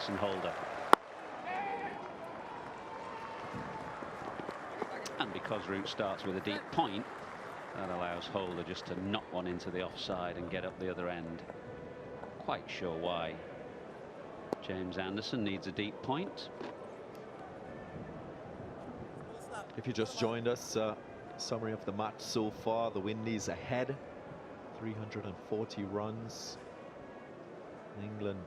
Jason Holder. And because Root starts with a deep point, that allows Holder just to knock one into the offside and get up the other end. Quite sure why James Anderson needs a deep point. If you just joined us, summary of the match so far: the Windies ahead, 340 runs. England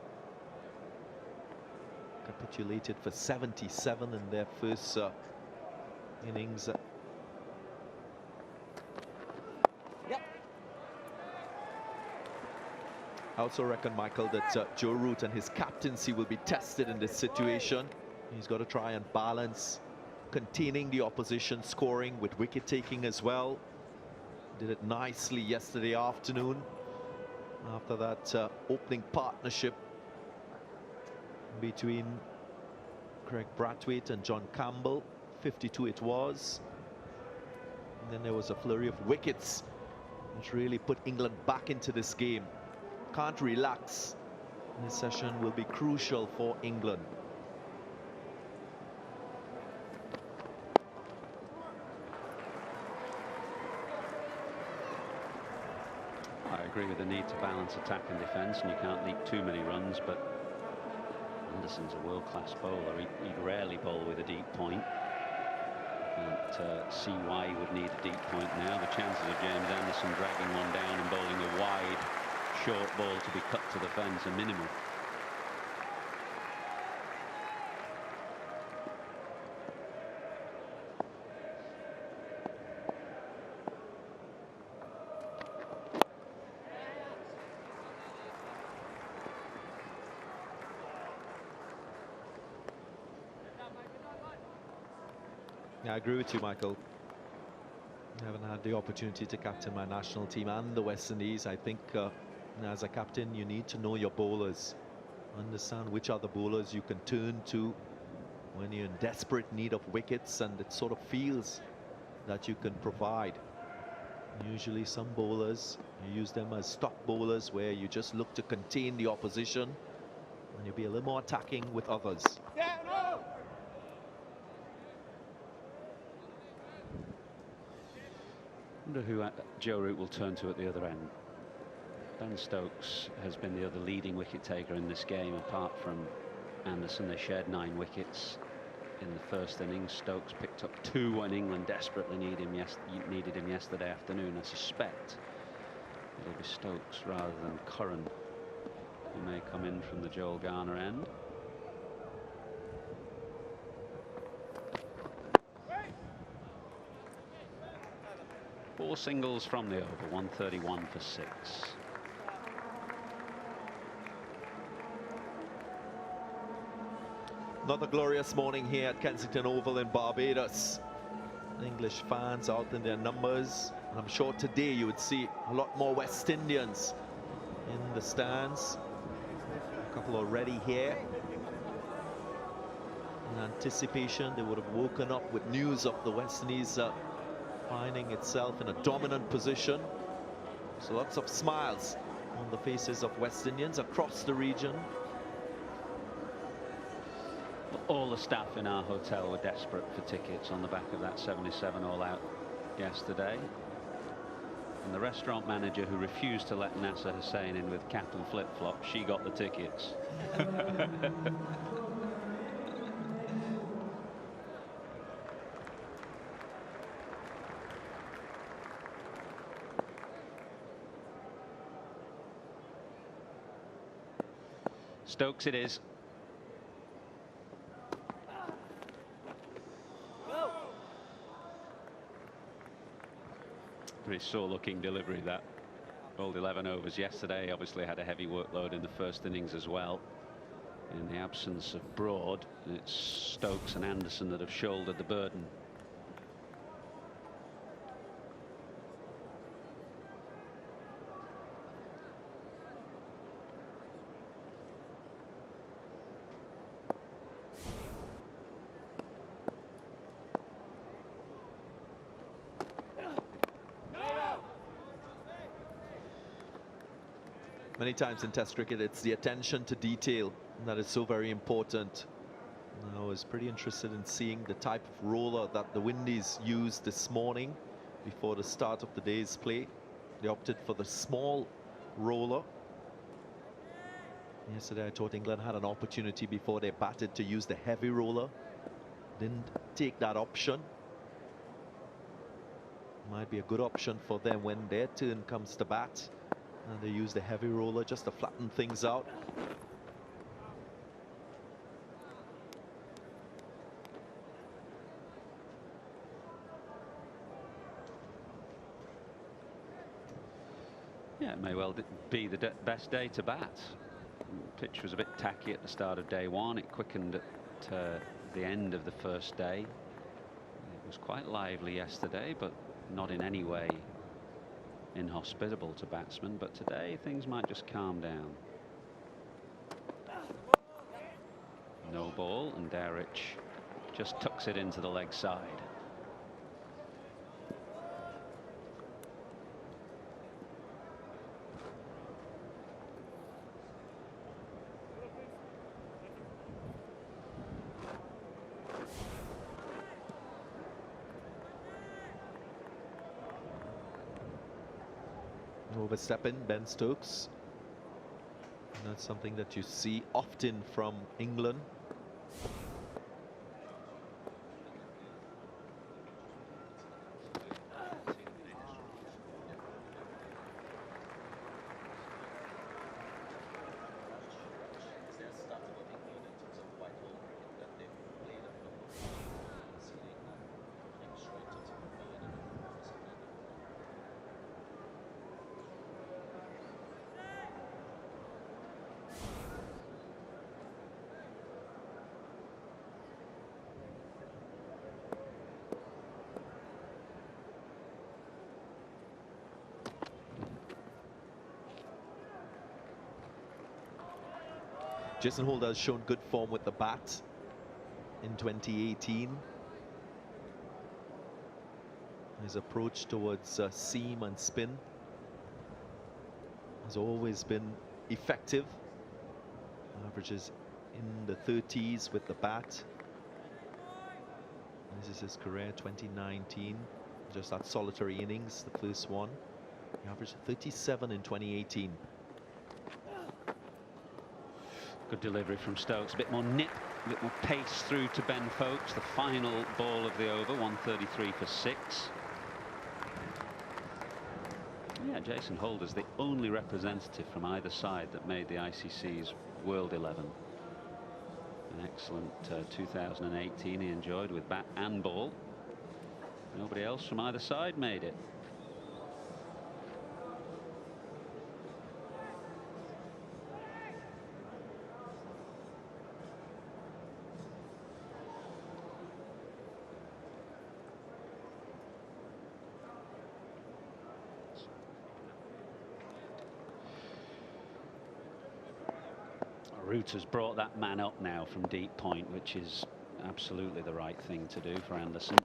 capitulated for 77 in their first innings. I also reckon, Michael, that Joe Root and his captaincy will be tested in this situation. He's got to try and balance containing the opposition scoring with wicket taking as well. Did it nicely yesterday afternoon after that opening partnership between Craig Brathwaite and John Campbell. 52 it was. And then there was a flurry of wickets which really put England back into this game. Can't relax. This session will be crucial for England. I agree with the need to balance attack and defence, and you can't leak too many runs, but Anderson's a world-class bowler. He'd rarely bowl with a deep point. Can't see why he would need a deep point now. The chances of James Anderson dragging one down and bowling a wide, short ball to be cut to the fence are minimal. Yeah, I agree with you, Michael. I haven't had the opportunity to captain my national team and the West Indies. I think as a captain, you need to know your bowlers. Understand which are the bowlers you can turn to when you're in desperate need of wickets, and it sort of feels that you can provide. Usually some bowlers, you use them as stock bowlers where you just look to contain the opposition, and you'll be a little more attacking with others. Yeah, no. I wonder who Joe Root will turn to at the other end. Ben Stokes has been the other leading wicket taker in this game, apart from Anderson. They shared 9 wickets in the first innings. Stokes picked up 2 when England desperately needed him yesterday afternoon. I suspect it'll be Stokes rather than Curran who may come in from the Joel Garner end. Four singles from the over, 131 for 6. Another glorious morning here at Kensington Oval in Barbados. English fans out in their numbers, and I'm sure today you would see a lot more West Indians in the stands. A couple already here. In anticipation, they would have woken up with news of the West Indies finding itself in a dominant position. So lots of smiles on the faces of West Indians across the region. All the staff in our hotel were desperate for tickets on the back of that 77 all-out yesterday. And the restaurant manager who refused to let Nasser Hussain in with cap and flip-flop, she got the tickets. Stokes it is. Pretty sore looking delivery that. Bowled 11 overs yesterday, obviously had a heavy workload in the first innings as well. In the absence of Broad, it's Stokes and Anderson that have shouldered the burden. Many times in Test cricket, it's the attention to detail that is so very important. I was pretty interested in seeing the type of roller that the Windies used this morning before the start of the day's play. They opted for the small roller. Yesterday I thought England had an opportunity before they batted to use the heavy roller. Didn't take that option. Might be a good option for them when their turn comes to bat. And they use the heavy roller just to flatten things out. Yeah, it may well be the best day to bat. The pitch was a bit tacky at the start of day one. It quickened at the end of the first day. It was quite lively yesterday, but not in any way inhospitable to batsmen. But today things might just calm down. No ball, and Dowrich just tucks it into the leg side. Overstepping Ben Stokes. And that's something that you see often from England. Jason Holder has shown good form with the bat in 2018. His approach towards seam and spin has always been effective. Averages in the 30s with the bat. This is his career, 2019. Just that solitary innings, the first one. He averaged 37 in 2018. Good delivery from Stokes. A bit more nip, a bit more pace through to Ben Foakes. The final ball of the over, 133 for 6. Yeah, Jason Holder's the only representative from either side that made the ICC's World 11. An excellent 2018 he enjoyed with bat and ball. Nobody else from either side made it. Root has brought that man up now from deep point, which is absolutely the right thing to do for Anderson.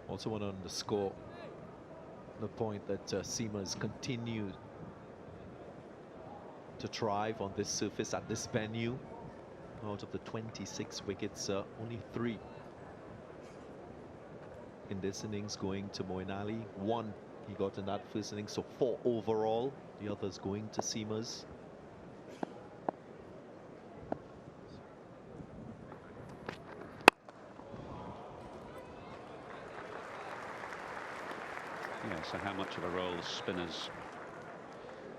Also want to underscore the point that seamers continue to thrive on this surface at this venue. Out of the 26 wickets, only 3 in this innings going to Moeen Ali. 1 he got in that first innings, so 4 overall. The others going to seamers. Yeah, so how much of a role spinners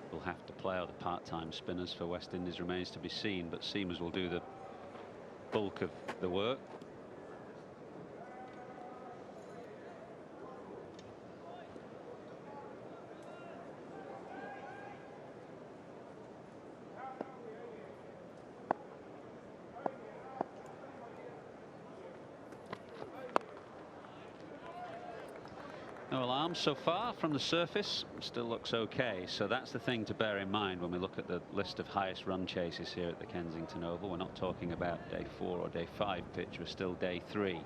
will have to play, or the part-time spinners for West Indies, remains to be seen, but seamers will do the bulk of the work. No alarms so far from the surface. Still looks okay. So that's the thing to bear in mind when we look at the list of highest run chases here at the Kensington Oval. We're not talking about day 4 or day 5 pitch. We're still day 3.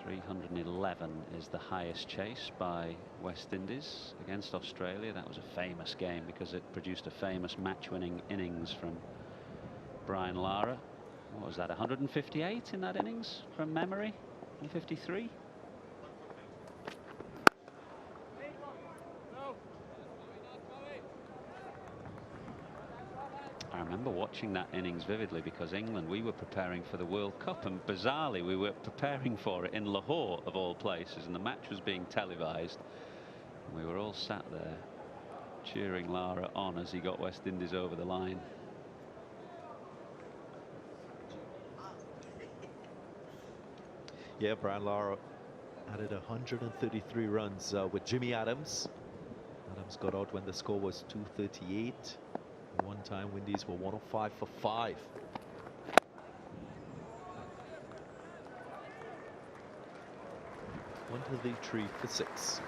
311 is the highest chase by West Indies against Australia. That was a famous game because it produced a famous match-winning innings from Brian Lara. What was that, 158 in that innings from memory? 153? I remember watching that innings vividly because England, we were preparing for the World Cup, and bizarrely we were preparing for it in Lahore of all places, and the match was being televised. We were all sat there cheering Lara on as he got West Indies over the line. Yeah, Brian Lara added 133 runs with Jimmy Adams. Adams got out when the score was 238. One time Windies were 105 for 5. One to the 3 for 6.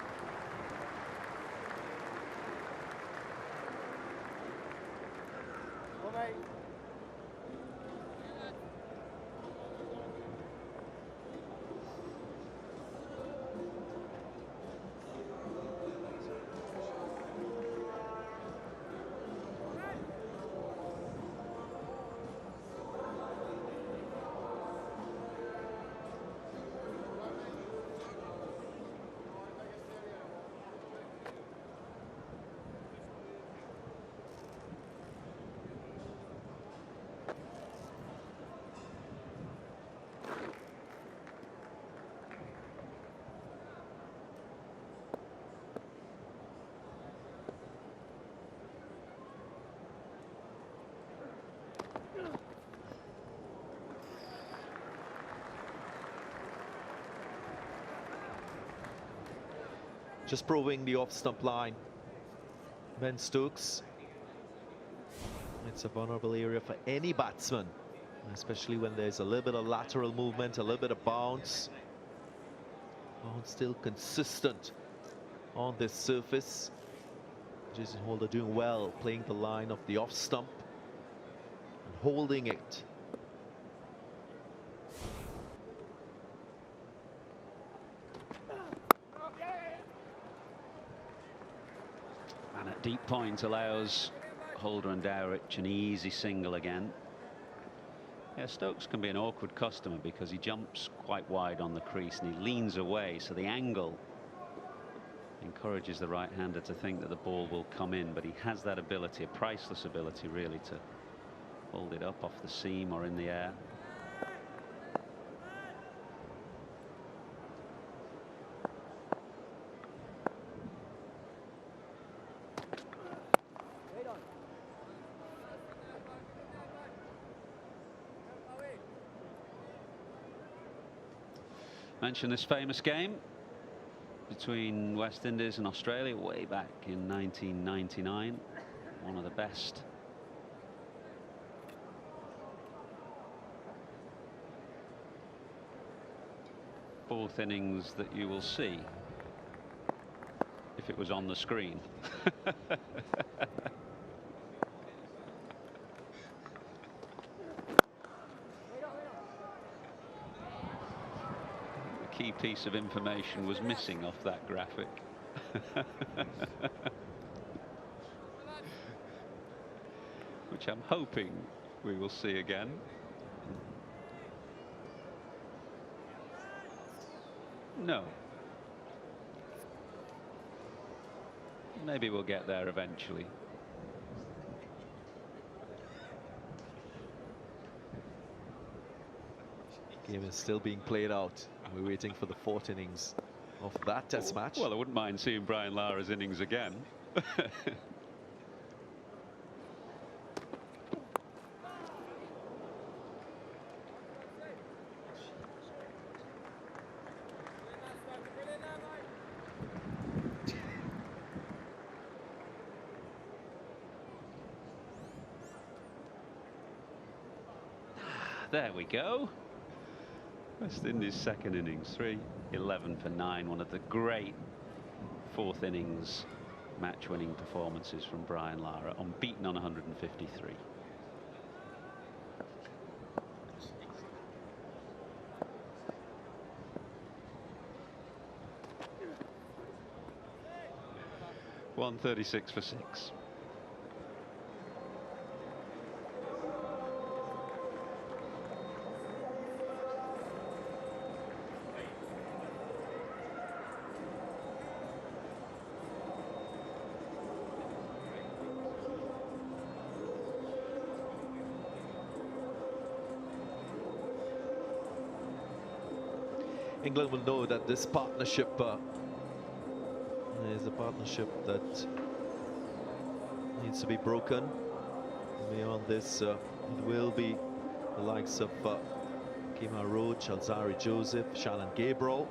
Just probing the off-stump line. Ben Stokes. It's a vulnerable area for any batsman, especially when there's a little bit of lateral movement, a little bit of bounce. Bounce still consistent on this surface. Jason Holder doing well, playing the line of the off-stump and holding it. And at deep point allows Holder and Dowrich an easy single again. Yeah, Stokes can be an awkward customer because he jumps quite wide on the crease and he leans away, so the angle encourages the right-hander to think that the ball will come in, but he has that ability, a priceless ability really, to hold it up off the seam or in the air. Mention this famous game between West Indies and Australia way back in 1999. One of the best. Fourth innings that you will see if it was on the screen. Key piece of information was missing off that graphic. Which I'm hoping we will see again. No. Maybe we'll get there eventually. Game is still being played out. We're waiting for the 4th innings of that test match. Well, I wouldn't mind seeing Brian Lara's innings again. There we go. West Indies' second innings, 3-11 for 9. One of the great fourth innings match-winning performances from Brian Lara, unbeaten on 153. .136 for 6. England will know that this partnership is a partnership that needs to be broken. Beyond this, it will be the likes of Kemar Roach, Alzari Joseph, Shannon Gabriel.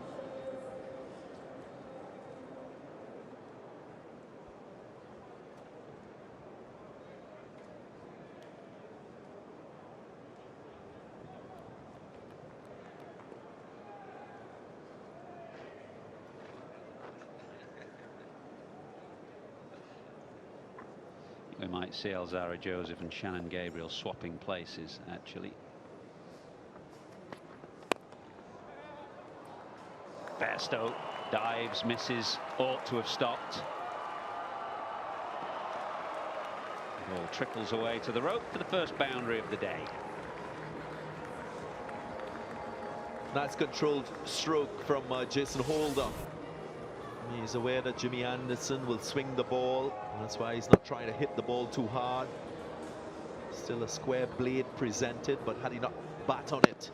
We might see Alzara Joseph and Shannon Gabriel swapping places, actually. Bairstow dives, misses, ought to have stopped. The ball trickles away to the rope for the first boundary of the day. Nice controlled stroke from Jason Holder. He's aware that Jimmy Anderson will swing the ball. That's why he's not trying to hit the ball too hard. Still a square blade presented, but had he not bat on it,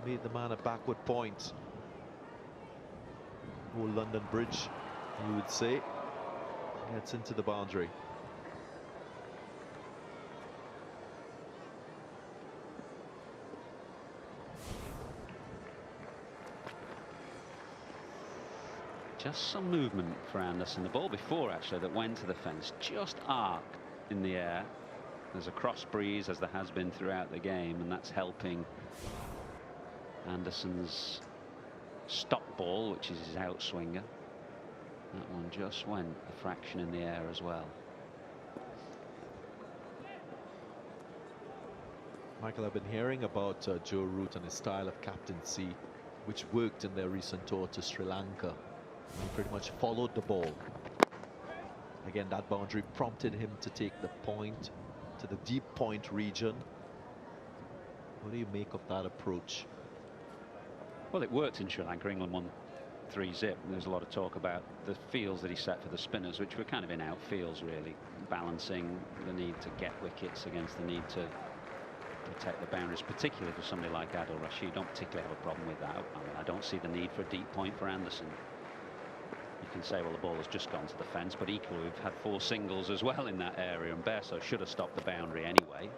made the man a backward point. Old London Bridge, you would say, gets into the boundary. Just some movement for Anderson. The ball before, actually, that went to the fence just arced in the air. There's a cross breeze, as there has been throughout the game, and that's helping Anderson's stop ball, which is his outswinger. That one just went a fraction in the air as well. Michael, I've been hearing about Joe Root and his style of captaincy, which worked in their recent tour to Sri Lanka. He pretty much followed the ball. Again, that boundary prompted him to take the point to the deep point region. What do you make of that approach? Well, it worked in Sri Lanka. England won 3-0. There's a lot of talk about the fields that he set for the spinners, which were kind of in outfields, really, balancing the need to get wickets against the need to protect the boundaries, particularly for somebody like Adil Rashid. Don't particularly have a problem with that. I mean, I don't see the need for a deep point for Anderson. You can say, well, the ball has just gone to the fence, but equally we've had 4 singles as well in that area, and Bairstow should have stopped the boundary anyway.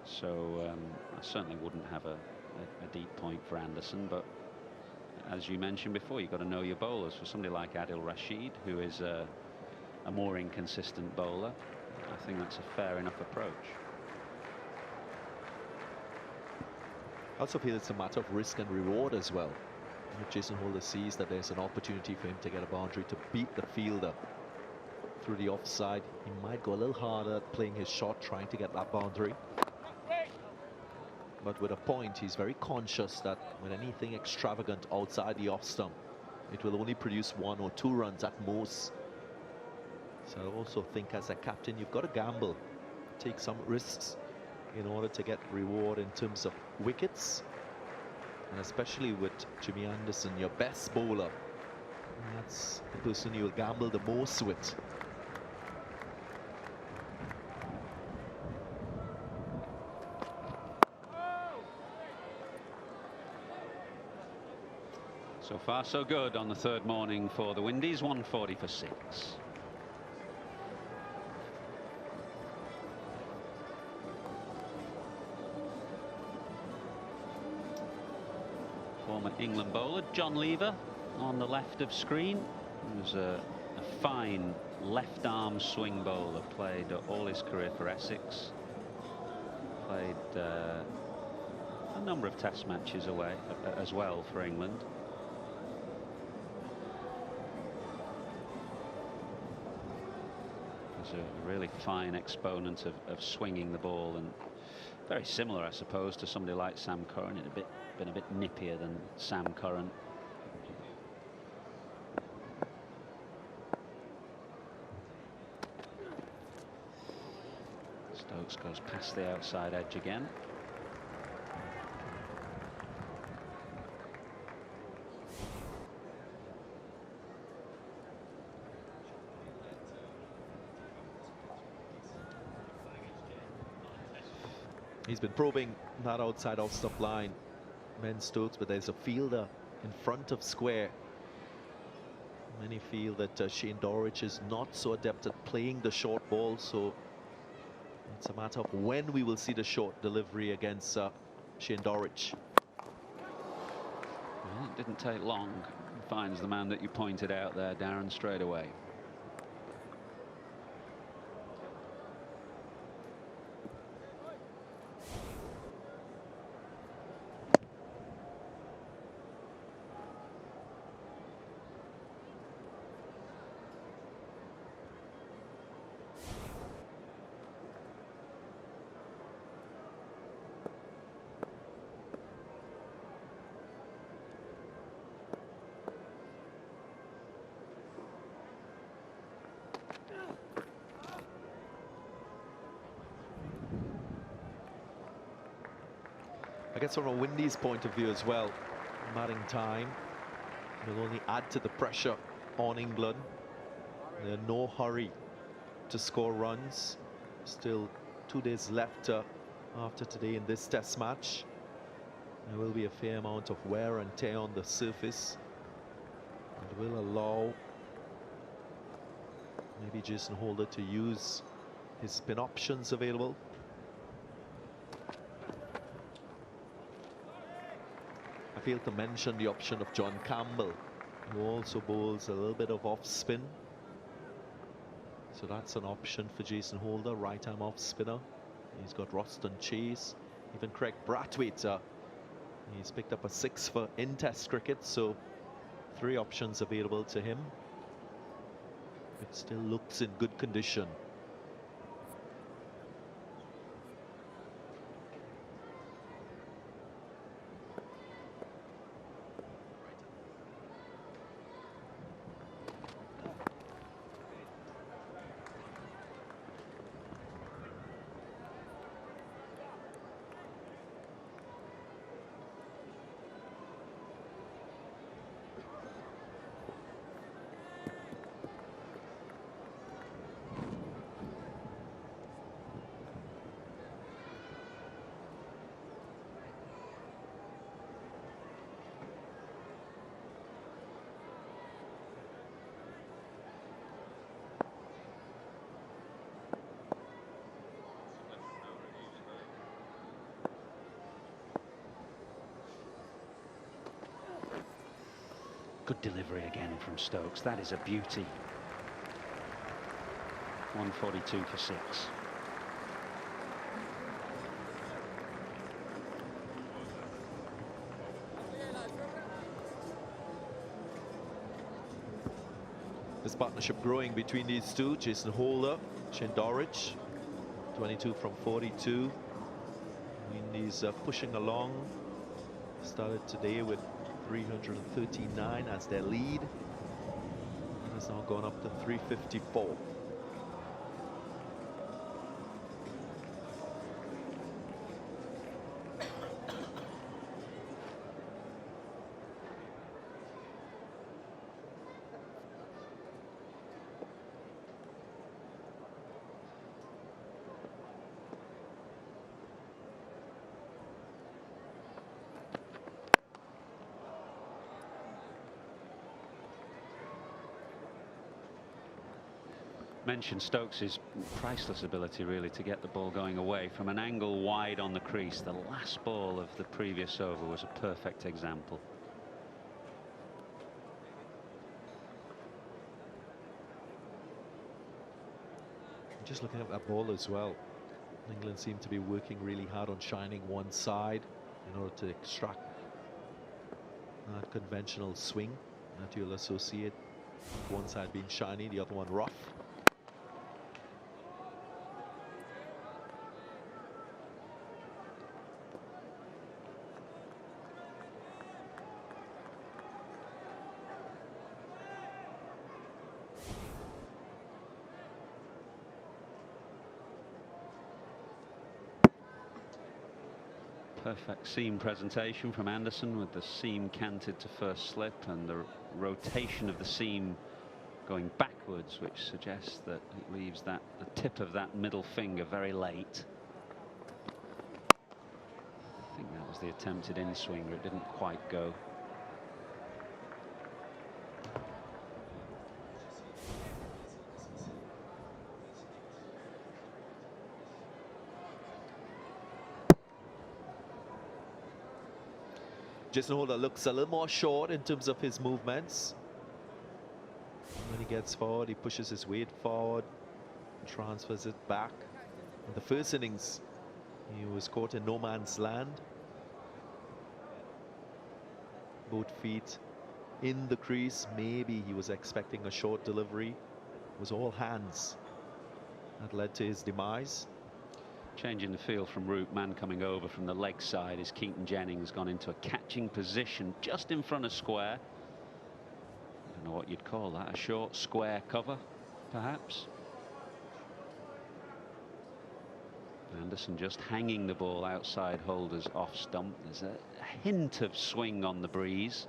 So I certainly wouldn't have a deep point for Anderson, but as you mentioned before, you've got to know your bowlers. For somebody like Adil Rashid, who is a more inconsistent bowler, I think that's a fair enough approach. I also feel it's a matter of risk and reward as well. If Jason Holder sees that there's an opportunity for him to get a boundary to beat the fielder through the offside, he might go a little harder at playing his shot, trying to get that boundary. But with a point, he's very conscious that with anything extravagant outside the off stump, it will only produce 1 or 2 runs at most. So I also think as a captain, you've got to gamble, take some risks in order to get reward in terms of wickets. And especially with Jimmy Anderson, your best bowler, that's the person you'll gamble the most with. So far, so good on the third morning for the Windies. 140 for 6. Former England bowler John Lever on the left of screen. He was a fine left arm swing bowler, played all his career for Essex. Played a number of test matches away as well for England. He's a really fine exponent of swinging the ball, and very similar, I suppose, to somebody like Sam Curran. He'd been a bit nippier than Sam Curran. Stokes goes past the outside edge again. He's been probing that outside off-stop line, Ben Stokes, but there's a fielder in front of square. Many feel that Shane Dowrich is not so adept at playing the short ball, so it's a matter of when we will see the short delivery against Shane Dowrich. Well, it didn't take long. Finds the man that you pointed out there, Darren, straight away. I guess from a Windies point of view as well, madding time will only add to the pressure on England. There's no hurry to score runs. Still 2 days left after today in this test match. There will be a fair amount of wear and tear on the surface. It will allow maybe Jason Holder to use his spin options available. I failed to mention the option of John Campbell, who also bowls a little bit of off spin. So that's an option for Jason Holder, right arm off spinner. He's got Roston Chase, even Craig Brathwaite. He's picked up a 6 for in-test cricket, so 3 options available to him. It still looks in good condition. Good delivery again from Stokes. That is a beauty. 142 for 6. This partnership growing between these two. Jason Holder, Shane Dowrich, 22 from 42. Windies pushing along. Started today with 339 as their lead. It has now gone up to 354. Mentioned Stokes' priceless ability really to get the ball going away from an angle wide on the crease. The last ball of the previous over was a perfect example. Just looking at that ball as well, England seem to be working really hard on shining one side in order to extract that conventional swing that you'll associate one side being shiny, the other one rough. Perfect seam presentation from Anderson, with the seam canted to first slip and the rotation of the seam going backwards, which suggests that it leaves the tip of that middle finger very late. I think that was the attempted in-swing, but it didn't quite go. Jason Holder looks a little more short in terms of his movements. When he gets forward, he pushes his weight forward, transfers it back. In the first innings, he was caught in no man's land. Both feet in the crease. Maybe he was expecting a short delivery. It was all hands that led to his demise. Changing the field from route, man coming over from the leg side is Keaton Jennings, gone into a catching position just in front of square. I don't know what you'd call that, a short square cover, perhaps. Anderson just hanging the ball outside Holder's off stump. There's a hint of swing on the breeze.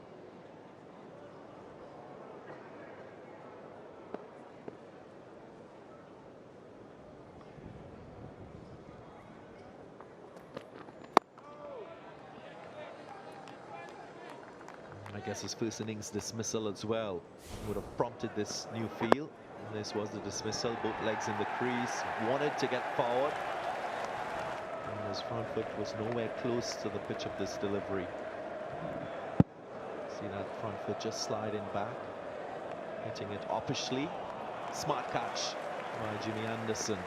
I guess his first innings dismissal as well would have prompted this new field. This was the dismissal, both legs in the crease, wanted to get forward. And his front foot was nowhere close to the pitch of this delivery. See that front foot just sliding back, hitting it oppishly. Smart catch by Jimmy Anderson.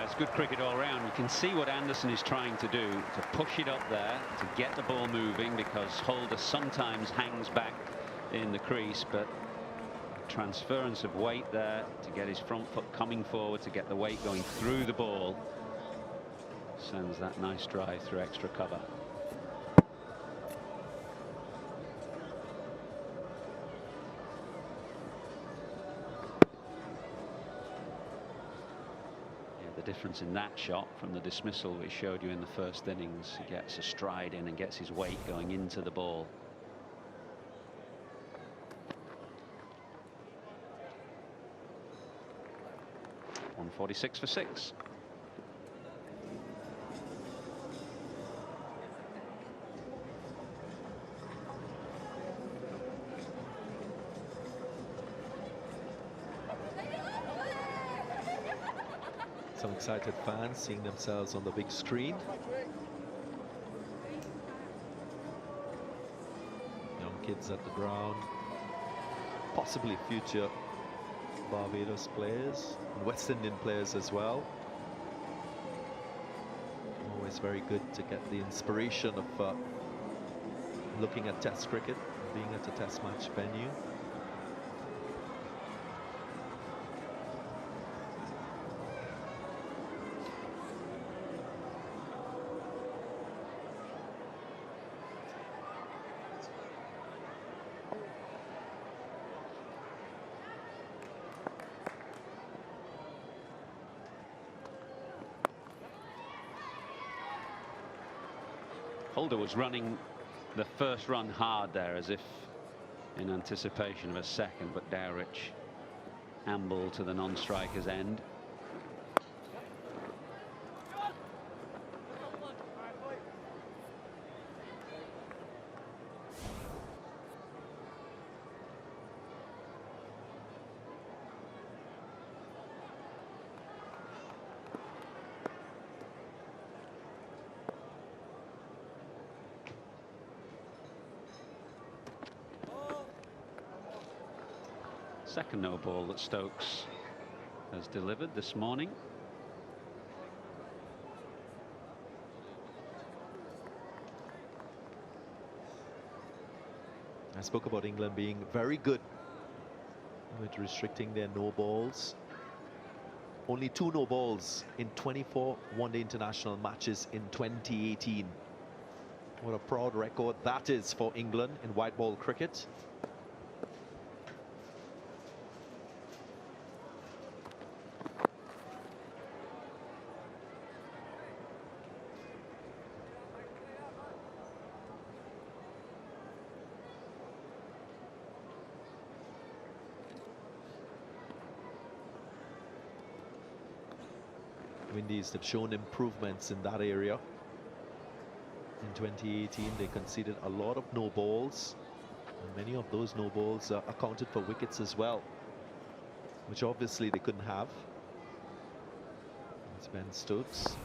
It's good cricket all round. You can see what Anderson is trying to do, to push it up there, to get the ball moving, because Holder sometimes hangs back in the crease, but transference of weight there to get his front foot coming forward, to get the weight going through the ball, sends that nice drive through extra cover. The difference in that shot from the dismissal we showed you in the first innings, he gets a stride in and gets his weight going into the ball. .146 for 6. Some excited fans seeing themselves on the big screen. Young kids at the ground, possibly future Barbados players, and West Indian players as well. Always very good to get the inspiration of looking at Test cricket, being at a Test match venue. Holder was running the first run hard there, as if in anticipation of a second, but Dowrich ambled to the non-striker's end. Second no ball that Stokes has delivered this morning. I spoke about England being very good with restricting their no balls. Only 2 no balls in 24 one-day international matches in 2018. What a proud record that is for England in white ball cricket. Windies have shown improvements in that area. In 2018, they conceded a lot of no balls, and many of those no balls accounted for wickets as well, which obviously they couldn't have. It's Ben Stokes.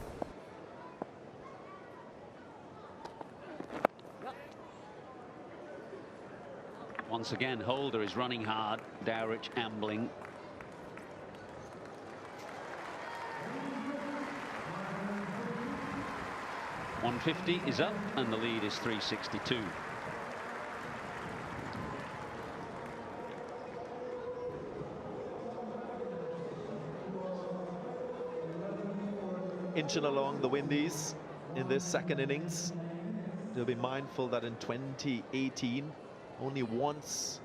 Once again, Holder is running hard. Dowrich ambling. .150 is up, and the lead is 362. Inching along the Windies in this second innings. They'll be mindful that in 2018, only once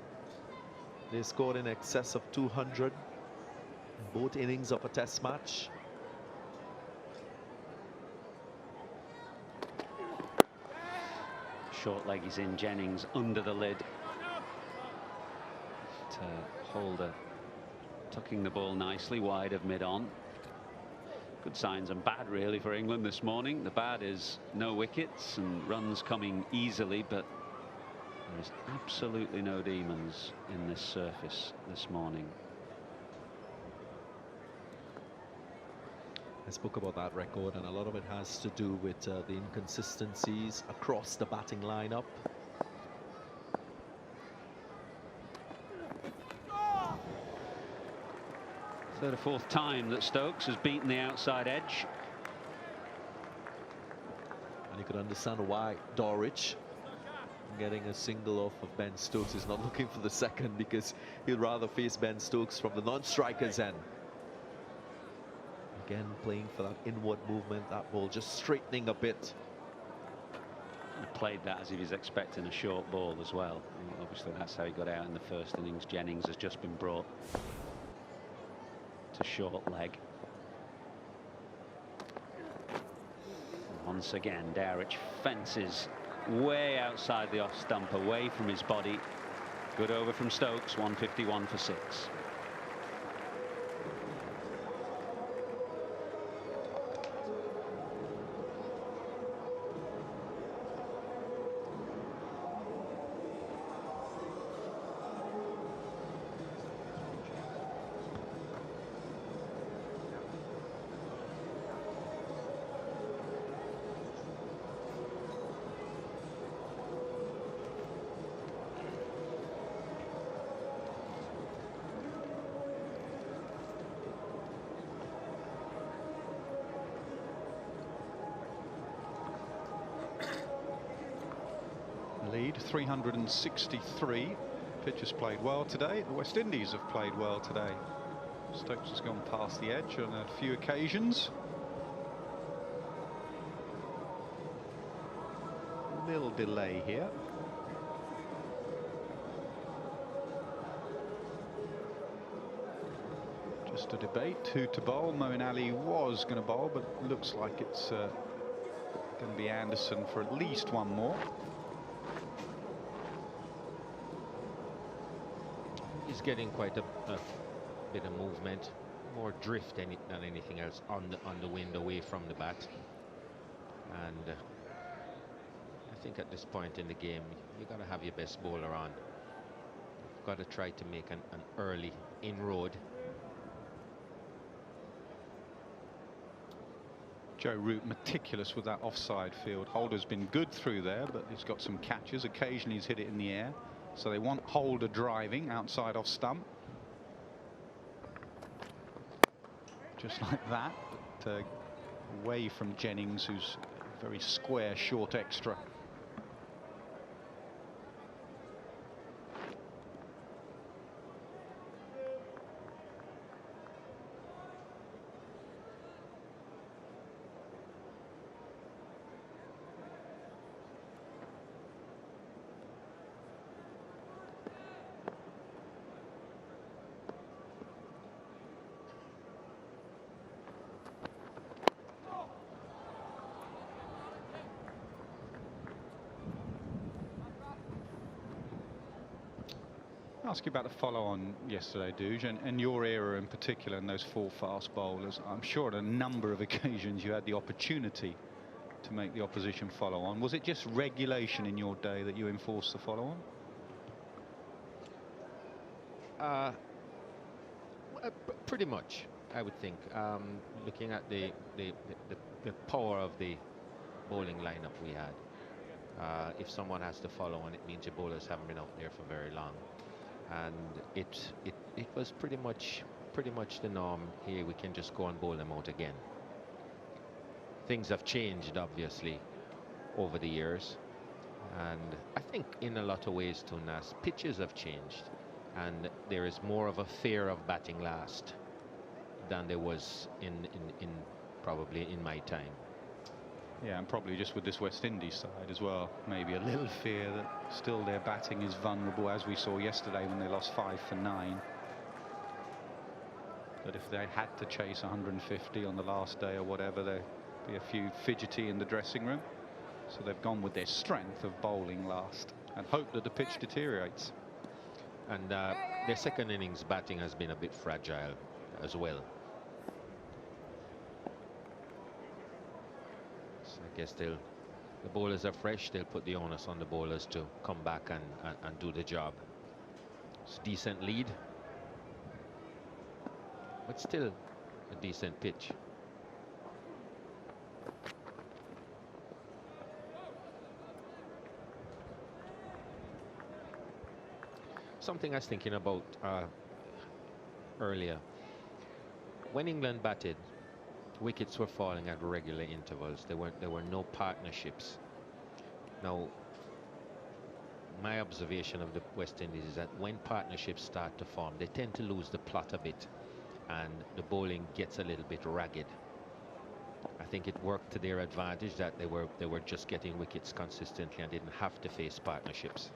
they scored in excess of 200 in both innings of a test match. Short leg is in. Jennings under the lid. Holder tucking the ball nicely wide of mid-on. Good signs and bad really for England this morning. The bad is no wickets and runs coming easily, but there is absolutely no demons in this surface this morning. I spoke about that record, and a lot of it has to do with the inconsistencies across the batting lineup. Third or fourth time that Stokes has beaten the outside edge. And you could understand why Dowrich, getting a single off of Ben Stokes, is not looking for the second, because he'd rather face Ben Stokes from the non-striker's end. Again, playing for that inward movement, that ball just straightening a bit. He played that as if he's expecting a short ball as well. Obviously, that's how he got out in the first innings. Jennings has just been brought to short leg. Once again, Dowrich fences way outside the off stump, away from his body. Good over from Stokes, 151 for 6. Lead 363. Pitch has played well today. The West Indies have played well today. Stokes has gone past the edge on a few occasions. Little delay here. Just a debate who to bowl. Moeen Ali was going to bowl, but looks like it's going to be Anderson for at least one more. He's getting quite a bit of movement, more drift than anything else on the wind away from the bat. And I think at this point in the game, you got to have your best bowler on. You've got to try to make an early inroad. Joe Root meticulous with that offside field. Holder's been good through there, but he's got some catches. Occasionally he's hit it in the air. So they want Holder driving outside off stump. just like that, but away from Jennings, who's very square, short extra. Ask you about the follow-on yesterday, Douge, and your era in particular, and those 4 fast bowlers. I'm sure on a number of occasions you had the opportunity to make the opposition follow on. Was it just regulation in your day that you enforced the follow-on? Pretty much, I would think. Looking at the power of the bowling lineup we had, if someone has to follow on, it means your bowlers haven't been out there for very long. And it was pretty much the norm. Here we can just go and bowl them out again. Things have changed obviously over the years, and I think in a lot of ways too, Nas, pitches have changed, and there is more of a fear of batting last than there was in probably in my time. Yeah, and probably just with this West Indies side as well, maybe a little fear that still their batting is vulnerable, as we saw yesterday when they lost 5 for 9. That if they had to chase 150 on the last day or whatever, there'd be a few fidgety in the dressing room. So they've gone with their strength of bowling last and hope that the pitch deteriorates. And their second innings batting has been a bit fragile as well. I guess the bowlers are fresh. They'll put the onus on the bowlers to come back and do the job. It's a decent lead, but still a decent pitch. Something I was thinking about earlier. When England batted, wickets were falling at regular intervals. There were no partnerships. Now, my observation of the West Indies is that when partnerships start to form, they tend to lose the plot a bit, and the bowling gets a little bit ragged. I think it worked to their advantage that they were just getting wickets consistently and didn't have to face partnerships.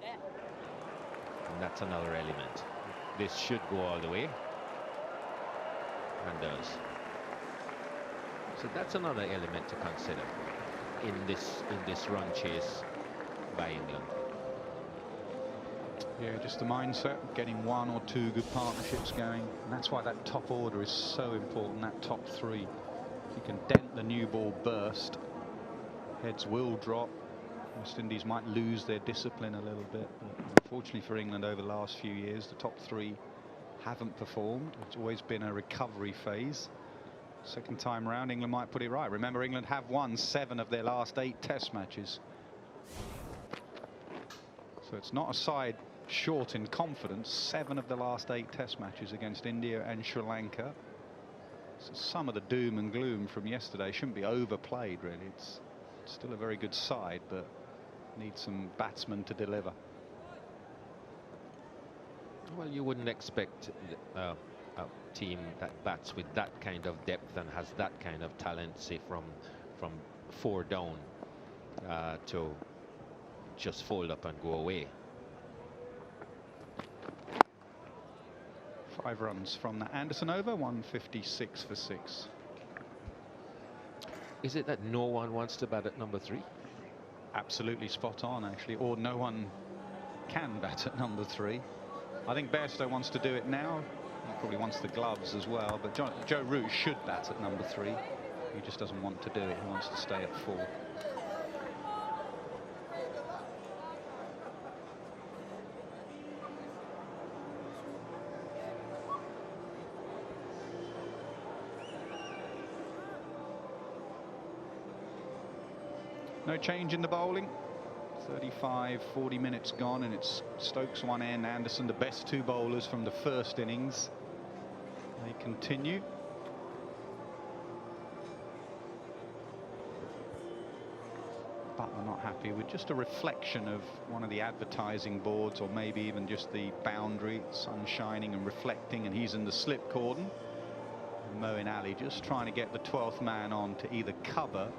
And that's another element. This should go all the way, and does. So that's another element to consider in this run chase by England. Yeah, just the mindset, getting 1 or 2 good partnerships going. And that's why that top order is so important, that top 3. If you can dent the new ball burst, heads will drop. West Indies might lose their discipline a little bit. But unfortunately for England over the last few years, the top 3 haven't performed. It's always been a recovery phase. Second time round, England might put it right. Remember, England have won 7 of their last 8 test matches. So it's not a side short in confidence. 7 of the last 8 test matches against India and Sri Lanka. So some of the doom and gloom from yesterday shouldn't be overplayed, really. It's still a very good side, but needs some batsmen to deliver. Well, you wouldn't expect a team that bats with that kind of depth and has that kind of talent, say from 4 down, to just fold up and go away. 5 runs from the Anderson over, 156 for 6. Is it that no one wants to bat at number 3? Absolutely spot on, actually, or no one can bat at number 3. I think Bairstow wants to do it now. He probably wants the gloves as well, but Joe Root should bat at number 3. He just doesn't want to do it. He wants to stay at 4. No change in the bowling. 35-40 minutes gone, and it's Stokes one end, Anderson, the best 2 bowlers from the first innings. They continue. Butler not happy with just a reflection of one of the advertising boards, or maybe even just the boundary. Sun shining and reflecting, and he's in the slip cordon. And Moeen Ali just trying to get the 12th man on to either cover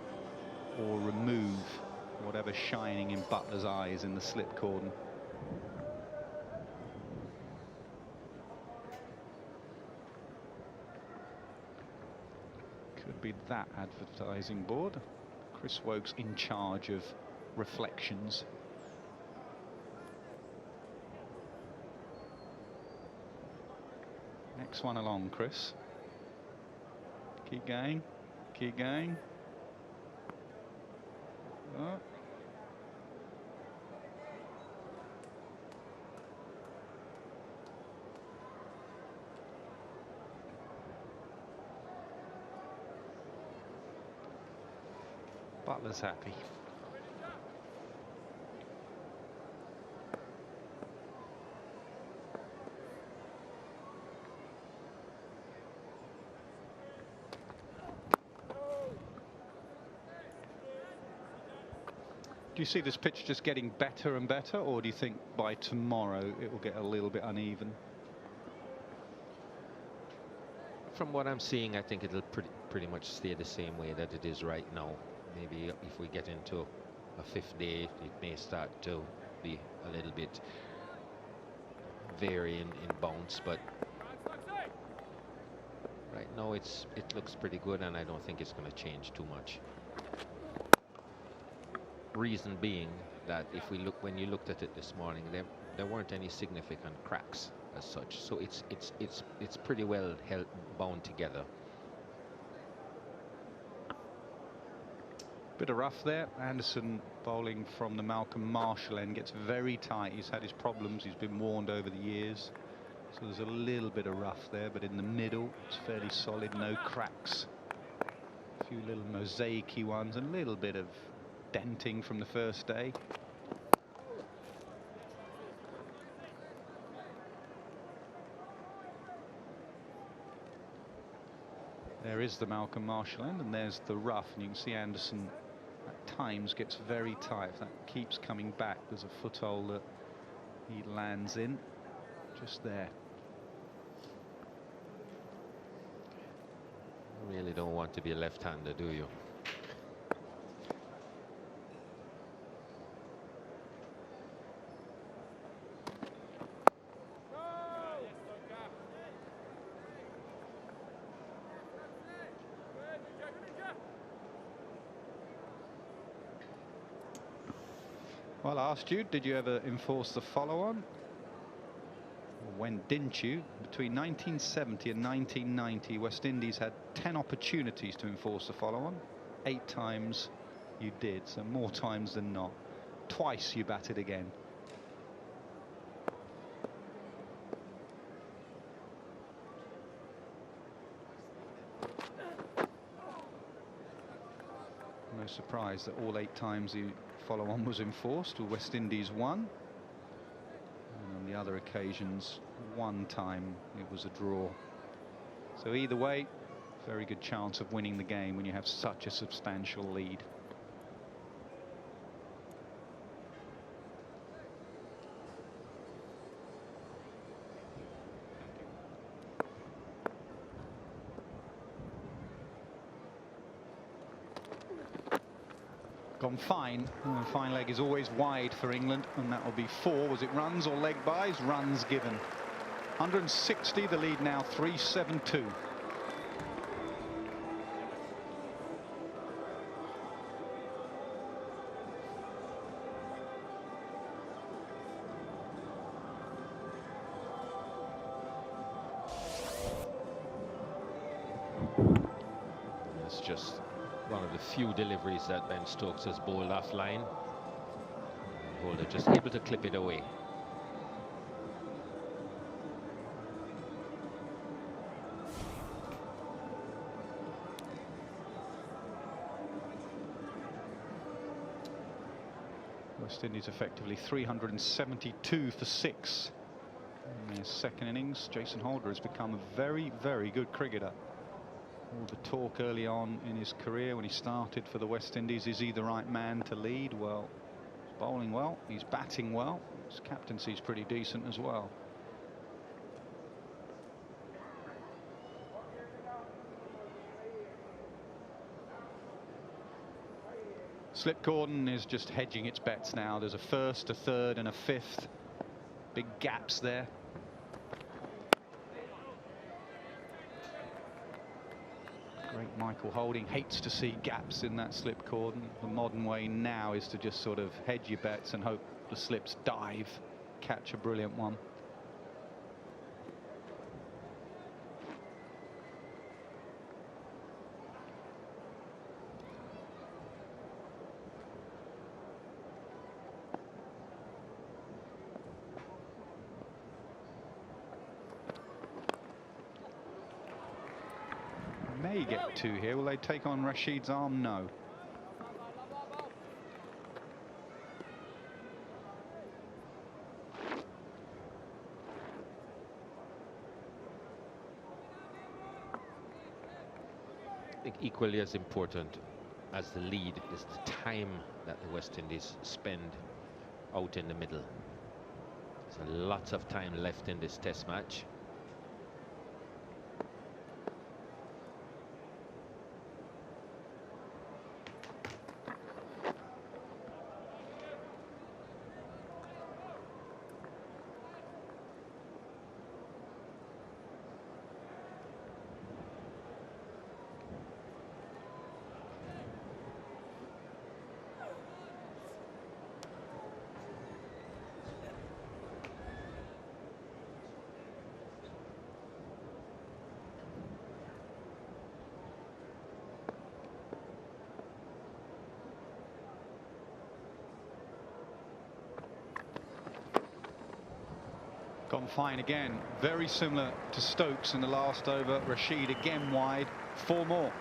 or remove whatever's shining in Butler's eyes in the slip cordon. Could be that advertising board. Chris Woakes in charge of reflections. Next one along, Chris. Keep going. Keep going. Oh. Butler's happy. Do you see this pitch just getting better and better, or do you think by tomorrow it will get a little bit uneven? From what I'm seeing, I think it'll pretty much stay the same way that it is right now. Maybe if we get into a 5th day, it may start to be a little bit varying in bounce, but right now it looks pretty good, and I don't think it's going to change too much. Reason being that if we look, when you looked at it this morning, there weren't any significant cracks as such, so it's pretty well bound together. Bit of rough there. Anderson bowling from the Malcolm Marshall end gets very tight. He's had his problems. He's been warned over the years. So there's a little bit of rough there, but in the middle it's fairly solid. No cracks. A few little mosaic-y ones and a little bit of denting from the first day. There is the Malcolm Marshall end, and there's the rough, and you can see Anderson at times gets very tight. If that keeps coming back, there's a foothold that he lands in just there. You really don't want to be a left-hander, do you? Well, I asked you, did you ever enforce the follow-on? When didn't you? Between 1970 and 1990, West Indies had 10 opportunities to enforce the follow-on. 8 times you did, so more times than not. Twice you batted again. No surprise that all 8 times the follow-on was enforced. West Indies won. And on the other occasions, 1 time it was a draw. So either way, very good chance of winning the game when you have such a substantial lead. Gone fine. Fine leg is always wide for England, and that will be 4. Was it runs or leg buys? Runs given. 160, the lead now 372. It's just one of the few deliveries that Ben Stokes has bowled offline. Holder just able to clip it away. West Indies effectively 372 for 6 In his second innings, Jason Holder has become a very, very good cricketer. All the talk early on in his career when he started for the West Indies, is he the right man to lead? Well, he's bowling well, he's batting well, his captaincy's pretty decent as well. Slip cordon is just hedging its bets now. There's a first, a third and a fifth. Big gaps there. Great Michael Holding hates to see gaps in that slip cordon. The modern way now is to just sort of hedge your bets and hope the slips dive, catch a brilliant one. May get two here. Will they take on Rashid's arm? No. I think equally as important as the lead is the time that the West Indies spend out in the middle. There's a lot of time left in this test match. Gone fine again. Very similar to Stokes in the last over. Rashid again wide. 4 more.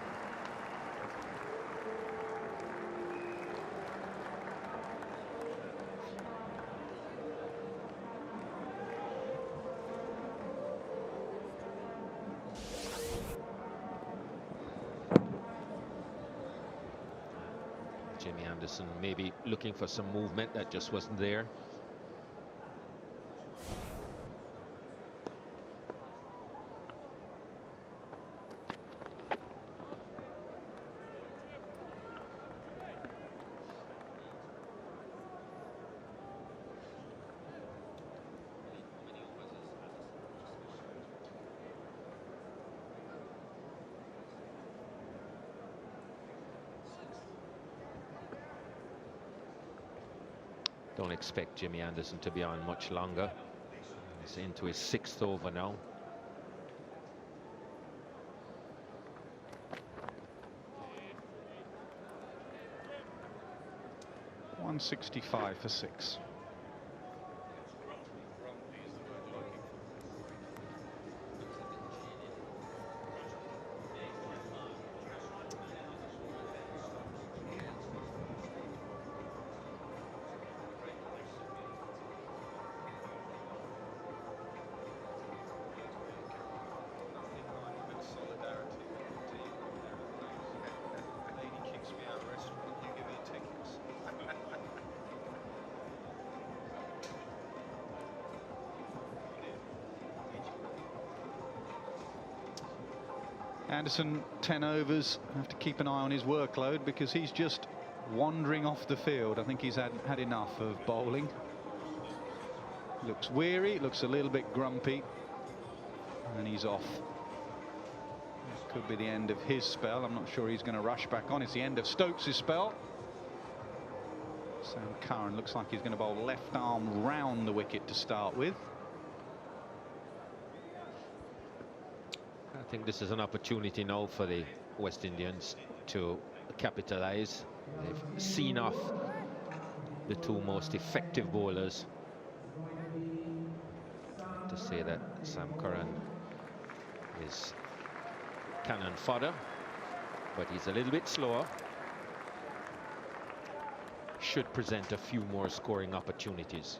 Jimmy Anderson maybe looking for some movement that just wasn't there. Don't expect Jimmy Anderson to be on much longer. He's into his 6th over now. .165 for 6. Anderson, 10 overs. Have to keep an eye on his workload because he's just wandering off the field. I think he's had enough of bowling. Looks weary, looks a little bit grumpy, and he's off. This could be the end of his spell. I'm not sure he's going to rush back on. It's the end of Stokes' spell. Sam Curran looks like he's going to bowl left arm round the wicket to start with. I think this is an opportunity now for the West Indians to capitalize. They've seen off the 2 most effective bowlers. To say that Sam Curran is cannon fodder, but he's a little bit slower. Should present a few more scoring opportunities.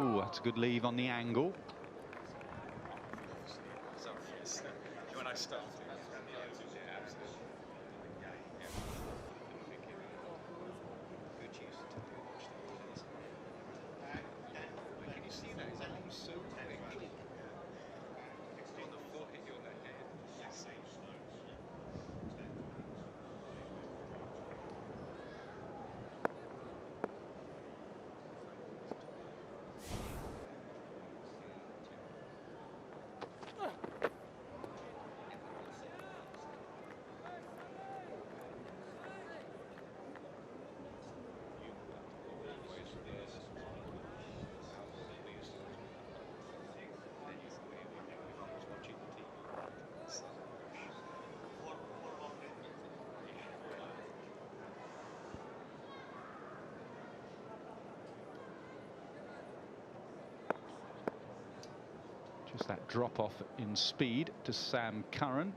Oh, that's a good leave on the angle. When I started, can you see that? His arm's so quick. On the foot, hit your head. Just that drop off in speed to Sam Curran.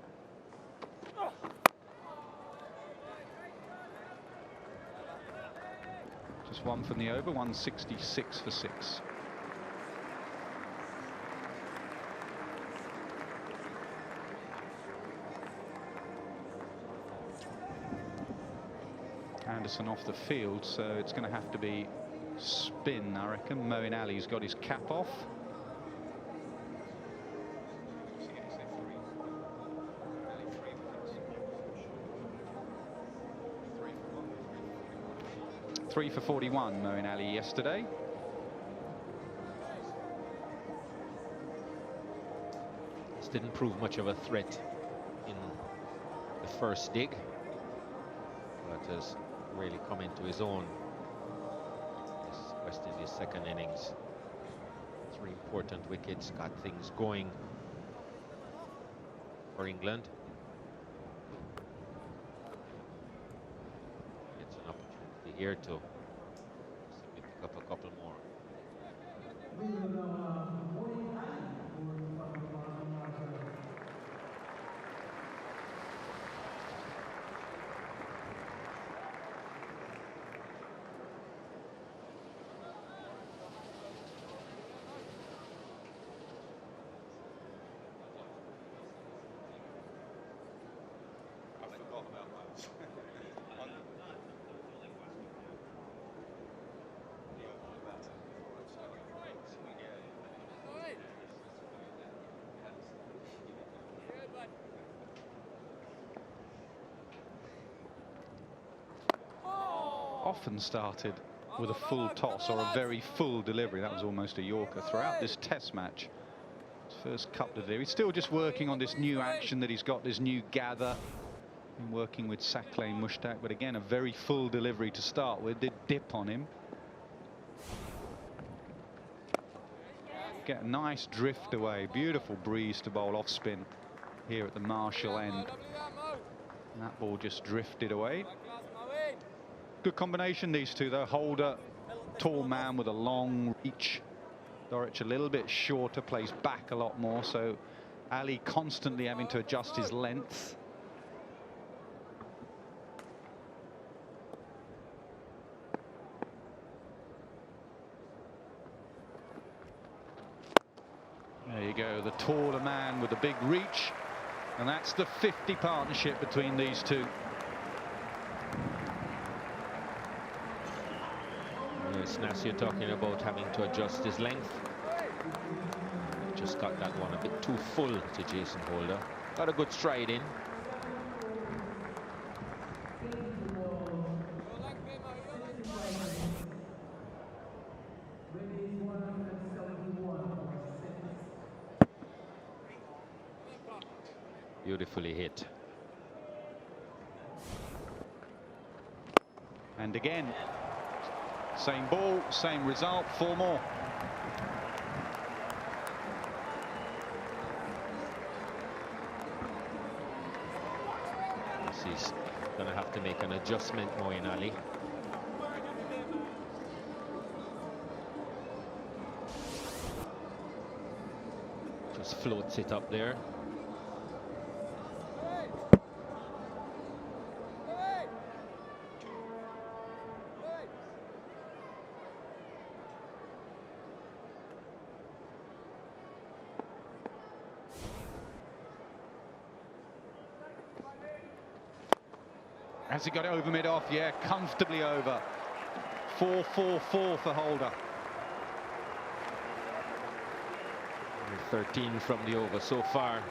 Just one from the over, 166 for 6. Anderson off the field, so it's going to have to be spin, I reckon. Moeen Ali's got his cap off. Three for 41, Moeen Ali yesterday. This didn't prove much of a threat in the first dig, but has really come into his own this West Indies second innings. 3 important wickets, got things going for England. It's an opportunity here to pick up a couple more. Often started with a full toss or a very full delivery. That was almost a Yorker throughout this test match. His first couple of deliveries. Still just working on this new action that he's got, this new gather. Been working with Saqlain Mushtaq, but again, a very full delivery to start with. Did dip on him. Get a nice drift away. Beautiful breeze to bowl off spin here at the Marshall end. And that ball just drifted away. Good combination, these two, though. Holder, tall man with a long reach. Dowrich a little bit shorter, plays back a lot more, so Ali constantly having to adjust his length. There you go, the taller man with the big reach, and that's the 50 partnership between these two. Yes, Nasir talking about having to adjust his length. Just got that one a bit too full to Jason Holder. Got a good stride in. Beautifully hit. And again, Same ball, same result, 4 more. He's going to have to make an adjustment, Moeen Ali. Just floats it up there. Has he got it over mid-off? Yeah, comfortably over. 4-4-4 for Holder. 13 from the over so far.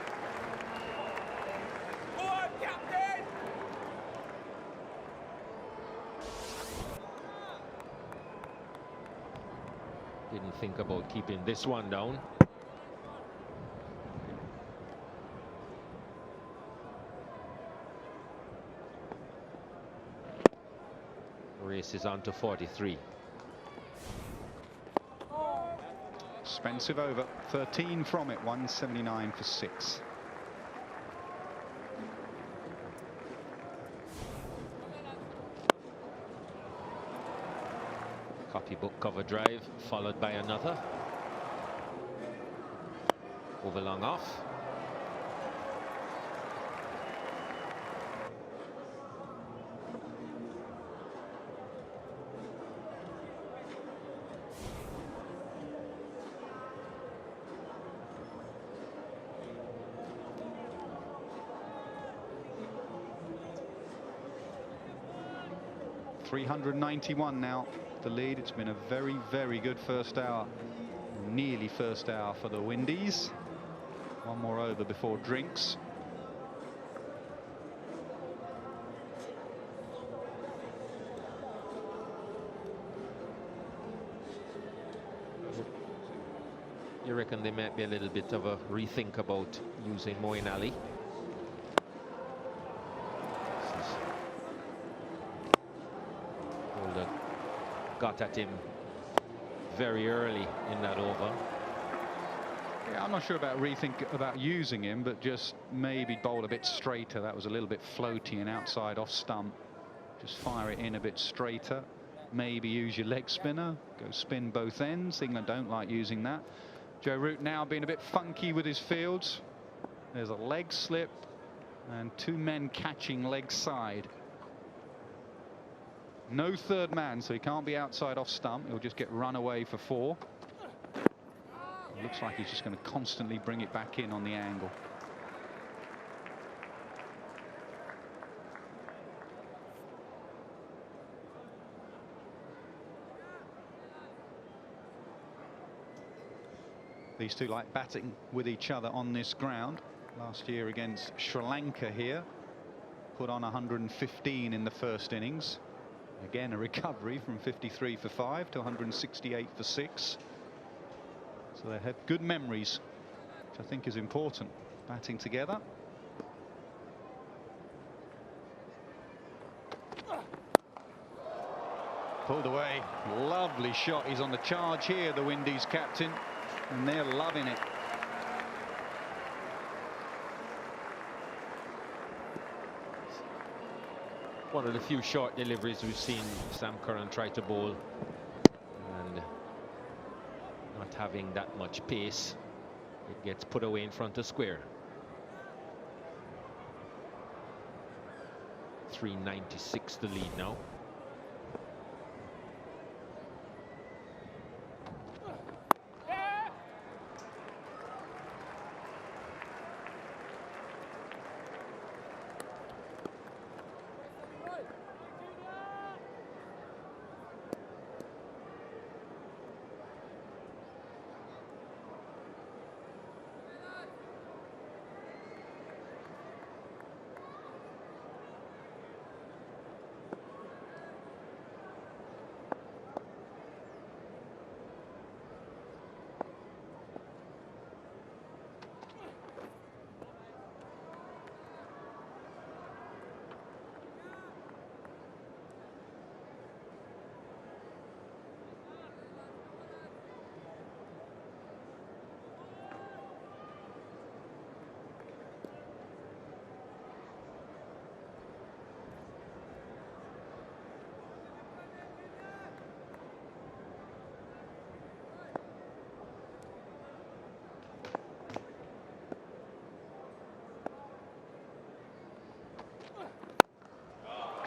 Didn't think about keeping this one down. Race is on to 43. Expensive over. 13 from it. 179 for 6. Copybook cover drive followed by another. Over long off. .391 now, the lead. It's been a very, very good first hour. Nearly first hour for the Windies. One more over before drinks. You reckon there might be a little bit of a rethink about using Moeen Ali? Holder got at him very early in that over. Yeah, I'm not sure about using him, but just maybe bowl a bit straighter. That was a little bit floaty and outside off stump. Just fire it in a bit straighter. Maybe use your leg spinner. Go spin both ends. England don't like using that. Joe Root now being a bit funky with his fields. There's a leg slip and 2 men catching leg side. No third man, so he can't be outside off stump. He'll just get run away for 4. It looks like he's just going to constantly bring it back in on the angle. These two like batting with each other on this ground. Last year against Sri Lanka here. Put on 115 in the first innings. Again, a recovery from 53 for 5 to 168 for 6. So they have good memories, which I think is important. Batting together. Pulled away. Lovely shot. He's on the charge here, the Windies captain. And they're loving it. One of the few short deliveries we've seen Sam Curran try to bowl, and not having that much pace, it gets put away in front of square. 396 the lead now.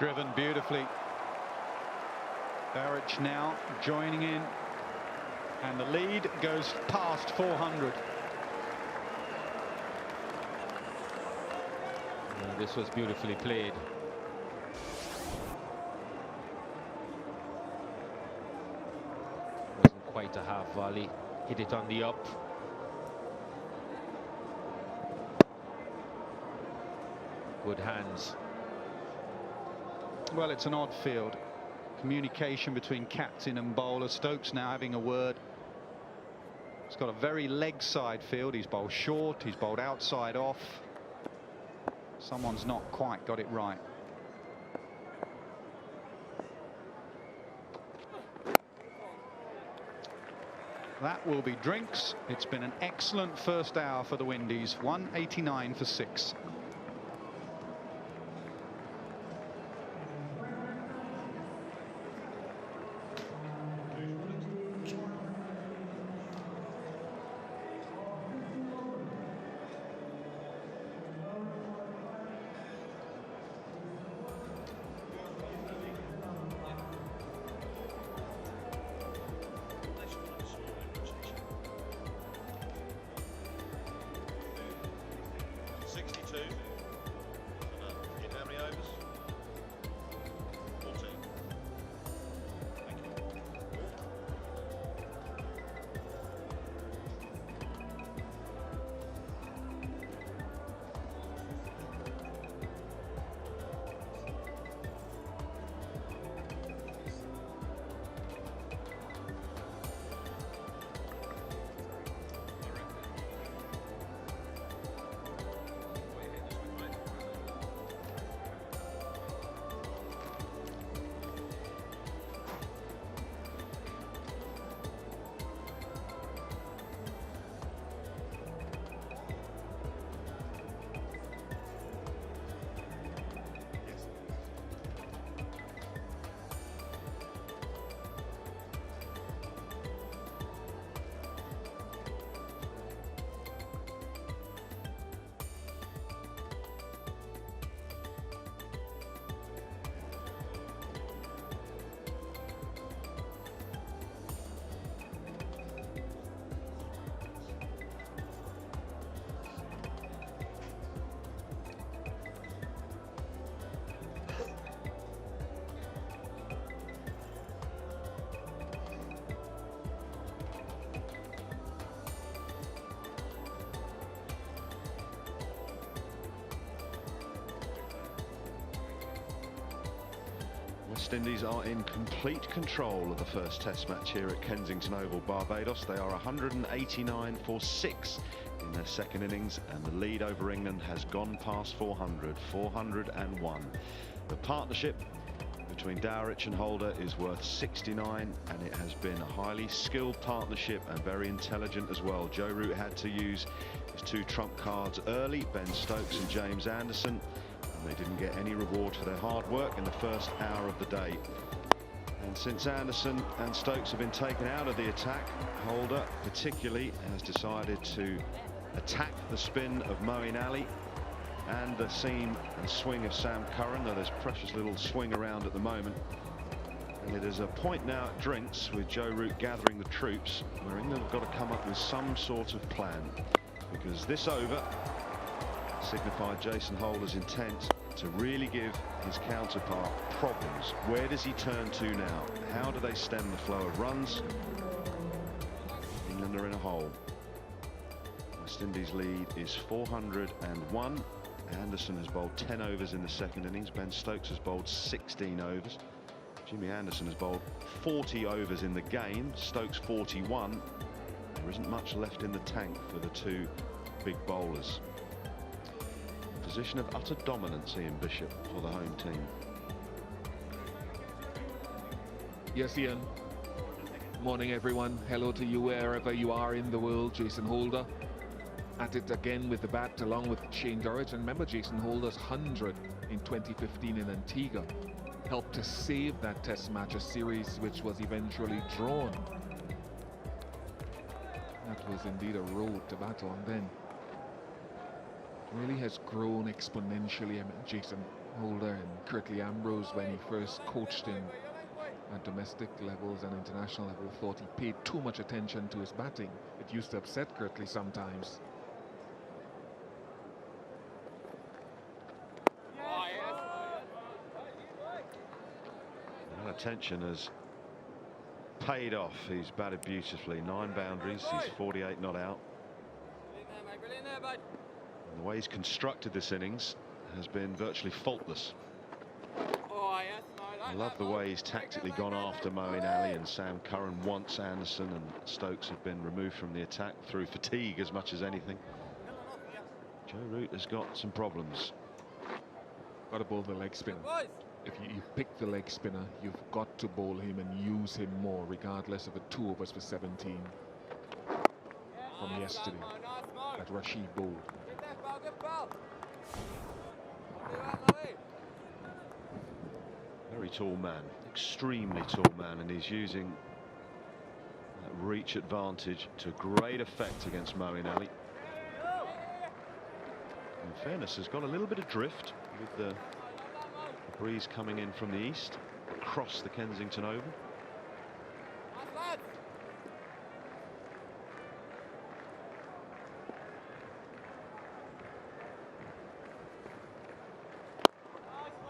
Driven beautifully. Dowrich now joining in, and the lead goes past 400. This was beautifully played. Wasn't quite a half volley. Hit it on the up. Good hands. Well, it's an odd field. Communication between captain and bowler. Stokes now having a word. He's got a very leg side field. He's bowled short, he's bowled outside off. Someone's not quite got it right. That will be drinks. It's been an excellent first hour for the Windies. 189 for 6. West Indies are in complete control of the first Test match here at Kensington Oval, Barbados. They are 189 for 6 in their second innings, and the lead over England has gone past 400, 401. The partnership between Dowrich and Holder is worth 69, and it has been a highly skilled partnership and very intelligent as well. Joe Root had to use his 2 trump cards early, Ben Stokes and James Anderson. They didn't get any reward for their hard work in the first hour of the day. And since Anderson and Stokes have been taken out of the attack, Holder particularly has decided to attack the spin of Moeen Ali and the seam and swing of Sam Curran, though there's precious little swing around at the moment. And it is a point now at drinks with Joe Root gathering the troops, where England have got to come up with some sort of plan, because this over signified Jason Holder's intent to really give his counterpart problems. Where does he turn to now? How do they stem the flow of runs? England are in a hole. West Indies lead is 401. Anderson has bowled 10 overs in the second innings. Ben Stokes has bowled 16 overs. Jimmy Anderson has bowled 40 overs in the game. Stokes 41. There isn't much left in the tank for the 2 big bowlers. Position of utter dominance, Ian Bishop, for the home team. Yes, Ian. Morning, everyone. Hello to you wherever you are in the world. Jason Holder at it again with the bat, along with Shane Dowrich. And remember, Jason Holder's 100 in 2015 in Antigua helped to save that Test match, a series which was eventually drawn. That was indeed a road to battle, and then really has grown exponentially. I mean, Jason Holder and Curtly Ambrose, when he first coached him at domestic levels and international level, thought he paid too much attention to his batting. It used to upset Curtly sometimes. That attention has paid off. He's batted beautifully. 9 boundaries. He's 48 not out. And the way he's constructed this innings has been virtually faultless. I love the way he's tactically gone after Moeen Ali and Sam Curran once Anderson and Stokes have been removed from the attack through fatigue as much as anything. Joe Root has got some problems. Got to bowl the leg spinner. If you pick the leg spinner, you've got to bowl him and use him more, regardless of a 2 overs for 17 from yesterday that Rashid bowled. Very tall man, extremely tall man, and he's using that reach advantage to great effect against Moeen Ali. In fairness, has got a little bit of drift with the breeze coming in from the east across the Kensington Oval.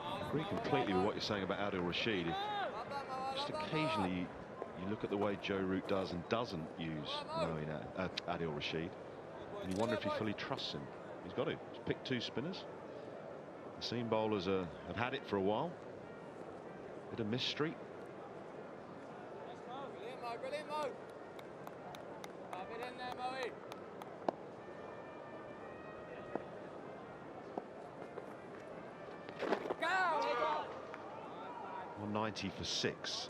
I agree completely with what you're saying about Adil Rashid. Just occasionally you look at the way Joe Root does and doesn't use Adil Rashid, and you wonder if he fully trusts him. He's got to. He's picked 2 spinners. The seam bowlers have had it for a while. Bit of mystery. Go! 190 for 6.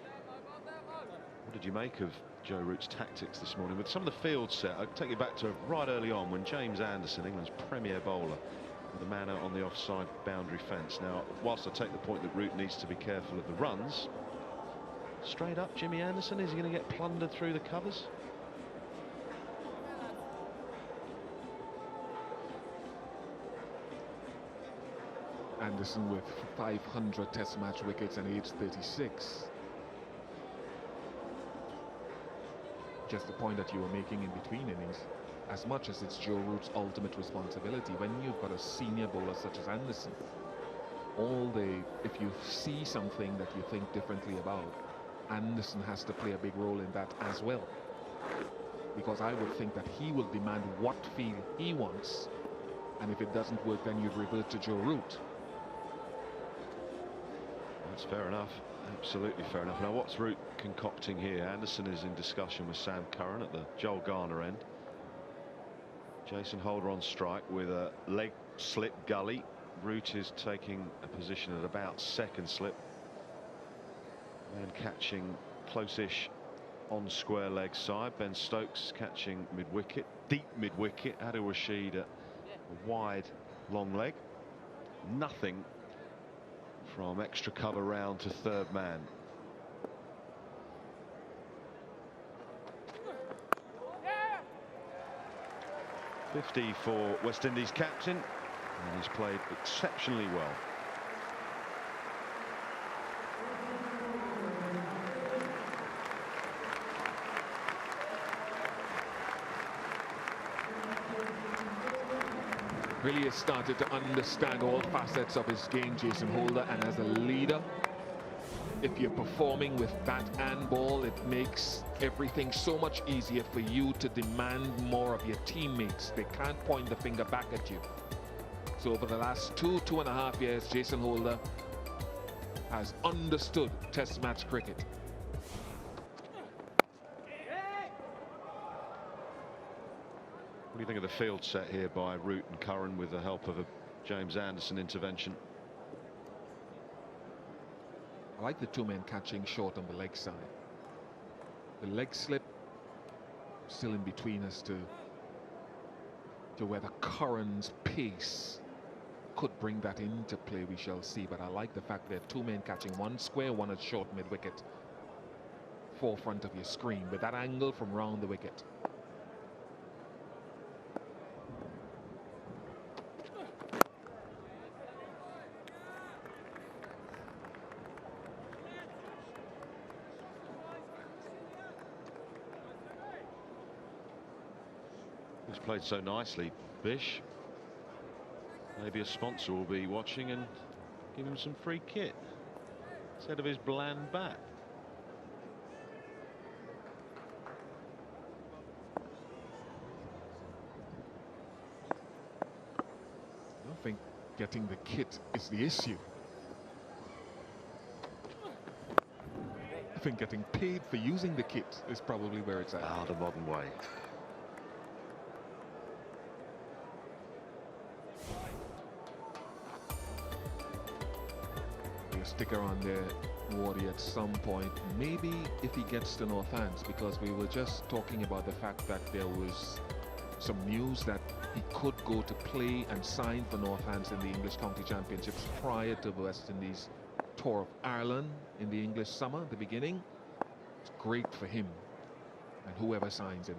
What did you make of Joe Root's tactics this morning? With some of the field set, I'll take you back to right early on when James Anderson, England's premier bowler, with a man out on the offside boundary fence. Now, whilst I take the point that Root needs to be careful of the runs, straight up Jimmy Anderson, is he going to get plundered through the covers? Anderson with 500 test match wickets and age 36. Just the point that you were making in between innings, as much as it's Joe Root's ultimate responsibility, when you've got a senior bowler such as Anderson, if you see something that you think differently about, Anderson has to play a big role in that as well. Because I would think that he will demand what field he wants, and if it doesn't work, then you'd revert to Joe Root. That's fair enough. Absolutely fair enough. Now, what's Root concocting here? Anderson is in discussion with Sam Curran at the Joel Garner end. Jason Holder on strike with a leg slip gully. Root is taking a position at about 2nd slip and catching close-ish on square leg side. Ben Stokes catching mid-wicket, deep mid-wicket. Adil Rashid at a wide long leg. Nothing from extra cover round to 3rd man. Yeah. 50 for West Indies captain, and he's played exceptionally well. Really has started to understand all facets of his game, Jason Holder, and as a leader, if you're performing with bat and ball, it makes everything so much easier for you to demand more of your teammates. They can't point the finger back at you. So over the last 2.5 years, Jason Holder has understood test match cricket. What do you think of the field set here by Root and Curran with the help of a James Anderson intervention? I like the 2 men catching short on the leg side. The leg slip still in between as to whether Curran's pace could bring that into play. We shall see, but I like the fact that 2 men catching, 1 square, 1 at short mid-wicket, forefront of your screen with that angle from round the wicket. He's played so nicely, Bish. Maybe a sponsor will be watching and give him some free kit instead of his bland bat. I don't think getting the kit is the issue. I think getting paid for using the kit is probably where it's at. Ah, the modern way. A sticker on there, Wardy, at some point, maybe if he gets to North Hands, because we were just talking about the fact that there was some news that he could go to play and sign for North Hands in the English County Championships prior to the West Indies tour of Ireland in the English summer, the beginning. It's great for him and whoever signs him.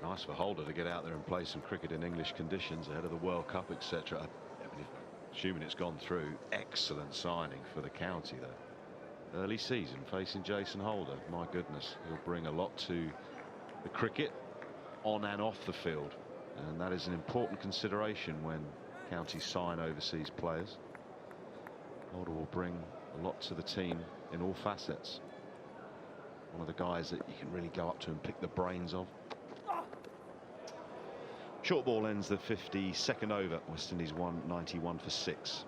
Nice for Holder to get out there and play some cricket in English conditions ahead of the World Cup, etc. Assuming it's gone through, excellent signing for the county though. Early season facing Jason Holder. My goodness, he'll bring a lot to the cricket on and off the field, and that is an important consideration when counties sign overseas players. Holder will bring a lot to the team in all facets. One of the guys that you can really go up to and pick the brains of. Short ball ends the 52nd over. West Indies 191 for 6.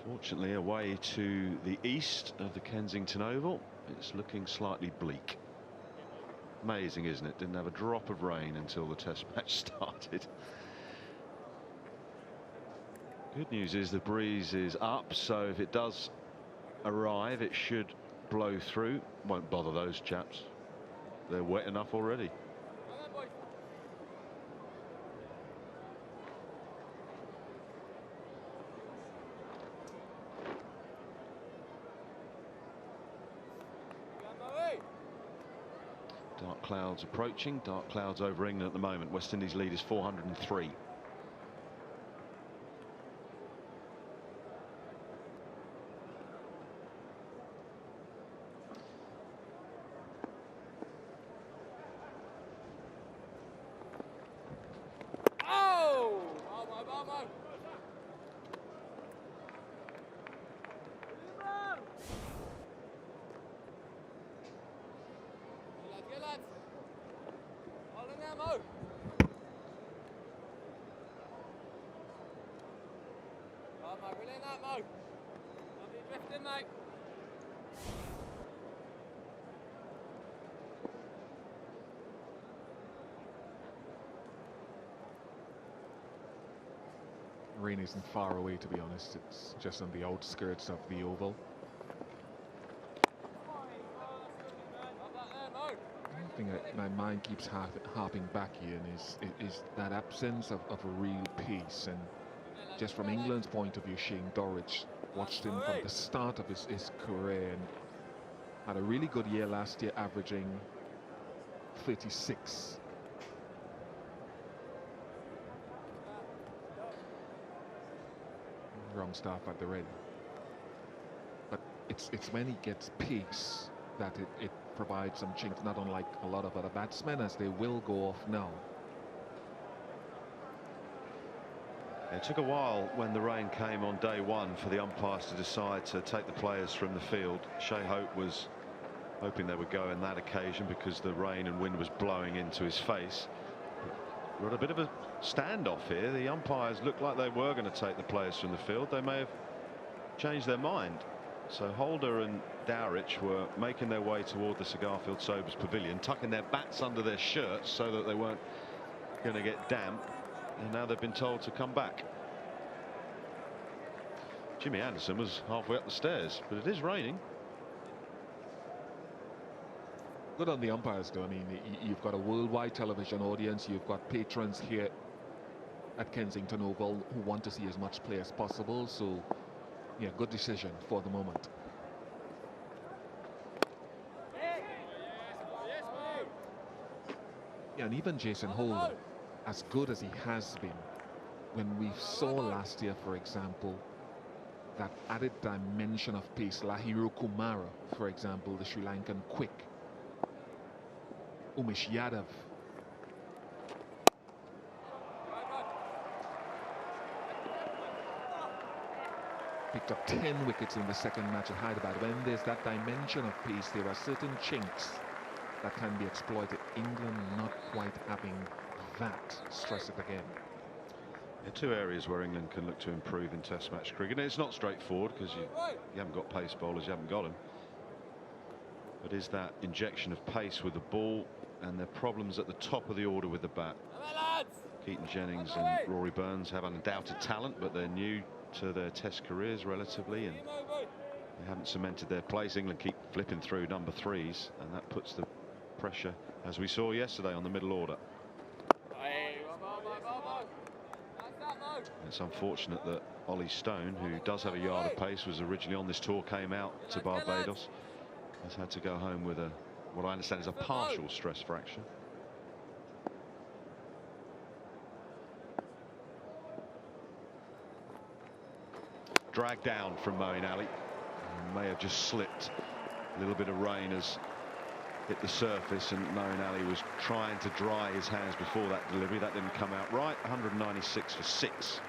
Fortunately, away to the east of the Kensington Oval, it's looking slightly bleak. Amazing, isn't it? Didn't have a drop of rain until the test match started. Good news is the breeze is up, so if it does arrive, it should blow through. Won't bother those chaps. They're wet enough already. Dark clouds approaching. Dark clouds over England at the moment. West Indies lead is 403. Rain isn't far away, to be honest. It's just on the outskirts of the oval. One thing my mind keeps harping back here is that absence of a real pace. And just from England's point of view, Shane Dowrich watched him from the start of his career and had a really good year last year, averaging 36. Wrong staff at the ready, but it's when he gets pace that it provides some chinks, not unlike a lot of other batsmen, as they will go off now. It took a while when the rain came on day one for the umpires to decide to take the players from the field. Shea Hope was hoping they would go in that occasion because the rain and wind was blowing into his face. We're at a bit of a standoff here. The umpires looked like they were going to take the players from the field. They may have changed their mind. So Holder and Dowrich were making their way toward the Cigarfield Sobers Pavilion, tucking their bats under their shirts so that they weren't going to get damp. And now they've been told to come back. Jimmy Anderson was halfway up the stairs, but it is raining. Good on the umpires, though. I mean, you've got a worldwide television audience. You've got patrons here at Kensington Oval who want to see as much play as possible. So, yeah, good decision for the moment. Yeah, and even Jason Holder, as good as he has been, when we saw last year, for example, that added dimension of pace, Lahiro Kumara, for example, the Sri Lankan quick, Umesh Yadav, picked up 10 wickets in the second match at Hyderabad. When there's that dimension of pace, there are certain chinks that can be exploited. England not quite having that. Stress it again. There are two areas where England can look to improve in Test match cricket. And it's not straightforward because you haven't got pace bowlers, you haven't got them. But is that injection of pace with the ball, and their problems at the top of the order with the bat. Keaton Jennings and Rory Burns have undoubted talent, but they're new to their Test careers relatively, and they haven't cemented their place. England keep flipping through number threes, and that puts the pressure, as we saw yesterday, on the middle order. It's unfortunate that Ollie Stone, who does have a yard of pace, was originally on this tour, came out to Barbados, has had to go home with a, what I understand is a partial stress fracture. Dragged down from Moeen Ali. May have just slipped. A little bit of rain has hit the surface, and Moeen Ali was trying to dry his hands before that delivery. That didn't come out right. 196 for 6.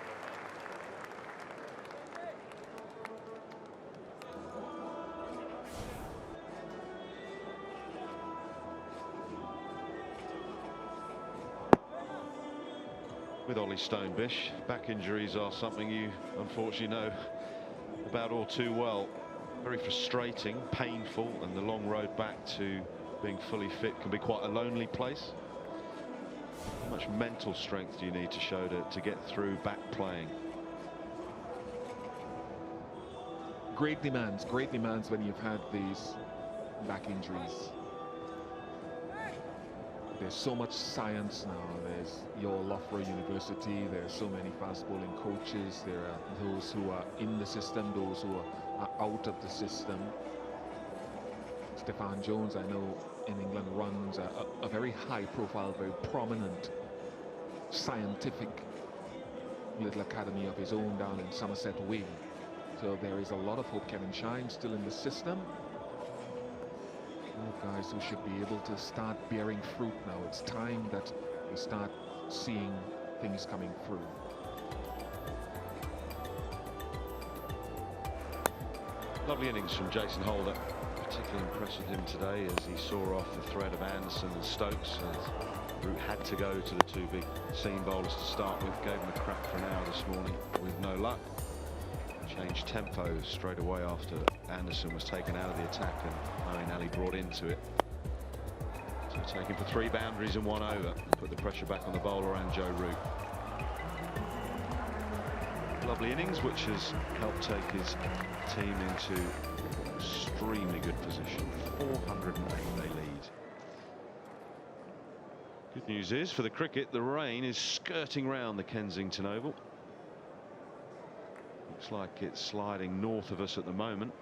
With Ollie Stone, Bish, back injuries are something you unfortunately know about all too well. Very frustrating, painful, and the long road back to being fully fit can be quite a lonely place. How much mental strength do you need to show to get through back playing? Great demands when you've had these back injuries. There's so much science now. There's your Loughborough University. There are so many fast bowling coaches. There are those who are in the system, those who are out of the system. Stefan Jones, I know, in England runs a very high profile, very prominent scientific little academy of his own down in Somerset Way. So there is a lot of hope. Kevin Shine still in the system. Guys who should be able to start bearing fruit now. It's time that we start seeing things coming through. Lovely innings from Jason Holder. Particularly impressed with him today as he saw off the threat of Anderson and Stokes. As Root had to go to the two big seam bowlers to start with. Gave him a crack for an hour this morning with no luck. Changed tempo straight away after Anderson was taken out of the attack and Moeen Ali brought into it. So taking for 3 boundaries and 1 over, put the pressure back on the bowler and Joe Root. Lovely innings, which has helped take his team into extremely good position. 408 they lead. Good news is for the cricket, the rain is skirting round the Kensington Oval. Looks like it's sliding north of us at the moment.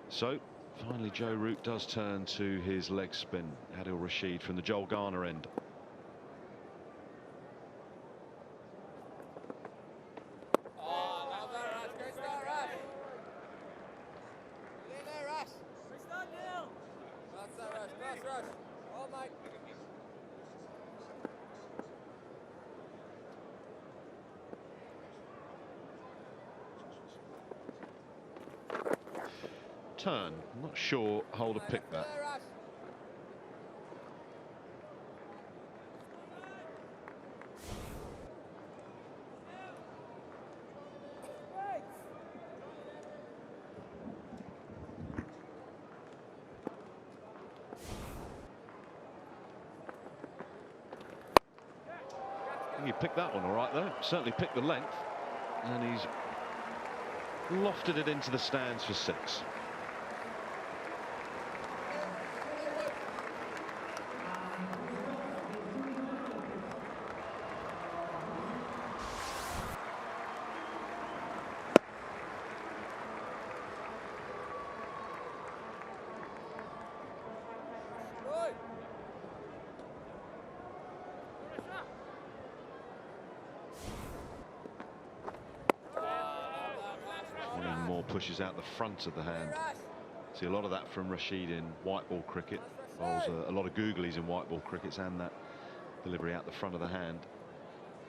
So finally Joe Root does turn to his leg spin. Adil Rashid from the Joel Garner end. Turn. I'm not sure Holder picked that. I think he picked that one all right though. Certainly picked the length, and he's lofted it into the stands for 6. pushes out the front of the hand. See a lot of that from Rashid in white ball cricket. Bowls a lot of googlies in white ball crickets, and that delivery out the front of the hand.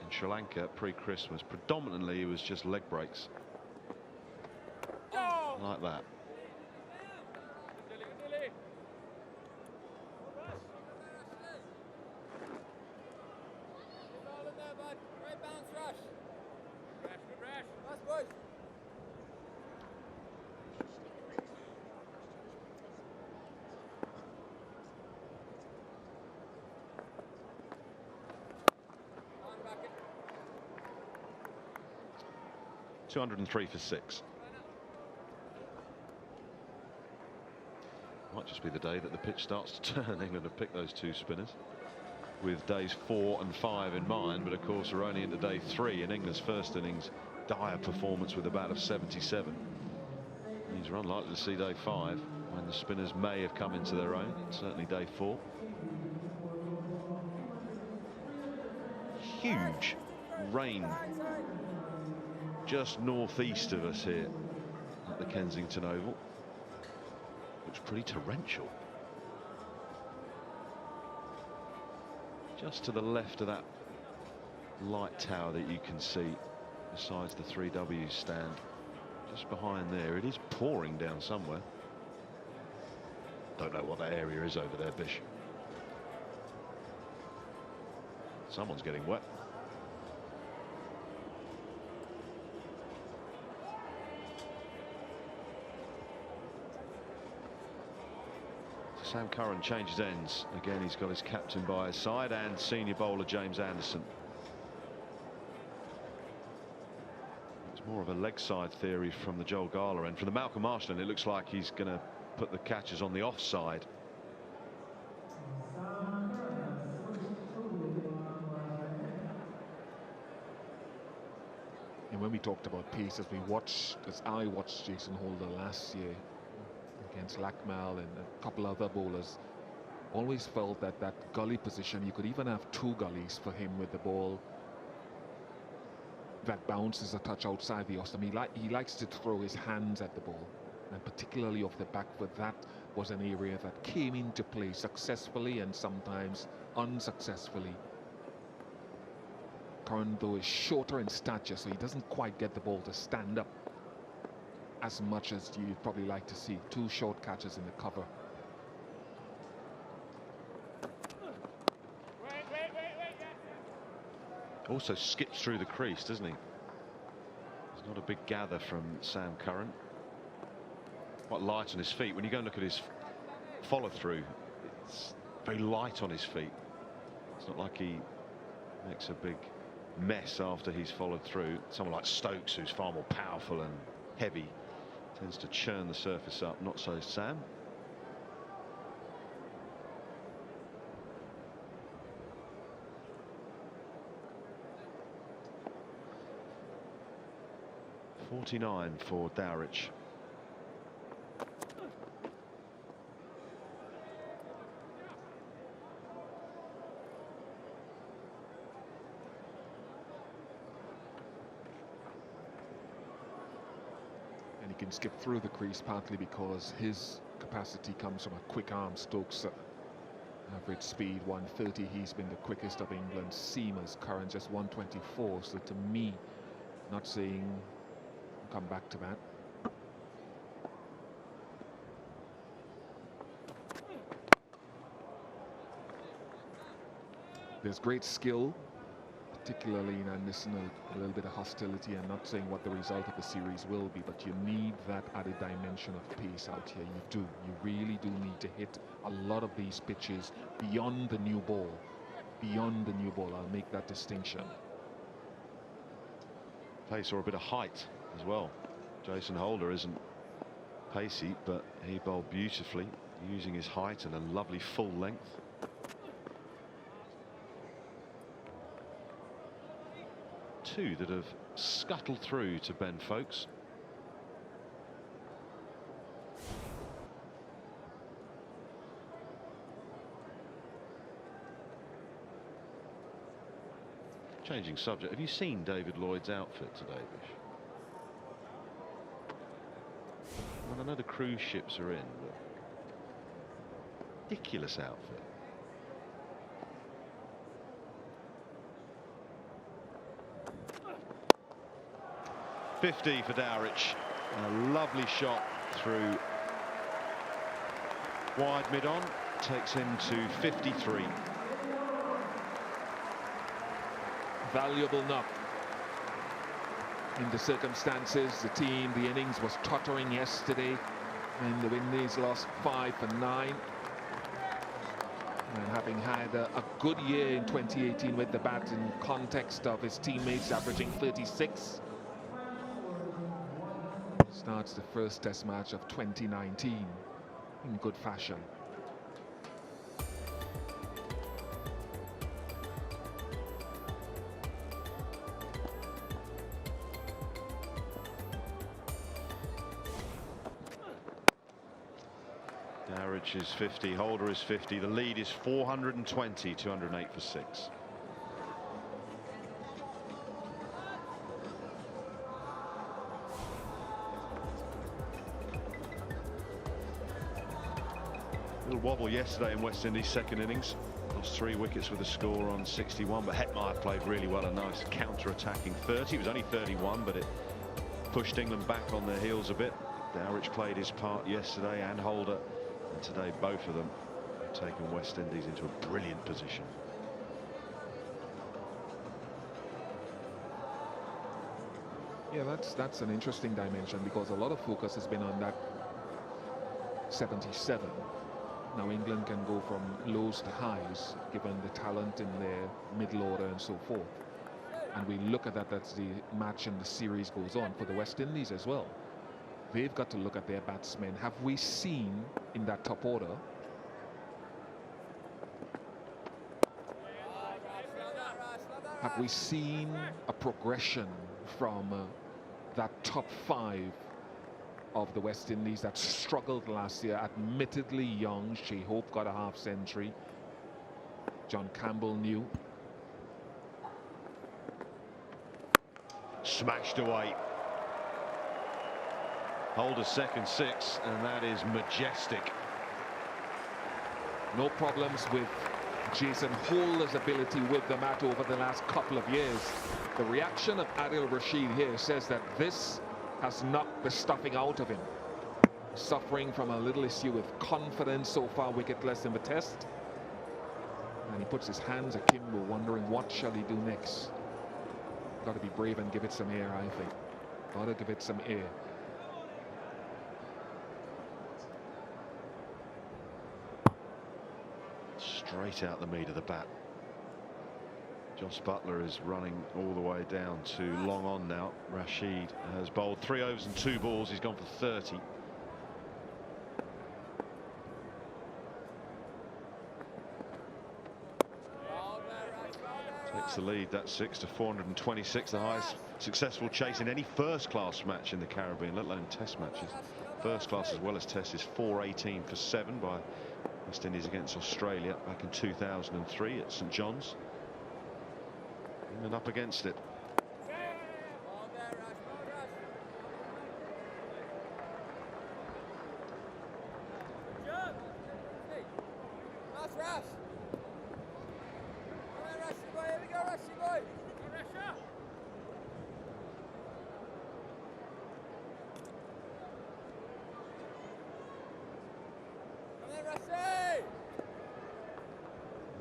In Sri Lanka pre-Christmas, predominantly it was just leg breaks like that. .203 for 6. Might just be the day that the pitch starts to turn. England have picked those 2 spinners with days 4 and 5 in mind, but of course we're only into day 3 in England's first innings. Dire performance with a bat of 77. These are unlikely to see day 5 when the spinners may have come into their own. Certainly day 4. Huge rain just northeast of us here at the Kensington Oval. Looks pretty torrential. Just to the left of that light tower that you can see besides the 3W stand, just behind there, it is pouring down somewhere. Don't know what that area is over there, Bish. Someone's getting wet. Sam Curran changes ends. Again, he's got his captain by his side and senior bowler James Anderson. It's more of a leg side theory from the Joel Gala end. For the Malcolm Marshall end, it looks like he's going to put the catchers on the offside. And when we talked about pace, as I watched Jason Holder last year against Lackmal and a couple other bowlers, always felt that that gully position, you could even have 2 gullies for him with the ball that bounces a touch outside the off. I mean, he likes to throw his hands at the ball, and particularly off the back foot. That was an area that came into play successfully and sometimes unsuccessfully. Curran, though, is shorter in stature, so he doesn't quite get the ball to stand up as much as you'd probably like to see. 2 short catches in the cover. Also skips through the crease, doesn't he? There's not a big gather from Sam Curran. Quite light on his feet. When you go and look at his follow through, it's very light on his feet. It's not like he makes a big mess after he's followed through. Someone like Stokes, who's far more powerful and heavy, tends to churn the surface up. Not so Sam. .49 for Dowrich. And he can skip through the crease partly because his capacity comes from a quick arm. Stokes average speed 130. He's been the quickest of England's seamers. Curran just 124. So to me, not seeing come back to that. There's great skill, particularly in Anderson, a little bit of hostility. I'm not saying what the result of the series will be, but you need that added dimension of pace out here. You do. You really do need to hit a lot of these pitches beyond the new ball. Beyond the new ball, I'll make that distinction. Pace or a bit of height as well. Jason Holder isn't pacey, but he bowled beautifully, using his height and a lovely full length. Two that have scuttled through to Ben Foakes. Changing subject, have you seen David Lloyd's outfit today, Bish? Well, I know the cruise ships are in, but ridiculous outfit. .50 for Dowrich. A lovely shot through wide mid-on. Takes him to 53. Valuable knock. In the circumstances, the innings was tottering yesterday, and the Windies lost 5 for 9. And having had a good year in 2018 with the bat in context of his teammates averaging 36, starts the first test match of 2019 in good fashion. Dowrich is 50, Holder is 50. The lead is 420, 208 for 6. Little wobble yesterday in West Indies' second innings. Lost 3 wickets with a score on 61, but Hetmeyer played really well. A nice counter-attacking 30. It was only 31, but it pushed England back on their heels a bit. Dowrich played his part yesterday, and Holder. And today both of them have taken West Indies into a brilliant position. Yeah, that's an interesting dimension, because a lot of focus has been on that 77. Now England can go from lows to highs given the talent in their middle order and so forth. And we look at that as the match and the series goes on for the West Indies as well. They've got to look at their batsmen. Have we seen in that top order a progression from that top 5 of the West Indies that struggled last year? Admittedly young. Shea Hope got a half century. John Campbell new. Smashed away. Holder's second 6, and that is majestic. No problems with Jason Holder's ability with the mat over the last couple of years. The reaction of Adil Rashid here says that this has knocked the stuffing out of him. Suffering from a little issue with confidence so far, wicketless in the test. And he puts his hands akimbo, wondering what shall he do next. Got to be brave and give it some air, I think. Got to give it some air. Straight out the meat of the bat. Joss Buttler is running all the way down to long on now. Rashid has bowled 3 overs and 2 balls. He's gone for 30. Takes the lead, that 6 to 426, the highest successful chase in any first-class match in the Caribbean, let alone test matches. First class as well as test is 418 for 7 by West Indies against Australia back in 2003 at St John's. England up against it.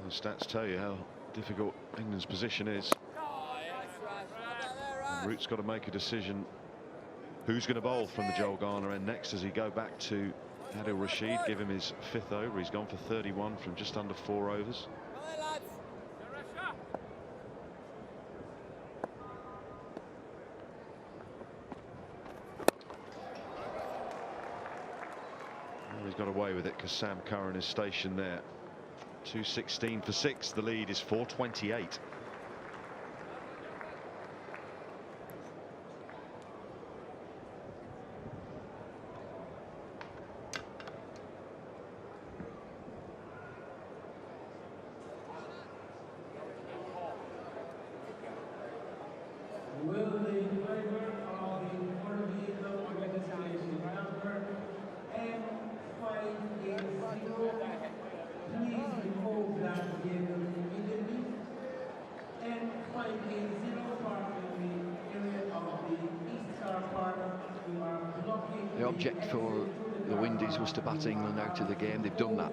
The stats tell you how difficult England's position is. Root's got to make a decision who's going to bowl from the Joel Garner end next. Does he go back to Adil Rashid, give him his 5th over? He's gone for 31 from just under 4 overs. Well, he's got away with it because Sam Curran is stationed there. 216 for 6. The lead is 428. Will the driver of the Puerto Rico organization number object for the Windies was to bat England out of the game. They've done that.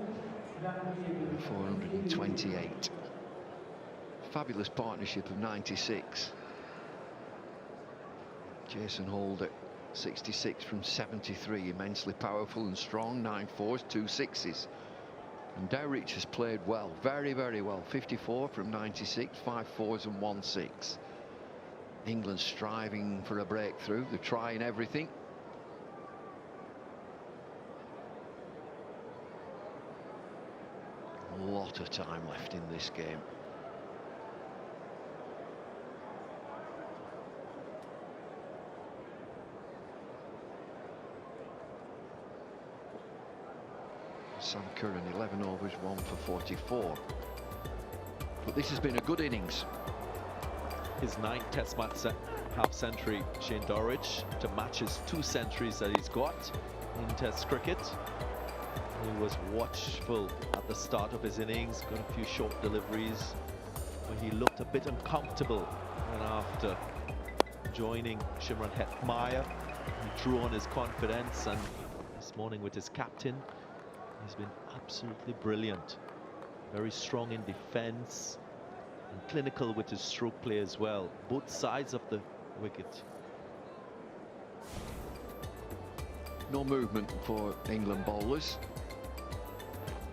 428. Fabulous partnership of 96. Jason Holder, 66 from 73, immensely powerful and strong, 9 fours, 2 sixes. And Dowrich has played well, very, very well, 54 from 96, 5 fours and 1 6. England striving for a breakthrough, they're trying everything. A lot of time left in this game. Sam Curran, 11 overs, 1 for 44. But this has been a good innings. His 9th Test match half-century, Shane Dowrich, to match his 2 centuries that he's got in Test cricket. He was watchful at the start of his innings, got a few short deliveries, where he looked a bit uncomfortable. And after joining Shimron Hetmyer, he drew on his confidence, and this morning with his captain, he's been absolutely brilliant. Very strong in defense and clinical with his stroke play as well, both sides of the wicket. No movement for England bowlers.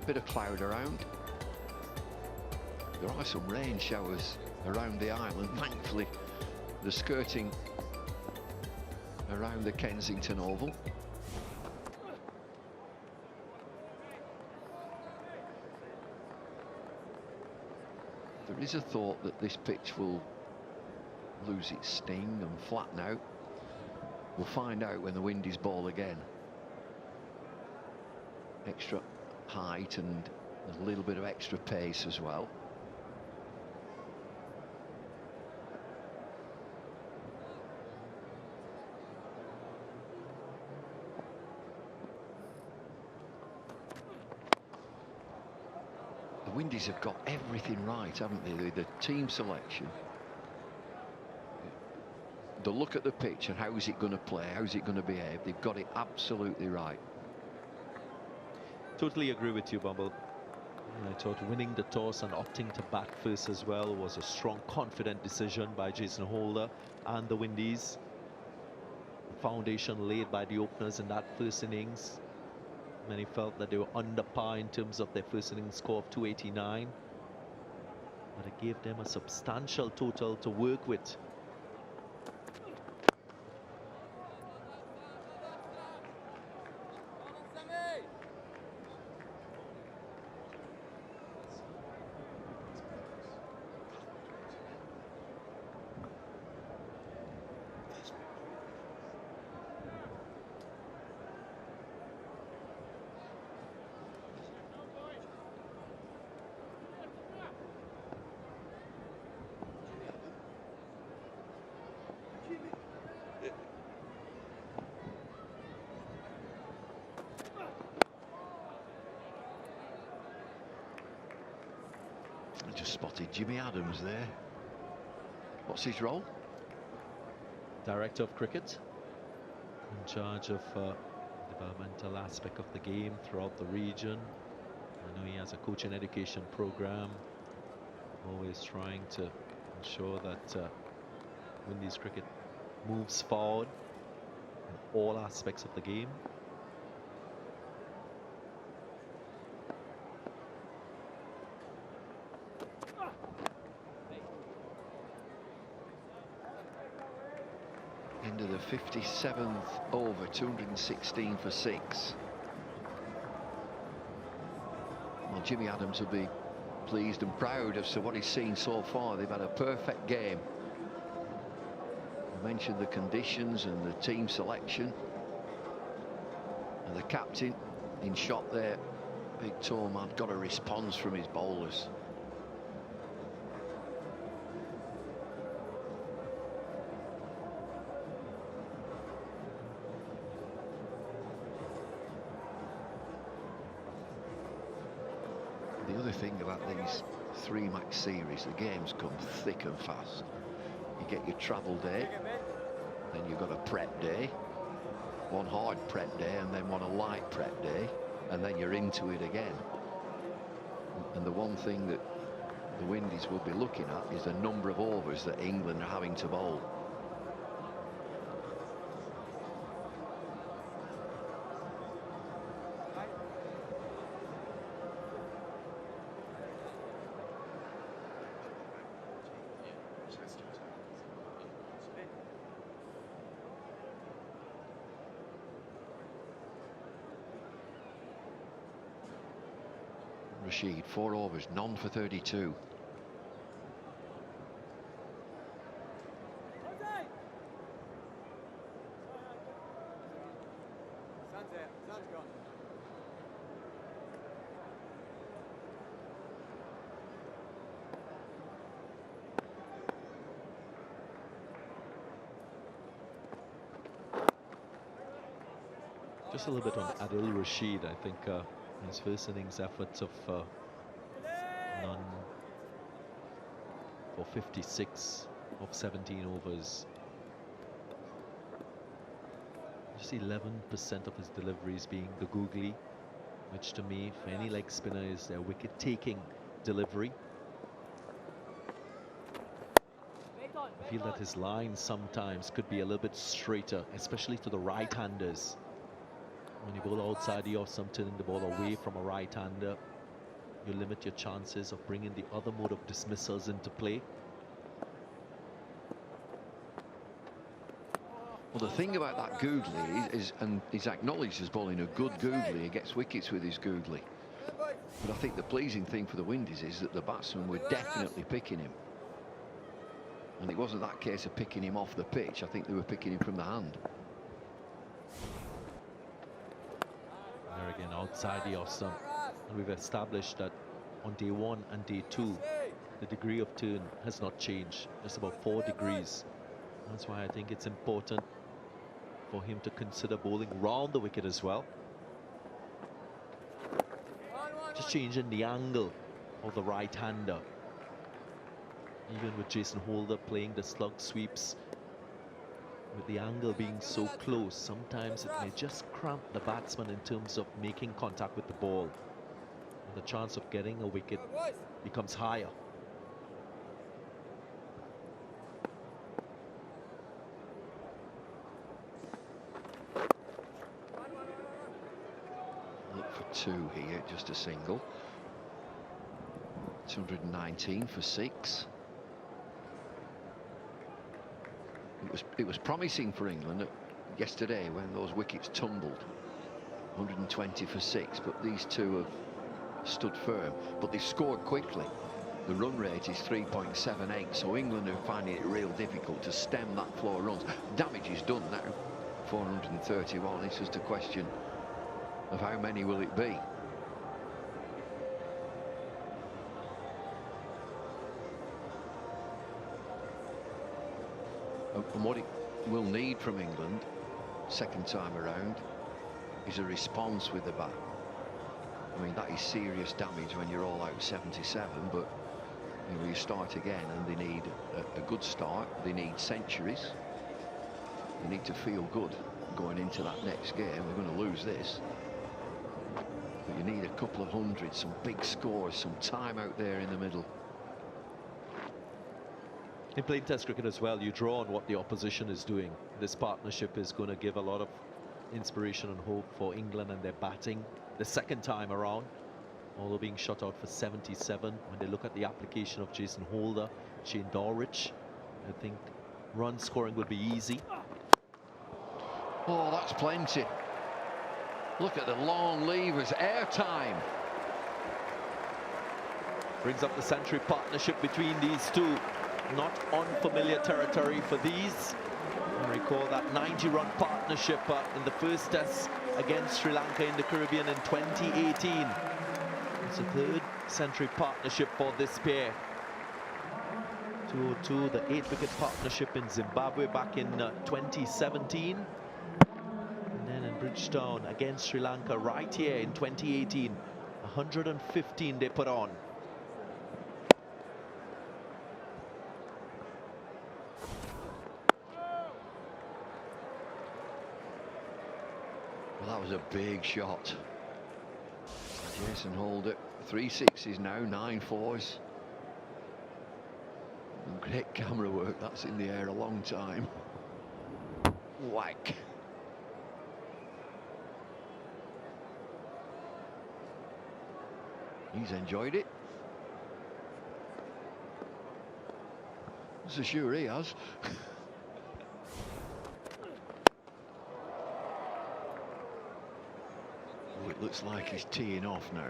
Bit of cloud around. There are some rain showers around the island. Thankfully, the skirting around the Kensington Oval. There is a thought that this pitch will lose its sting and flatten out. We'll find out when the Windies bowl again. Extra height and a little bit of extra pace as well. The Windies have got everything right, haven't they? The team selection, the look at the pitch and how is it going to play, how is it going to behave, they've got it absolutely right. Totally agree with you, Bumble. I thought winning the toss and opting to bat first as well was a strong, confident decision by Jason Holder and the Windies. Foundation laid by the openers in that first innings. Many felt that they were under par in terms of their first innings score of 289. But it gave them a substantial total to work with. I just spotted Jimmy Adams there. What's his role? Director of cricket, in charge of developmental aspect of the game throughout the region. I know he has a coaching education program, always trying to ensure that Windies cricket moves forward in all aspects of the game. Into the 57th over, 216 for 6. Well, Jimmy Adams will be pleased and proud of what he's seen so far. They've had a perfect game. I mentioned the conditions and the team selection. And the captain in shot there, Big Tom, had got a response from his bowlers. The other thing about these 3-match series, the games come thick and fast. You get your travel day, then you've got a prep day, one hard prep day and then one a light prep day, and then you're into it again. And the one thing that the Windies will be looking at is the number of overs that England are having to bowl. Rashid, 4 overs, none for 32. Just a little bit on Adil Rashid. I think his first innings efforts of none for 56 of 17 overs. Just 11% of his deliveries being the googly, which to me, for any leg spinner, is their wicket-taking delivery. I feel that his line sometimes could be a little bit straighter, especially to the right-handers. When you bowl outside the off, turning the ball away from a right-hander, you limit your chances of bringing the other mode of dismissals into play. Well, the thing about that googly is, and he's acknowledged as bowling a good googly, he gets wickets with his googly. But I think the pleasing thing for the Windies is that the batsmen were definitely picking him. And it wasn't that case of picking him off the pitch, I think they were picking him from the hand. There again, outside the off stump. And we've established that on day 1 and day 2, the degree of turn has not changed, just about 4 degrees. That's why I think it's important for him to consider bowling round the wicket as well. Just changing the angle of the right-hander. Even with Jason Holder playing the slug sweeps, with the angle being so close, sometimes it may just cramp the batsman in terms of making contact with the ball. And the chance of getting a wicket becomes higher. Look for 2 here, just a single. 219 for 6. It was promising for England yesterday when those wickets tumbled. 120 for 6, but these two have stood firm. But they've scored quickly. The run rate is 3.78, so England are finding it real difficult to stem that flow of runs. Damage is done now. 431. It's just a question of how many will it be. And what it will need from England second time around is a response with the bat. I mean, that is serious damage when you're all out 77, but you know, you start again and they need a good start. They need centuries. They need to feel good going into that next game. We're going to lose this, but you need a couple of hundred, some big scores, some time out there in the middle. In playing Test cricket as well, you draw on what the opposition is doing. This partnership is going to give a lot of inspiration and hope for England and their batting the second time around. Although being shot out for 77, when they look at the application of Jason Holder, Shane Dowrich, I think run scoring will be easy. Oh, that's plenty. Look at the long levers, airtime. Brings up the century partnership between these two. Not unfamiliar territory for these. I recall that 90-run partnership in the first test against Sri Lanka in the Caribbean in 2018. It's a third century partnership for this pair. 202, the 8-wicket partnership in Zimbabwe back in 2017. And then in Bridgetown against Sri Lanka right here in 2018. 115 they put on. that was a big shot. Jason Holder, 3 sixes now, 9 fours. Great camera work, that's in the air a long time. Whack. He's enjoyed it. So sure he has. Oh, it looks like he's teeing off now.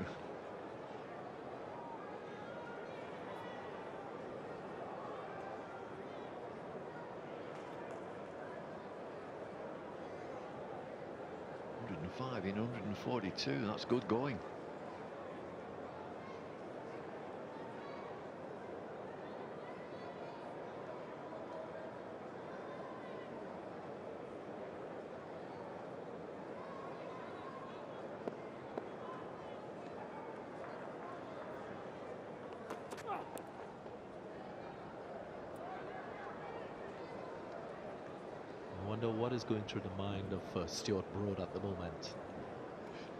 In 142, that's good going. I wonder what is going through the mind of Stuart Broad at the moment.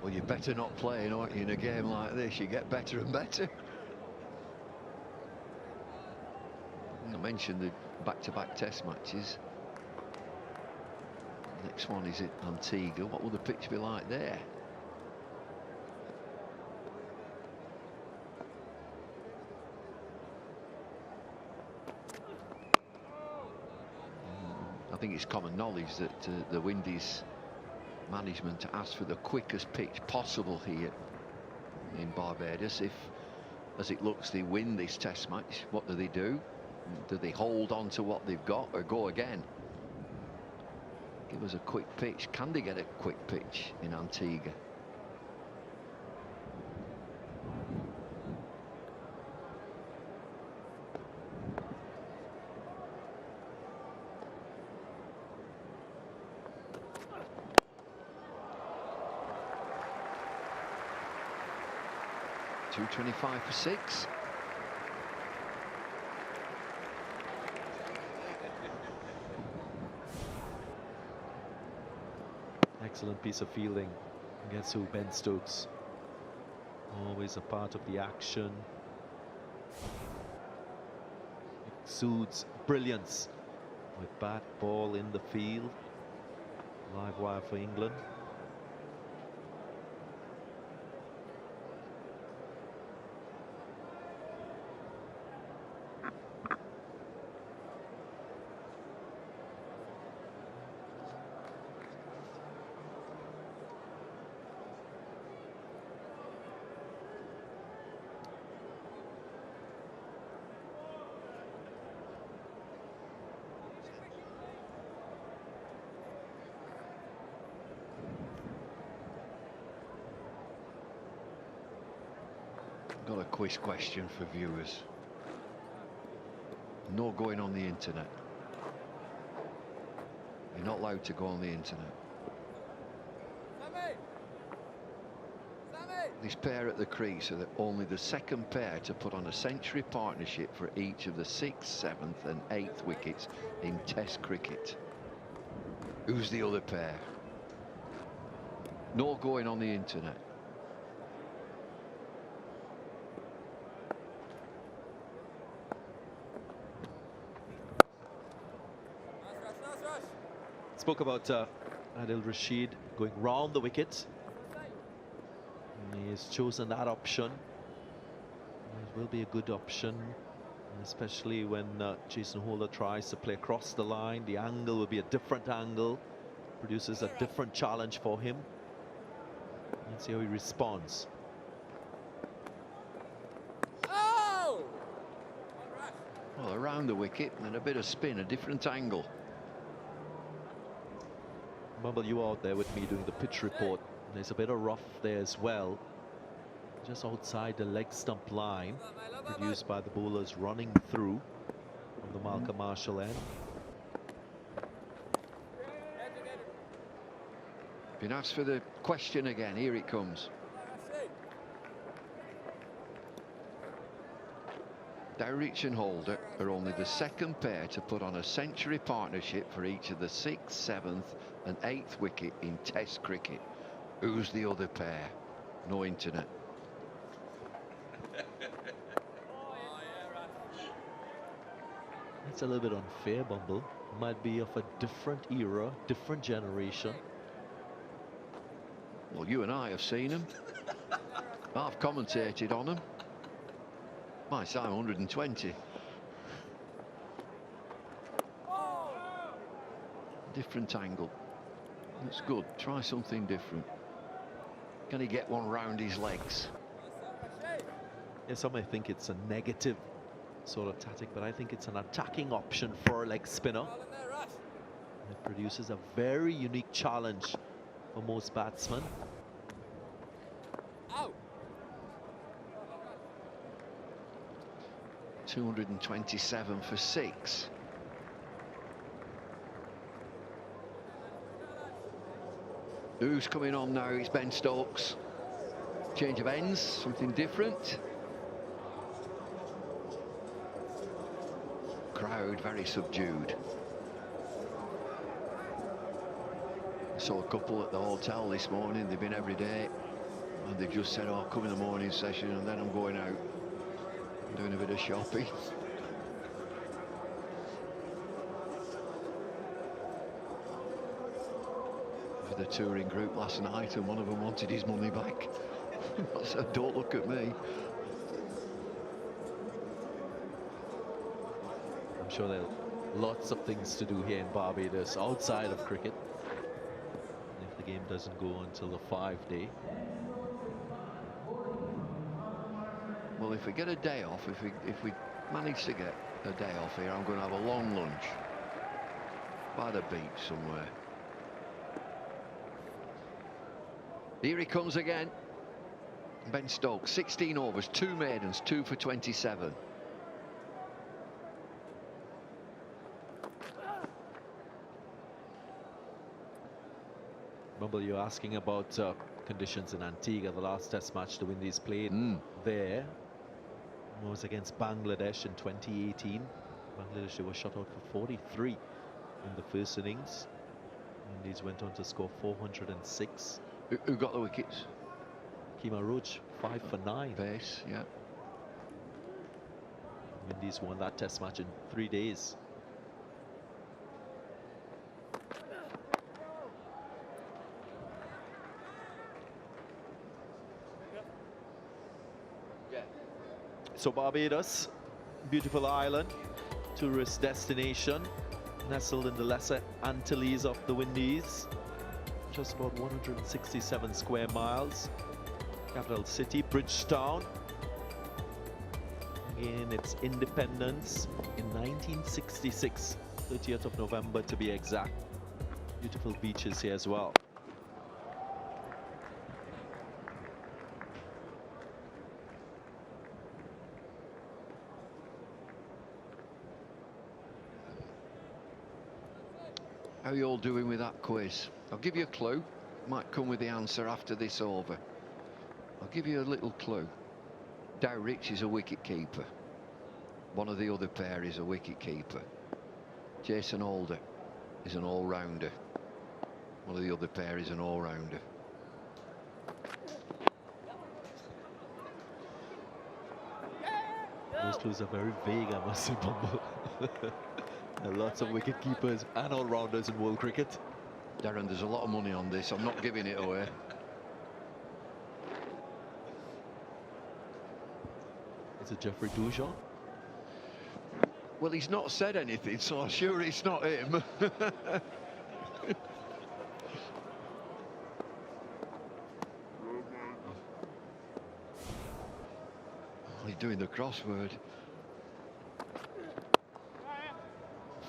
Well, you're better not playing, aren't you, in a game like this? You get better and better. I mentioned the back-to-back test matches. Next one is at Antigua. What will the pitch be like there? I think it's common knowledge that the Windies management asked for the quickest pitch possible here in Barbados. If, as it looks, they win this test match, what do they do? Do they hold on to what they've got or go again? Give us a quick pitch. Can they get a quick pitch in Antigua? .225 for 6. Excellent piece of fielding against Ben Stokes. Always a part of the action. Exudes brilliance with bat, ball in the field. Live wire for England. Got a quiz question for viewers. No going on the internet. You're not allowed to go on the internet. This pair at the crease are only the second pair to put on a century partnership for each of the 6th, 7th and 8th wickets in Test cricket. Who's the other pair? No going on the internet. Spoke about Adil Rashid going round the wicket. And he has chosen that option. It will be a good option, especially when Jason Holder tries to play across the line. The angle will be a different angle, produces a different challenge for him. Let's see how he responds. Well, around the wicket and a bit of spin, a different angle. Mumble, you out there with me doing the pitch report. There's a bit of rough there as well, just outside the leg stump line, produced by the bowlers running through from the Malcolm Marshall end. Been asked for the question again. Here it comes. Dowrich and Holder are only the second pair to put on a century partnership for each of the 6th, 7th and 8th wicket in Test cricket. Who's the other pair? No internet. It's a little bit unfair, Bumble. Might be of a different era, different generation. Well, you and I have seen them. I've commentated on them. My time 120. Different angle. That's good. Try something different. Can he get one round his legs? Yeah, some may think it's a negative sort of tactic, but I think it's an attacking option for a leg spinner. It produces a very unique challenge for most batsmen. 227 for 6. Who's coming on now? It's Ben Stokes. Change of ends, something different. Crowd very subdued. I saw a couple at the hotel this morning. They've been every day, and they've just said, "Oh, I'll come in the morning session and then I'm going out, I'm doing a bit of shopping." For the touring group last night, and one of them wanted his money back. I said, "Don't look at me." I'm sure there are lots of things to do here in Barbados outside of cricket. If the game doesn't go until the 5-day. Well, if we get a day off, if we manage to get a day off here, I'm going to have a long lunch by the beach somewhere. Here he comes again. Ben Stokes, 16 overs, 2 maidens, 2 for 27. Remember, you're asking about conditions in Antigua. The last test match the Windies played there was against Bangladesh in 2018. Bangladesh, they were shot out for 43 in the first innings. Windies went on to score 406. Who got the wickets? Kima Roach, 5 for 9. Base, yeah. Windies won that test match in 3 days. So Barbados, beautiful island, tourist destination, nestled in the Lesser Antilles of the Windies. Just about 167 square miles. Capital city, Bridgetown. Again, its independence in 1966, 30th of November to be exact. Beautiful beaches here as well. How are you all doing with that quiz? I'll give you a clue. Might come with the answer after this over. I'll give you a little clue. Dowrich is a wicket keeper. One of the other pair is a wicket keeper. Jason Holder is an all-rounder. One of the other pair is an all-rounder. Those clues are very vague, I must say, Bumble. There are lots of wicket keepers and all-rounders in world cricket. Darren, there's a lot of money on this. I'm not giving it away. Is it Jeffrey Dujon? Well, he's not said anything, so I'm sure it's not him. He's doing the crossword.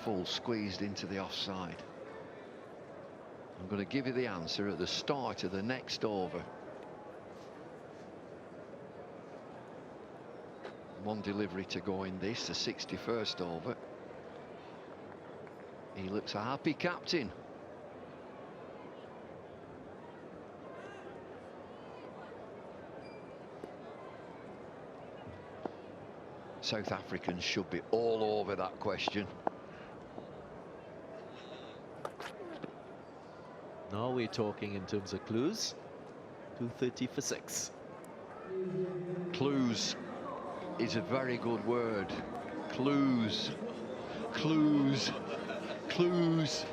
Full squeezed into the offside. I'm going to give you the answer at the start of the next over. One delivery to go in this, the 61st over. He looks a happy captain. South Africans should be all over that question. Now we're talking in terms of clues. 230 for 6. Clues is a very good word. Clues. Clues. Clues.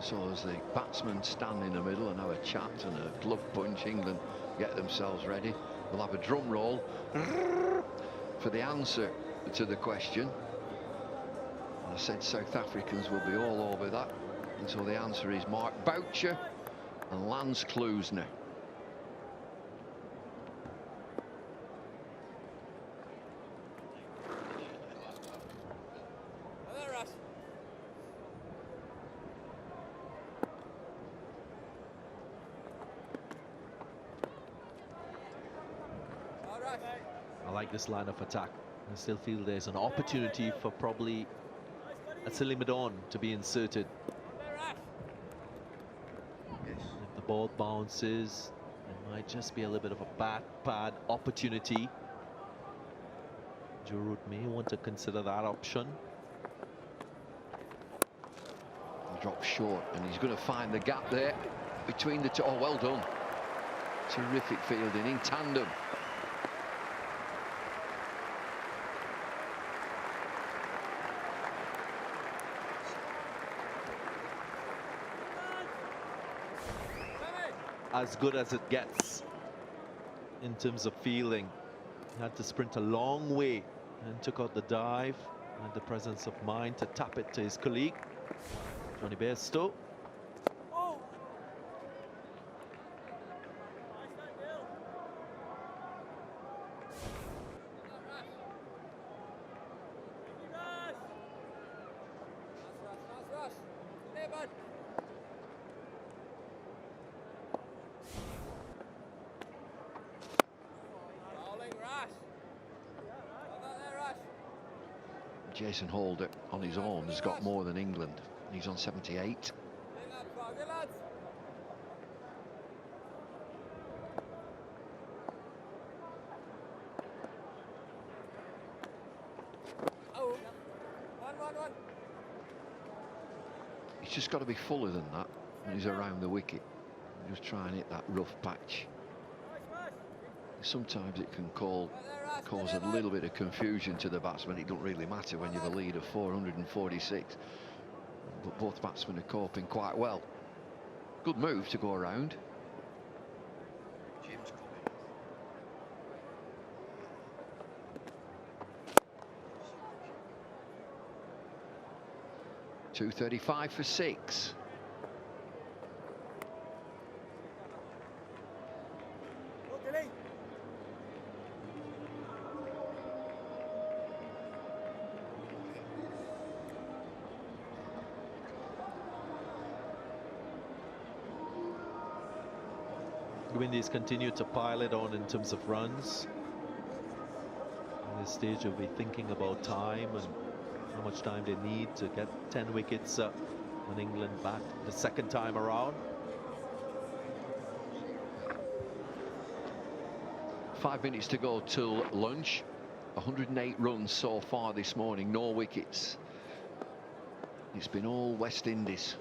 So as the batsmen stand in the middle and have a chat and a glove punch, England get themselves ready. We'll have a drum roll for the answer to the question. I said South Africans will be all over that. And so the answer is Mark Boucher and Lance Klusener. I like this line of attack. I still feel there's an opportunity for probably a silly Madon to be inserted. If the ball bounces, it might just be a little bit of a bad opportunity. Joe Root may want to consider that option. He drops short and he's going to find the gap there between the two. Oh, well done. Terrific fielding in tandem. As good as it gets in terms of fielding. He had to sprint a long way and took out the dive, and the presence of mind to tap it to his colleague, Johnny Bairstow. Jason Holder on his own has got more than England. He's on 78. He's just got to be fuller than that when he's around the wicket. Just try and hit that rough patch. Sometimes it can cause a little bit of confusion to the batsman. It don't really matter when you have a lead of 446. But both batsmen are coping quite well. Good move to go around. Jim's coming. 235 for 6. Windies continue to pile it on in terms of runs. At this stage, we'll be thinking about time and how much time they need to get 10 wickets when England bat the second time around. 5 minutes to go till lunch. 108 runs so far this morning, no wickets. It's been all West Indies.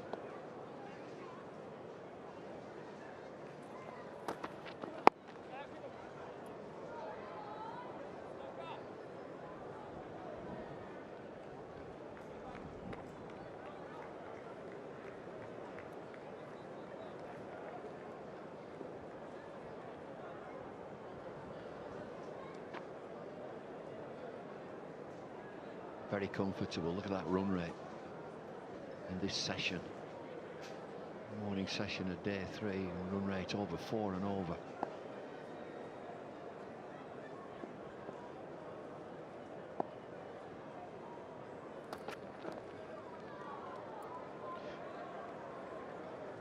Very comfortable. Look at that run rate in this session. Morning session of day 3, run rate over 4 and over.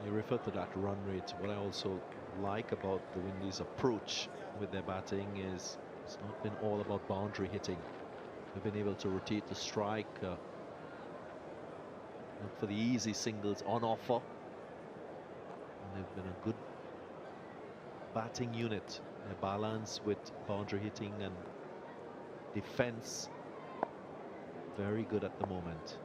You refer to that run rate. What I also like about the Windies' approach with their batting is it's not been all about boundary hitting. They've been able to rotate the strike, look for the easy singles on offer. And they've been a good batting unit. Their balance with boundary hitting and defense, very good at the moment.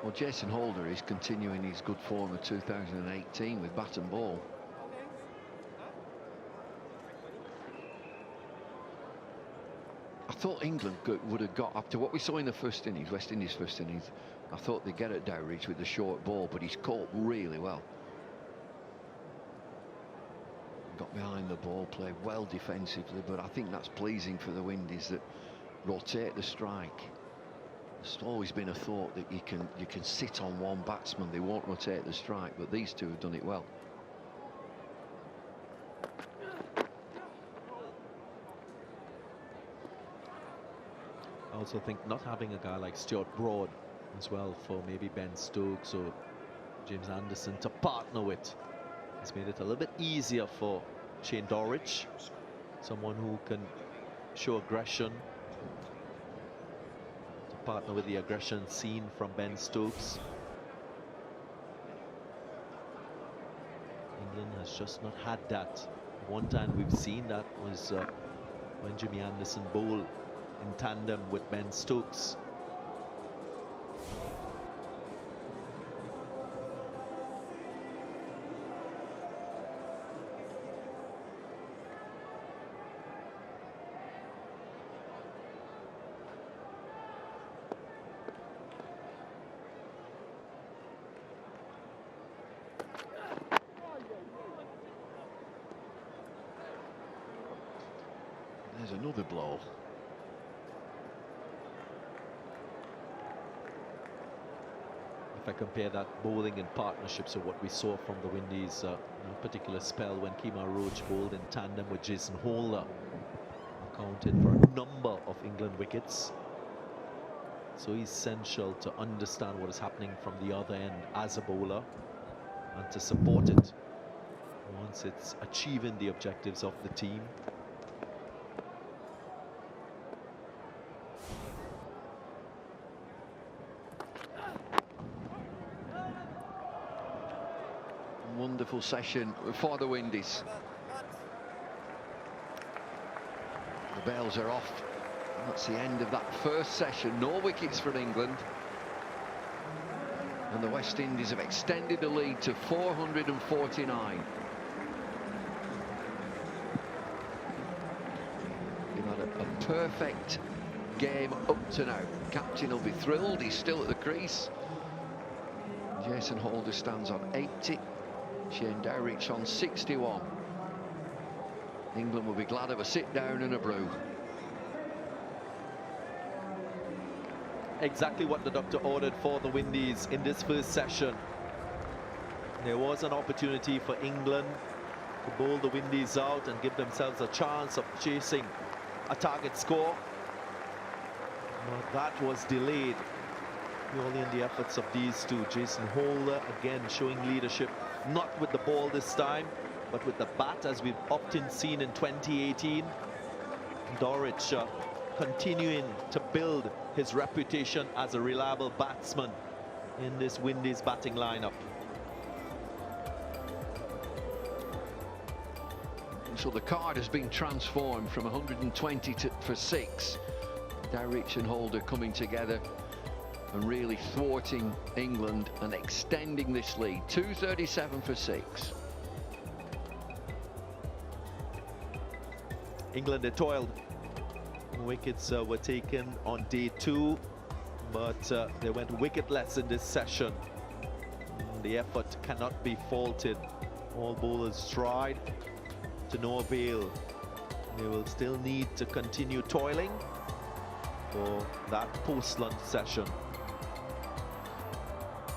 Well, Jason Holder is continuing his good form of 2018 with bat and ball. I thought England would have got, after what we saw in the first innings, West Indies first innings, I thought they'd get at Dowrich with the short ball, but he's caught really well. Got behind the ball, played well defensively, but I think that's pleasing for the Windies, that rotate the strike. It's always been a thought that you can sit on one batsman, they won't rotate the strike, but these two have done it well. I also think not having a guy like Stuart Broad as well for maybe Ben Stokes or James Anderson to partner with has made it a little bit easier for Shane Dowrich, someone who can show aggression, to partner with the aggression seen from Ben Stokes. England has just not had that. One time we've seen that was when Jimmy Anderson bowled in tandem with Ben Stokes. There's another blow. If I compare that bowling in partnerships of what we saw from the Windies in a particular spell when Kemar Roach bowled in tandem with Jason Holder, accounted for a number of England wickets. So essential to understand what is happening from the other end as a bowler and to support it once it's achieving the objectives of the team. Wonderful session for the Windies. The bells are off. That's the end of that first session. No wickets for England. And the West Indies have extended the lead to 449. They've had a perfect game up to now. Captain will be thrilled. He's still at the crease. Jason Holder stands on 80. Shane Dowrich on 61. England will be glad of a sit down and a brew. Exactly what the doctor ordered for the Windies in this first session. There was an opportunity for England to bowl the Windies out and give themselves a chance of chasing a target score. But that was delayed purely in the efforts of these two. Jason Holder again showing leadership, not with the ball this time, but with the bat, as we've often seen in 2018. Dowrich continuing to build his reputation as a reliable batsman in this Windies batting lineup. So the card has been transformed from 120 for 6. Dowrich and Holder coming together and really thwarting England and extending this lead. 237 for 6. England had toiled. Wickets were taken on day 2, but they went wicketless in this session. The effort cannot be faulted. All bowlers tried to no avail. They will still need to continue toiling for that post-lunch session.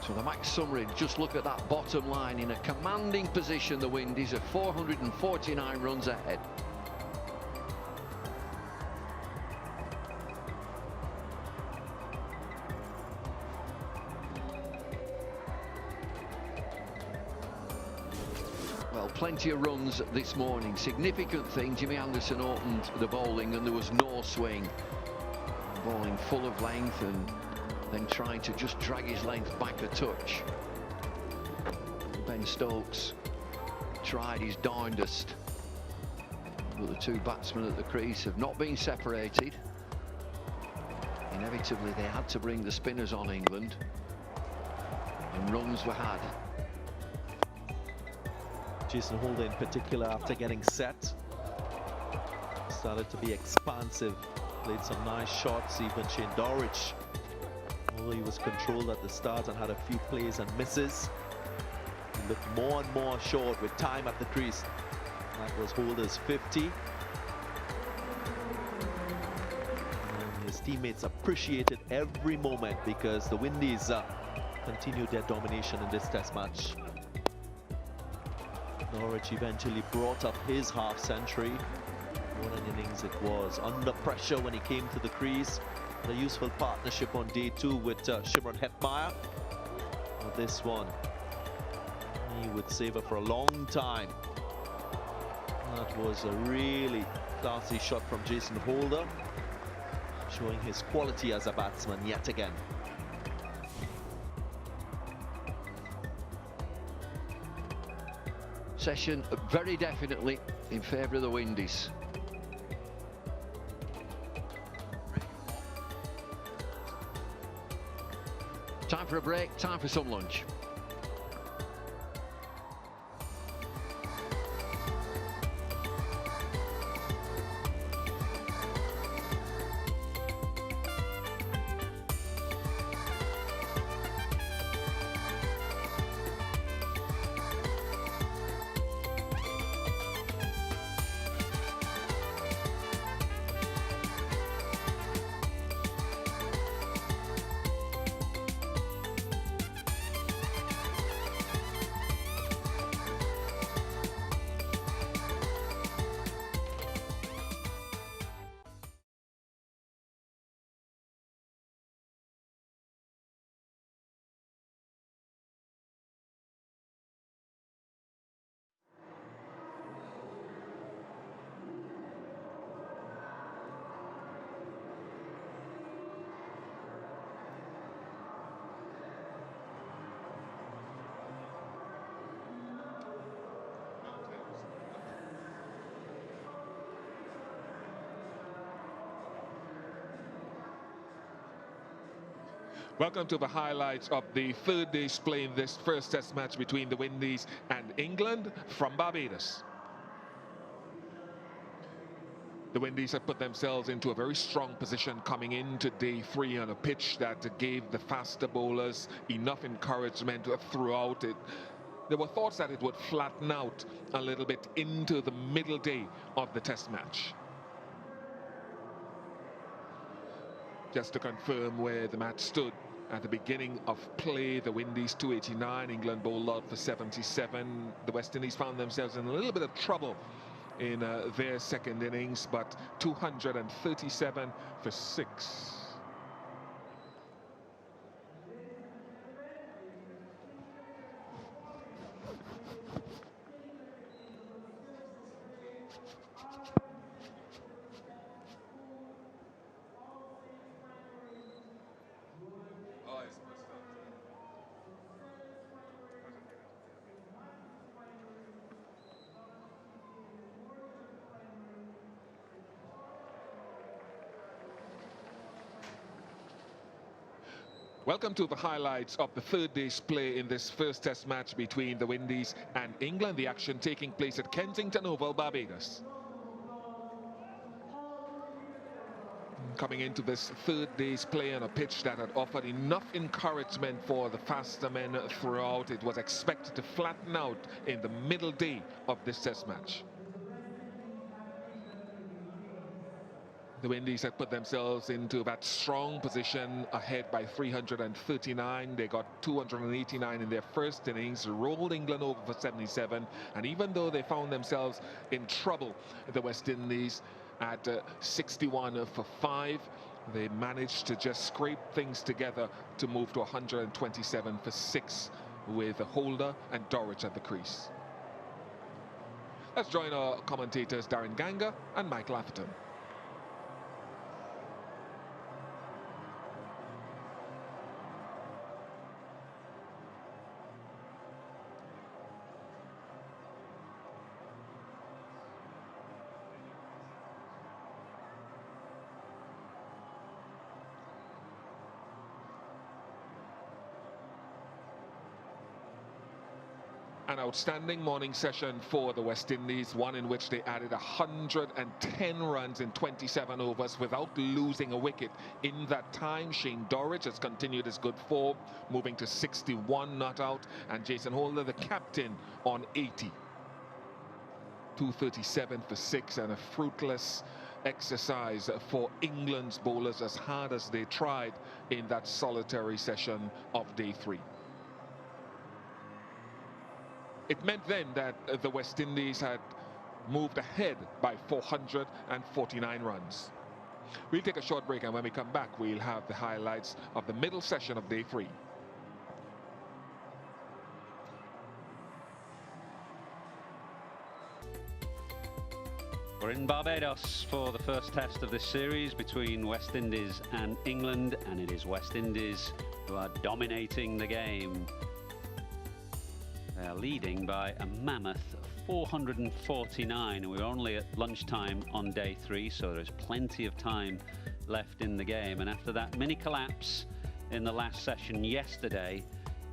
So the match summary, just look at that bottom line. In a commanding position, the Windies are 449 runs ahead. Well, plenty of runs this morning. Significant thing, Jimmy Anderson opened the bowling and there was no swing. Bowling full of length and then trying to just drag his length back a touch. Ben Stokes tried his darndest, but the two batsmen at the crease have not been separated. Inevitably they had to bring the spinners on England, and runs were had. Jason Holder in particular, after getting set, started to be expansive, played some nice shots. Even Shane Dowrich, although he was controlled at the start and had a few plays and misses, he looked more and more assured with time at the crease. That was Holder's 50. And his teammates appreciated every moment because the Windies continued their domination in this test match. Dowrich eventually brought up his half-century. What an innings it was. Under pressure when he came to the crease. A useful partnership on day 2 with Shimron Hetmeyer. Well, this one, he would savor for a long time. That was a really classy shot from Jason Holder, showing his quality as a batsman yet again. Session very definitely in favour of the Windies. Time for a break, time for some lunch. Welcome to the highlights of the third day's play in this first test match between the Windies and England from Barbados. The Windies have put themselves into a very strong position coming into day 3 on a pitch that gave the faster bowlers enough encouragement throughout it. There were thoughts that it would flatten out a little bit into the middle day of the test match. Just to confirm where the match stood. At the beginning of play, the Windies 289, England bowled out for 77. The West Indies found themselves in a little bit of trouble in their second innings, but 237 for 6. Welcome to the highlights of the third day's play in this first test match between the Windies and England. The action taking place at Kensington Oval, Barbados. Coming into this third day's play on a pitch that had offered enough encouragement for the faster men throughout, it was expected to flatten out in the middle day of this test match. The Windies had put themselves into that strong position ahead by 339. They got 289 in their first innings, rolled England over for 77. And even though they found themselves in trouble, the West Indies at 61 for 5, they managed to just scrape things together to move to 127 for 6 with Holder and Dowrich at the crease. Let's join our commentators Darren Ganga and Mike Lafferton. An outstanding morning session for the West Indies, one in which they added 110 runs in 27 overs without losing a wicket in that time. Shane Dowrich has continued his good form, moving to 61 not out, and Jason Holder, the captain, on 80. 237 for 6, and a fruitless exercise for England's bowlers, as hard as they tried in that solitary session of day 3. It meant then that the West Indies had moved ahead by 449 runs. We'll take a short break, and when we come back, we'll have the highlights of the middle session of day 3. We're in Barbados for the first test of this series between West Indies and England, and it is West Indies who are dominating the game. They are leading by a mammoth 449, and we're only at lunchtime on day 3, so there's plenty of time left in the game. And after that mini collapse in the last session yesterday,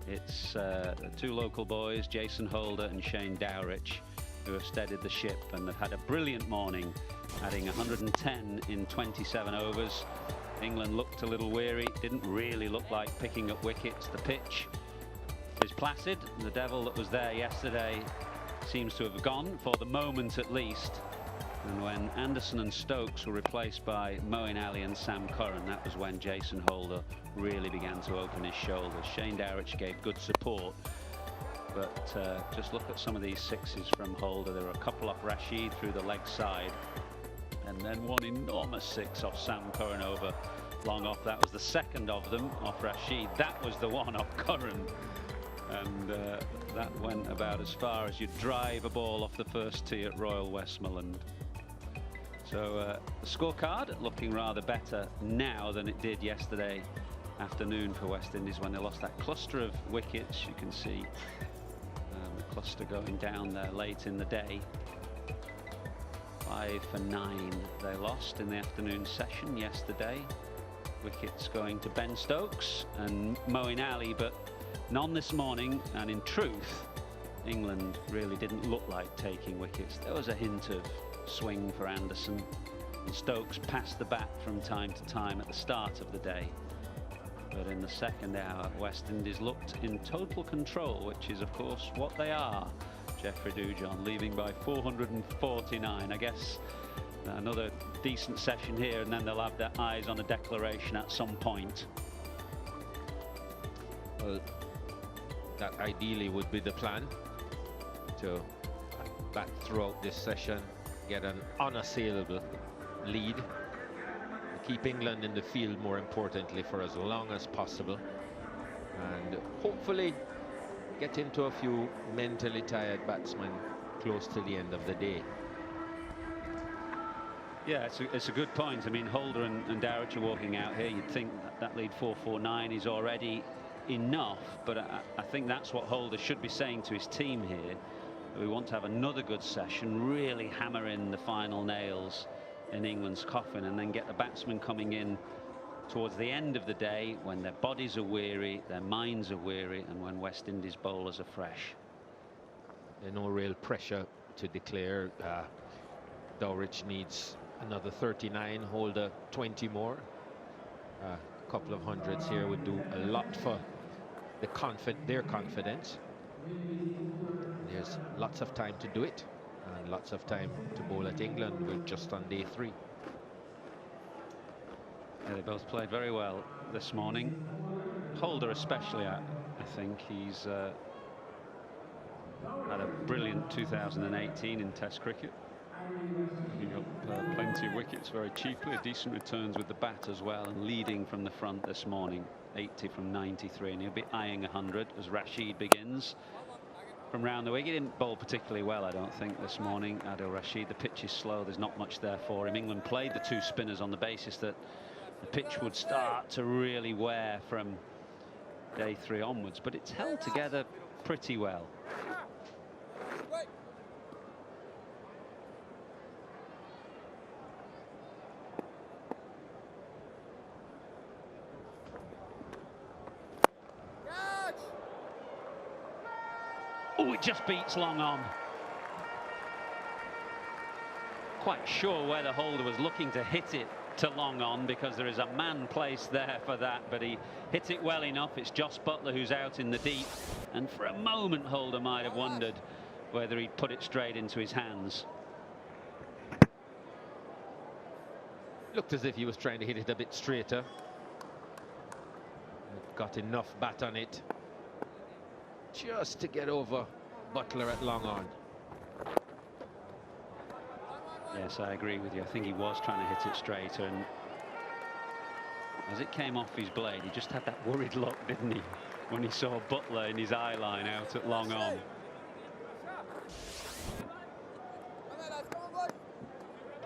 it's the 2 local boys, Jason Holder and Shane Dowrich, who have steadied the ship, and they've had a brilliant morning, adding 110 in 27 overs. England looked a little weary, didn't really look like picking up wickets. The pitch is placid. The devil that was there yesterday seems to have gone, for the moment at least. And when Anderson and Stokes were replaced by Moeen Ali and Sam Curran, that was when Jason Holder really began to open his shoulders. Shane Dowrich gave good support, but just look at some of these 6s from Holder. There were a couple off Rashid through the leg side, and then one enormous 6 off Sam Curran over long off. That was the second of them off Rashid. That was the one off Curran. And that went about as far as you drive a ball off the first tee at Royal Westmoreland. So the scorecard looking rather better now than it did yesterday afternoon for West Indies, when they lost that cluster of wickets. You can see the cluster going down there late in the day. 5 for 9 they lost in the afternoon session yesterday. Wickets going to Ben Stokes and Moeen Ali, but none this morning. And in truth, England really didn't look like taking wickets. There was a hint of swing for Anderson, and Stokes passed the bat from time to time at the start of the day. But in the second hour, West Indies looked in total control, which is of course what they are. Jeffrey Dujon leaving by 449. I guess another decent session here, and then they'll have their eyes on a declaration at some point. Well, that ideally would be the plan, to bat throughout this session, get an unassailable lead, keep England in the field, more importantly, for as long as possible, and hopefully get into a few mentally tired batsmen close to the end of the day. Yeah, it's a good point. I mean, Holder and Dowrich are walking out here. You'd think that lead 449 is already enough, but I think that's what Holder should be saying to his team here. We want to have another good session, really hammer in the final nails in England's coffin, and then get the batsmen coming in towards the end of the day when their bodies are weary, their minds are weary, and when West Indies bowlers are fresh. There's no real pressure to declare. Dowrich needs another 39, Holder 20 more. A couple of hundreds here would do a lot for their confidence. There's lots of time to do it, and lots of time to bowl at England. We're just on day 3. Yeah, they both played very well this morning. Holder especially, I think he's had a brilliant 2018 in Test cricket. He got plenty of wickets very cheaply, decent returns with the bat as well, and leading from the front this morning, 80 from 93, and he'll be eyeing 100 as Rashid begins. from round the wicket. He didn't bowl particularly well, I don't think, this morning. Adil Rashid, the pitch is slow, there's not much there for him. England played the 2 spinners on the basis that the pitch would start to really wear from day 3 onwards, but it's held together pretty well. Oh, it just beats long on. Quite sure where the holder was looking to hit it to long on, because there is a man placed there for that, but he hit it well enough. It's Joss Buttler who's out in the deep, and for a moment Holder might have wondered whether he'd put it straight into his hands. Looked as if he was trying to hit it a bit straighter. Got enough bat on it just to get over Buttler at long on. Yes, I agree with you. I think he was trying to hit it straighter, and as it came off his blade, he just had that worried look, didn't he, when he saw Buttler in his eye line out at long on.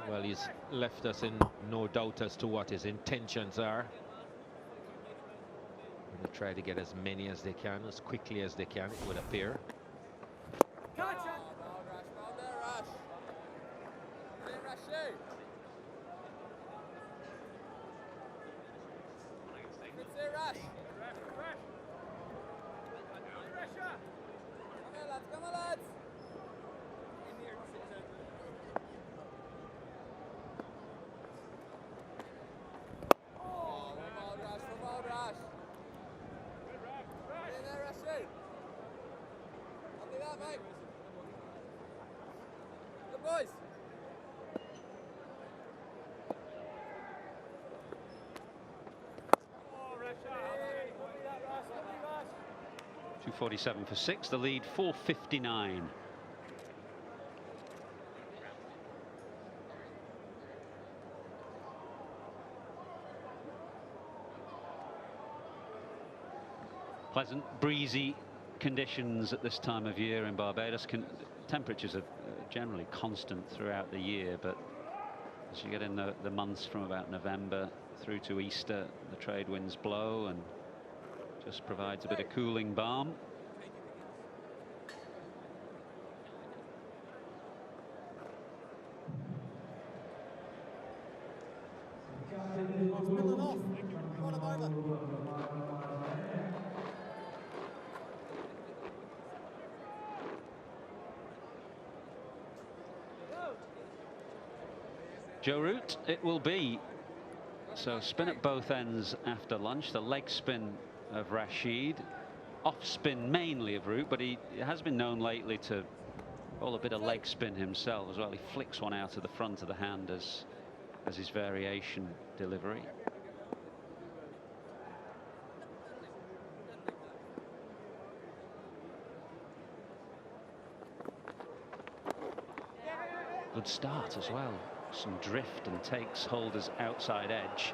Well, he's left us in no doubt as to what his intentions are. They try to get as many as they can, as quickly as they can, it would appear. Boys. 247 for 6, the lead 459. Pleasant, breezy conditions at this time of year in Barbados. Temperatures are generally constant throughout the year, but as you get in the months from about November through to Easter, the trade winds blow and just provides a bit of cooling balm. Joe Root it will be. So spin at both ends after lunch. The leg spin of Rashid, off spin mainly of Root, but he has been known lately to bowl a bit of leg spin himself as well. He flicks one out of the front of the hand as his variation delivery. Good start as well. Some drift and takes Holder's outside edge.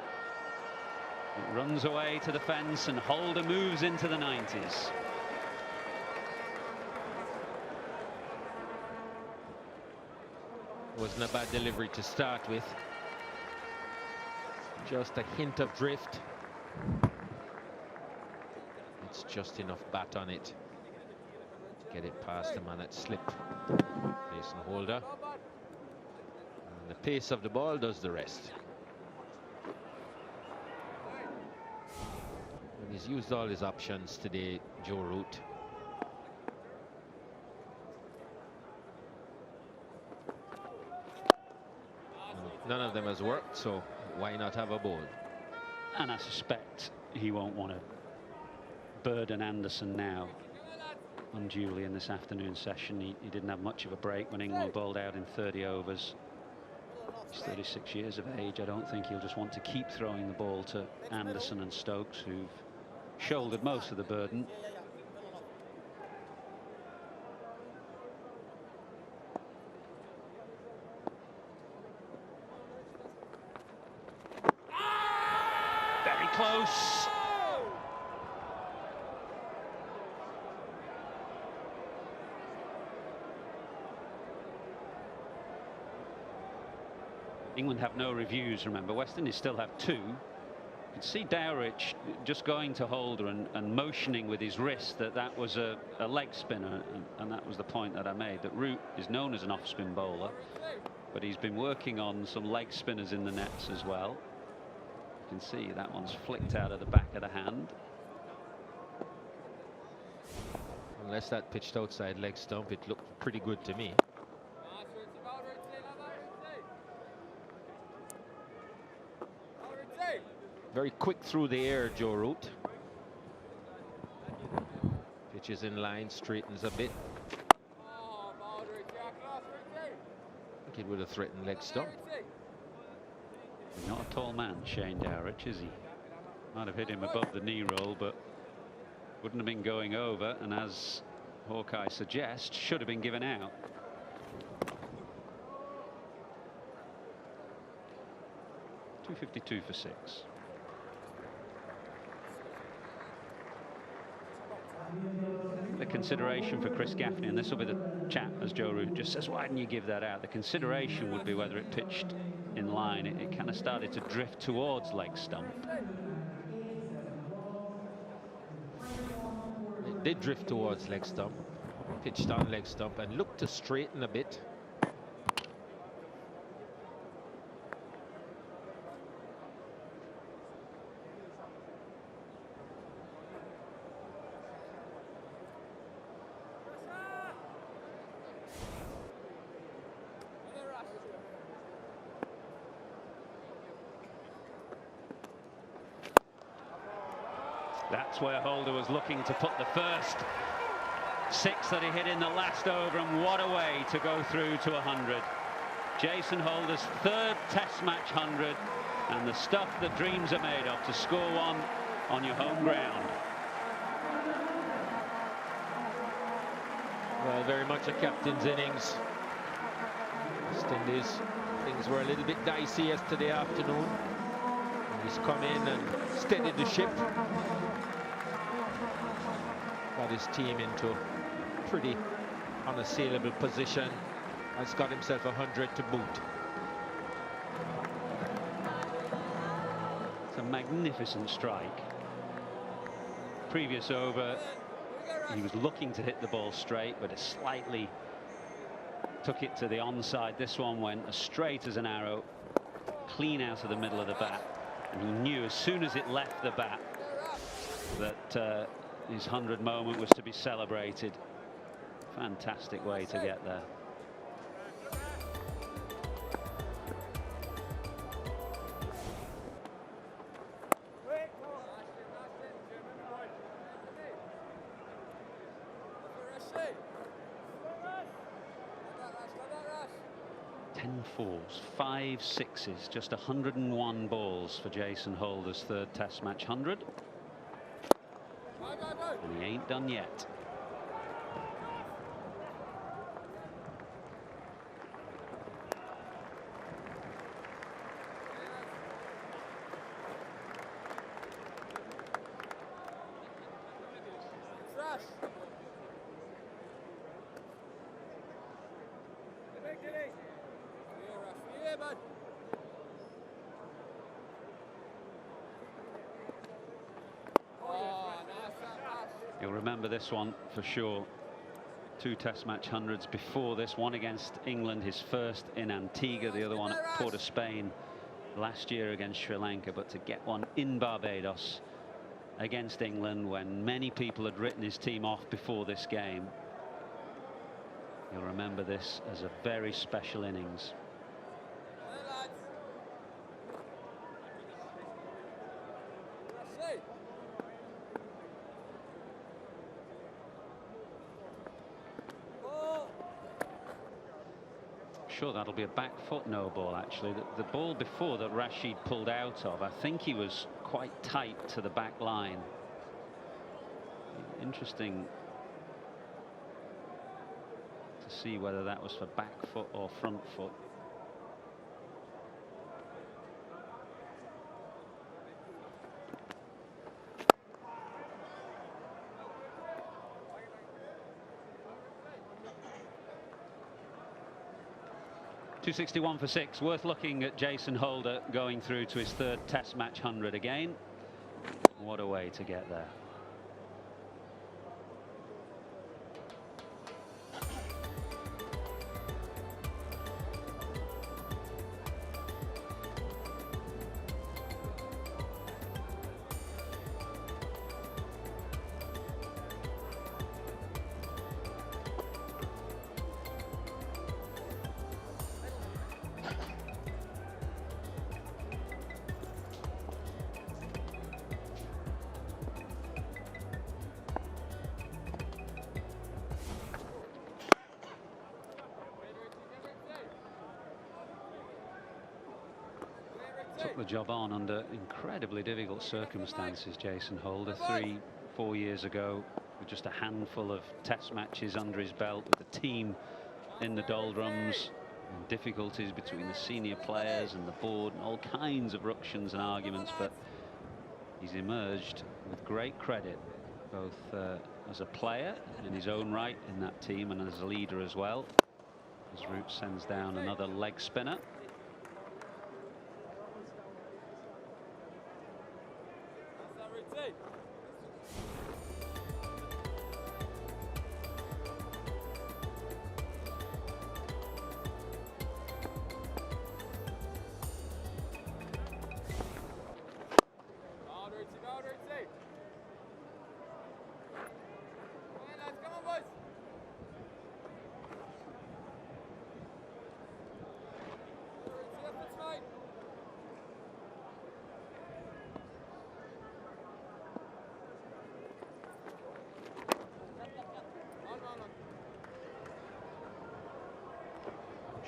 It runs away to the fence and Holder moves into the 90s. Wasn't a bad delivery to start with. Just a hint of drift. It's just enough bat on it to get it past the man at slip. Mason Holder. And the pace of the ball does the rest. And he's used all his options today, Joe Root. None of them has worked, so why not have a bowl? And I suspect he won't want to burden Anderson now unduly in this afternoon session. He didn't have much of a break when England bowled out in 30 overs. He's 36 years of age. I don't think he'll just want to keep throwing the ball to Anderson and Stokes, who've shouldered most of the burden. Very close. England have no reviews, remember. West Indies still have 2. You can see Dowrich just going to Holder and motioning with his wrist that was a leg spinner, and that was the point that I made, that Root is known as an off-spin bowler, but he's been working on some leg spinners in the nets as well. You can see that one's flicked out of the back of the hand. Unless that pitched outside leg stump, it looked pretty good to me. Very quick through the air, Joe Root. Pitches in line, straightens a bit. I think it would have threatened leg stump. He's not a tall man, Shane Dowrich, is he? Might have hit him above the knee roll, but wouldn't have been going over, and as Hawkeye suggests, should have been given out. .252 for 6. The consideration for Chris Gaffney, and this will be the chat as Joe Root just says, why didn't you give that out? The consideration would be whether it pitched in line. It kind of started to drift towards leg stump. It did drift towards leg stump, pitched on leg stump, and looked to straighten a bit. That's where Holder was looking to put the first 6 that he hit in the last over, and what a way to go through to 100. Jason Holder's 3rd Test match 100, and the stuff that dreams are made of, to score one on your home ground. Well, very much a captain's innings. West Indies, things were a little bit dicey yesterday afternoon. He's come in and steadied the ship. Got his team into a pretty unassailable position. Has got himself 100 to boot. It's a magnificent strike. Previous over, he was looking to hit the ball straight, but it slightly took it to the onside. This one went as straight as an arrow, clean out of the middle of the bat. And he knew as soon as it left the bat that his 100 moment was to be celebrated. Fantastic way to get there. Fours, 5 sixes, just 101 balls for Jason Holder's 3rd Test match 100. And he ain't done yet. You'll remember this one for sure. 2 Test match 100s before this, one against England, his first in Antigua, the other one at Port of Spain last year against Sri Lanka. But to get one in Barbados against England when many people had written his team off before this game, you'll remember this as a very special innings. Sure, that'll be a back foot no ball. Actually, the ball before that Rashid pulled out of, I think he was quite tight to the back line. Interesting to see whether that was for back foot or front foot. 261 for 6. Worth looking at Jason Holder going through to his third Test match 100 again. What a way to get there. Took the job on under incredibly difficult circumstances, Jason Holder. 3-4 years ago, with just a handful of Test matches under his belt, with the team in the doldrums, and difficulties between the senior players and the board, and all kinds of ructions and arguments. But he's emerged with great credit, both as a player in his own right in that team and as a leader as well. As Root sends down another leg spinner.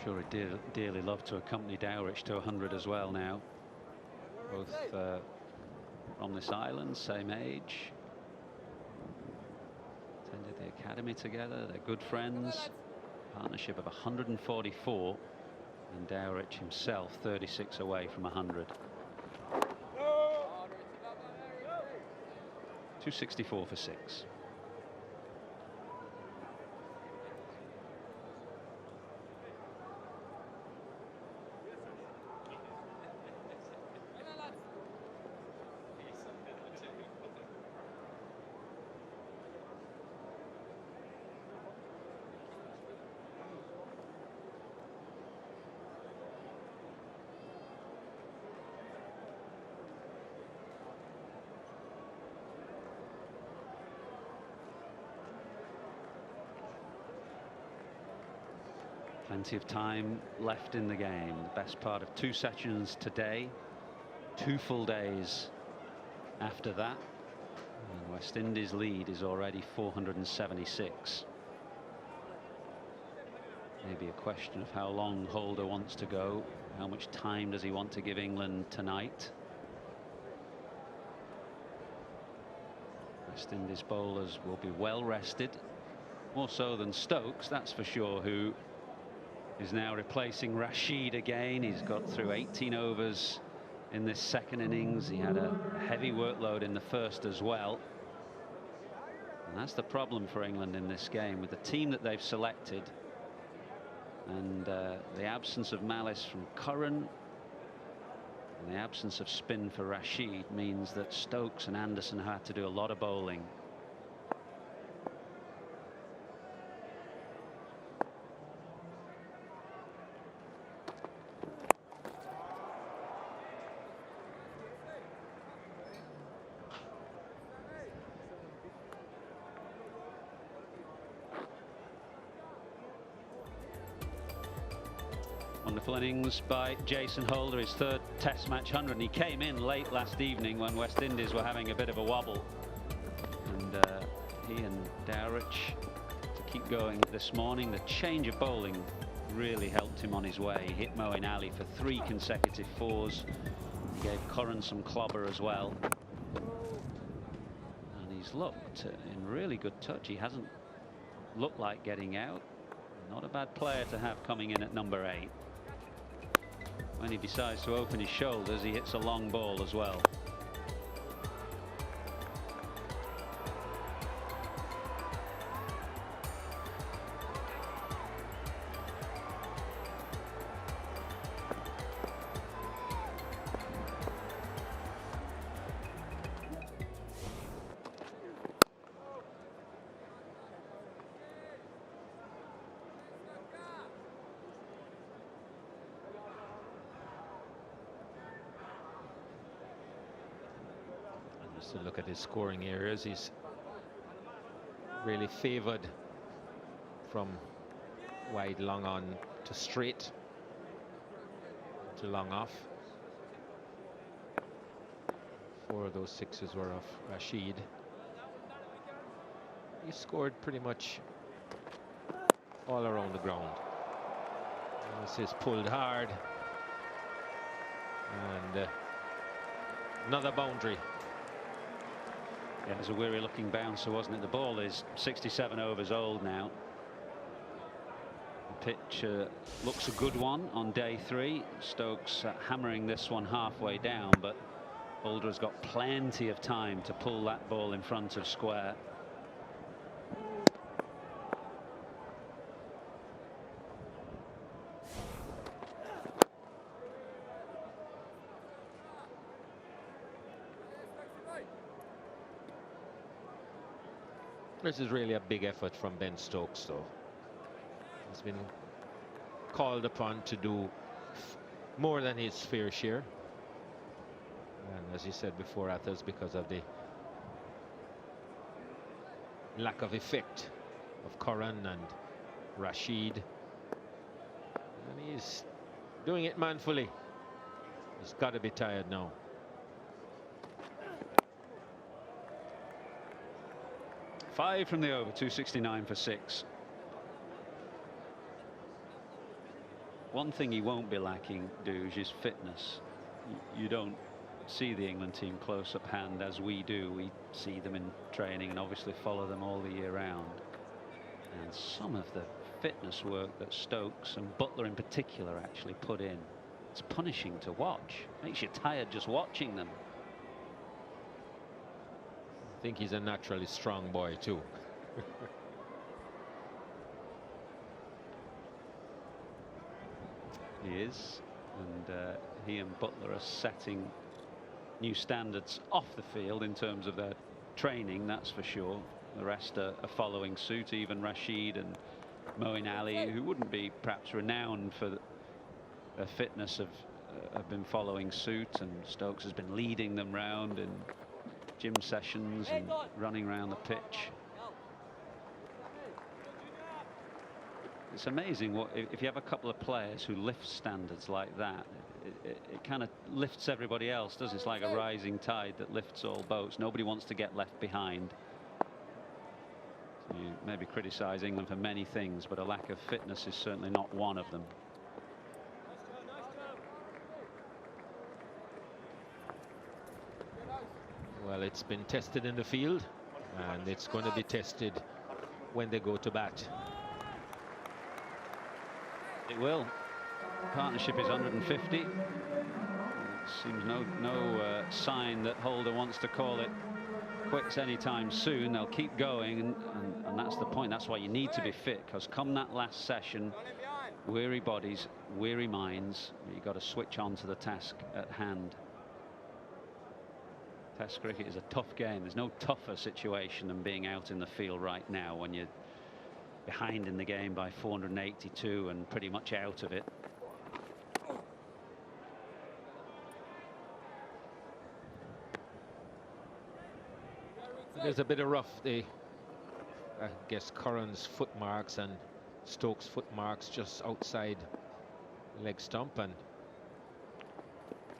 Sure, he'd dearly love to accompany Dowrich to 100 as well now. Both from this island, same age. Attended the academy together, they're good friends. Partnership of 144, and Dowrich himself 36 away from 100. 264 for 6. Plenty of time left in the game. The best part of 2 sessions today, 2 full days after that. And West Indies' lead is already 476. Maybe a question of how long Holder wants to go. How much time does he want to give England tonight? West Indies bowlers will be well rested. More so than Stokes, that's for sure, who is now replacing Rashid again. He's got through 18 overs in this second innings. He had a heavy workload in the first as well. And that's the problem for England in this game, with the team that they've selected and the absence of malice from Curran and the absence of spin for Rashid means that Stokes and Anderson had to do a lot of bowling. Wonderful innings by Jason Holder, his third Test match 100. And he came in late last evening when West Indies were having a bit of a wobble. And he and Dowrich to keep going this morning. The change of bowling really helped him on his way. He hit Moeen Ali for 3 consecutive 4s. He gave Curran some clobber as well. And he's looked in really good touch. He hasn't looked like getting out. Not a bad player to have coming in at number 8. When he decides to open his shoulders, he hits a long ball as well. Just to look at his scoring areas, he's really favoured from wide long on to straight to long off. 4 of those 6s were off Rashid. He scored pretty much all around the ground. This is pulled hard, and another boundary. Yeah, it was a weary looking bouncer, wasn't it? The ball is 67 overs old now. The pitch looks a good one on day 3. Stokes hammering this one halfway down, but Holder has got plenty of time to pull that ball in front of square. This is really a big effort from Ben Stokes, though. He's been called upon to do more than his fair share. And as you said before, Athers, because of the lack of effect of Curran and Rashid. And he's doing it manfully. He's got to be tired now. Five from the over, 269 for 6. One thing he won't be lacking, Douge, is fitness. You don't see the England team close up hand as we do. We see them in training and obviously follow them all the year round. And some of the fitness work that Stokes and Butler in particular actually put in, it's punishing to watch. Makes you tired just watching them. I think he's a naturally strong boy too. He is, and he and Butler are setting new standards off the field in terms of their training, that's for sure. The rest are following suit, even Rashid and Moeen Ali, who wouldn't be perhaps renowned for their fitness, have been following suit, and Stokes has been leading them round in gym sessions and running around the pitch. It's amazing what if you have a couple of players who lift standards like that, it kind of lifts everybody else, doesn't it? It's like a rising tide that lifts all boats. Nobody wants to get left behind. So you may be criticising England for many things, but a lack of fitness is certainly not one of them. Well, it's been tested in the field, and it's going to be tested when they go to bat. It will. Partnership is 150. It seems no sign that Holder wants to call it quits anytime soon. They'll keep going, and that's the point. That's why you need to be fit, because come that last session, weary bodies, weary minds, you've got to switch on to the task at hand. Test cricket is a tough game. There's no tougher situation than being out in the field right now when you're behind in the game by 482 and pretty much out of it. There's a bit of rough. I guess Curran's foot marks and Stokes' foot marks just outside leg stump, and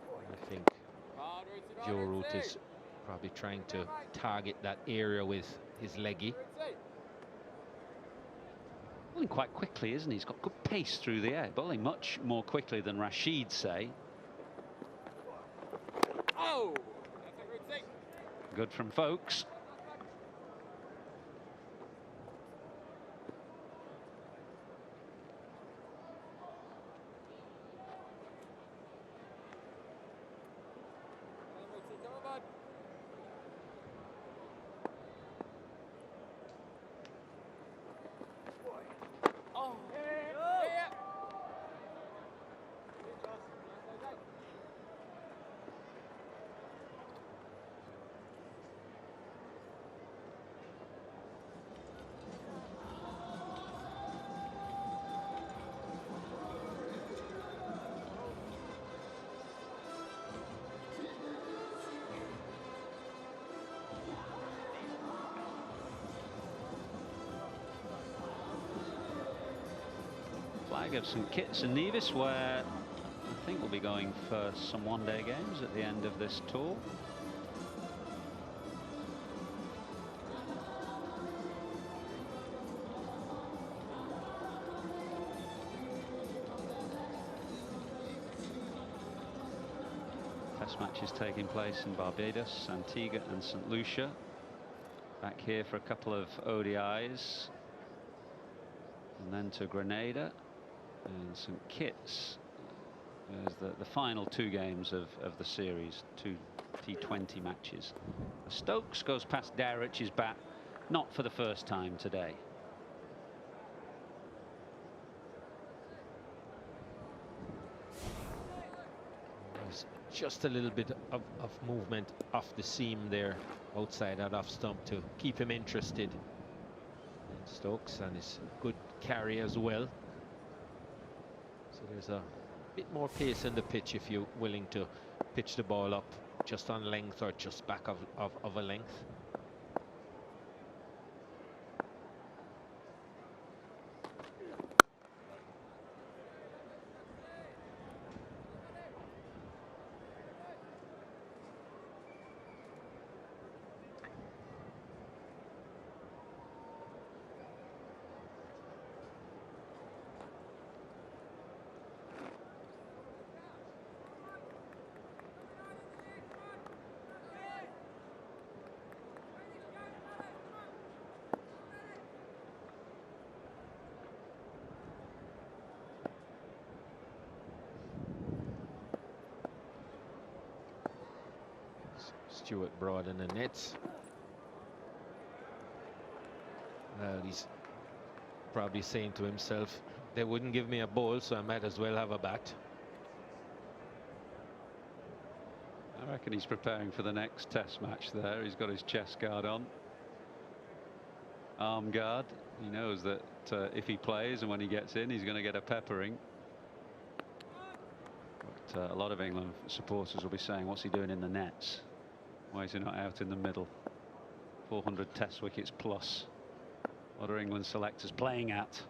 I think Joe Root is probably trying to target that area with his leggy. Bowling quite quickly, isn't he? He's got good pace through the air, bowling much more quickly than Rashid, say. Oh! Good from Folks. flag of St Kitts and Nevis, where I think we'll be going for some one-day games at the end of this tour. Test matches taking place in Barbados, Antigua and St Lucia. Back here for a couple of ODIs, and then to Grenada and St Kitts. There's the final 2 games of the series, 2 T20 matches. Stokes goes past Dowrich's bat, not for the first time today. There's just a little bit of movement off the seam there, outside that off stump, to keep him interested. And Stokes, and his good carry as well. So there's a bit more pace in the pitch if you're willing to pitch the ball up just on length or just back of a length. Stuart Broad in the nets. Well, he's probably saying to himself, they wouldn't give me a ball, so I might as well have a bat. I reckon he's preparing for the next test match there. He's got his chest guard on, arm guard. He knows that if he plays and when he gets in, he's going to get a peppering. But a lot of England supporters will be saying, what's he doing in the nets? Why is he not out in the middle? 400 test wickets plus. What are England selectors playing at?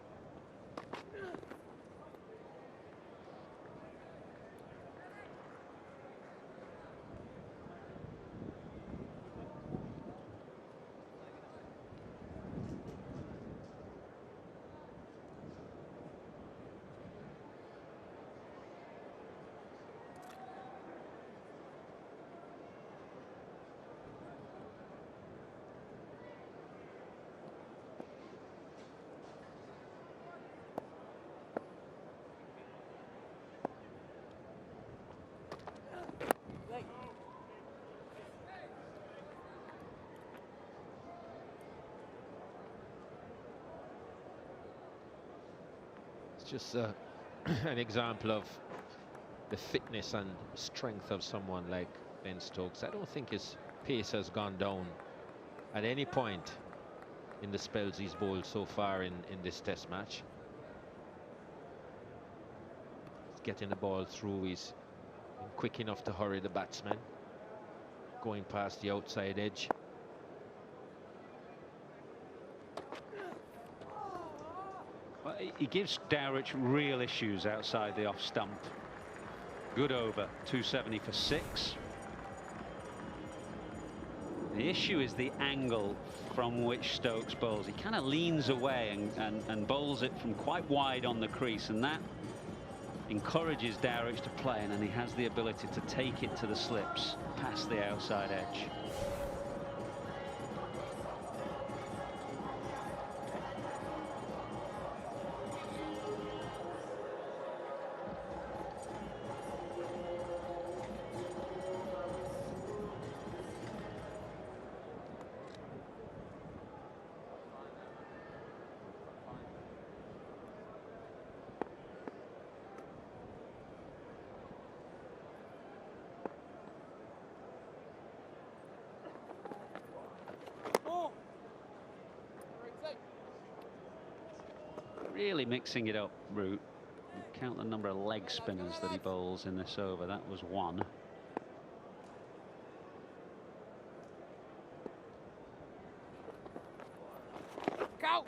Just an example of the fitness and strength of someone like Ben Stokes. I don't think his pace has gone down at any point in the spells he's bowled so far in this test match. He's getting the ball through, he's quick enough to hurry the batsman, going past the outside edge. He gives Dowrich real issues outside the off stump. Good over, 270 for 6. The issue is the angle from which Stokes bowls. He kind of leans away and bowls it from quite wide on the crease, and that encourages Dowrich to play, and then he has the ability to take it to the slips past the outside edge. Really mixing it up, Root. Count the number of leg spinners that he bowls in this over. That was 1. Go!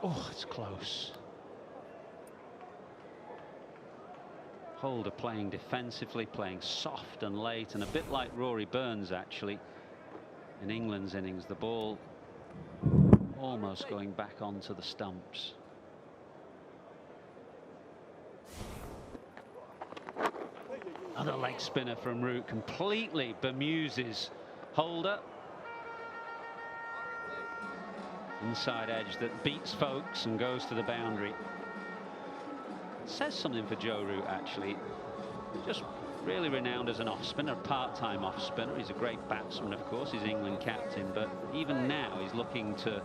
Oh, it's close. Holder playing defensively, playing soft and late, and a bit like Rory Burns actually in England's innings. The ball almost going back onto the stumps. Another leg spinner from Root completely bemuses Holder. Inside edge that beats Folkes and goes to the boundary. Says something for Joe Root actually. Just really renowned as an off spinner, part-time off spinner. He's a great batsman, of course. He's England captain, but even now he's looking to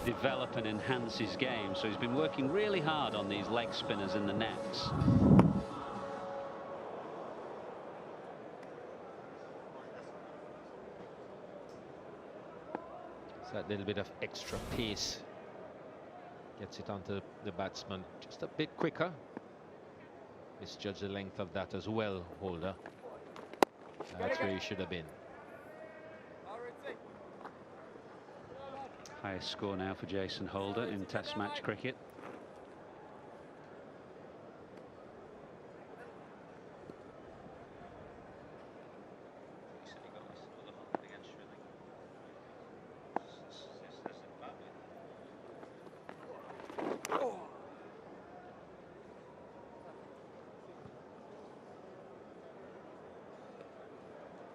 develop and enhance his game. So he's been working really hard on these leg spinners in the nets. That little bit of extra pace gets it onto the batsman just a bit quicker. Misjudge the length of that as well, Holder. That's where he should have been. Highest score now for Jason Holder in Test match cricket.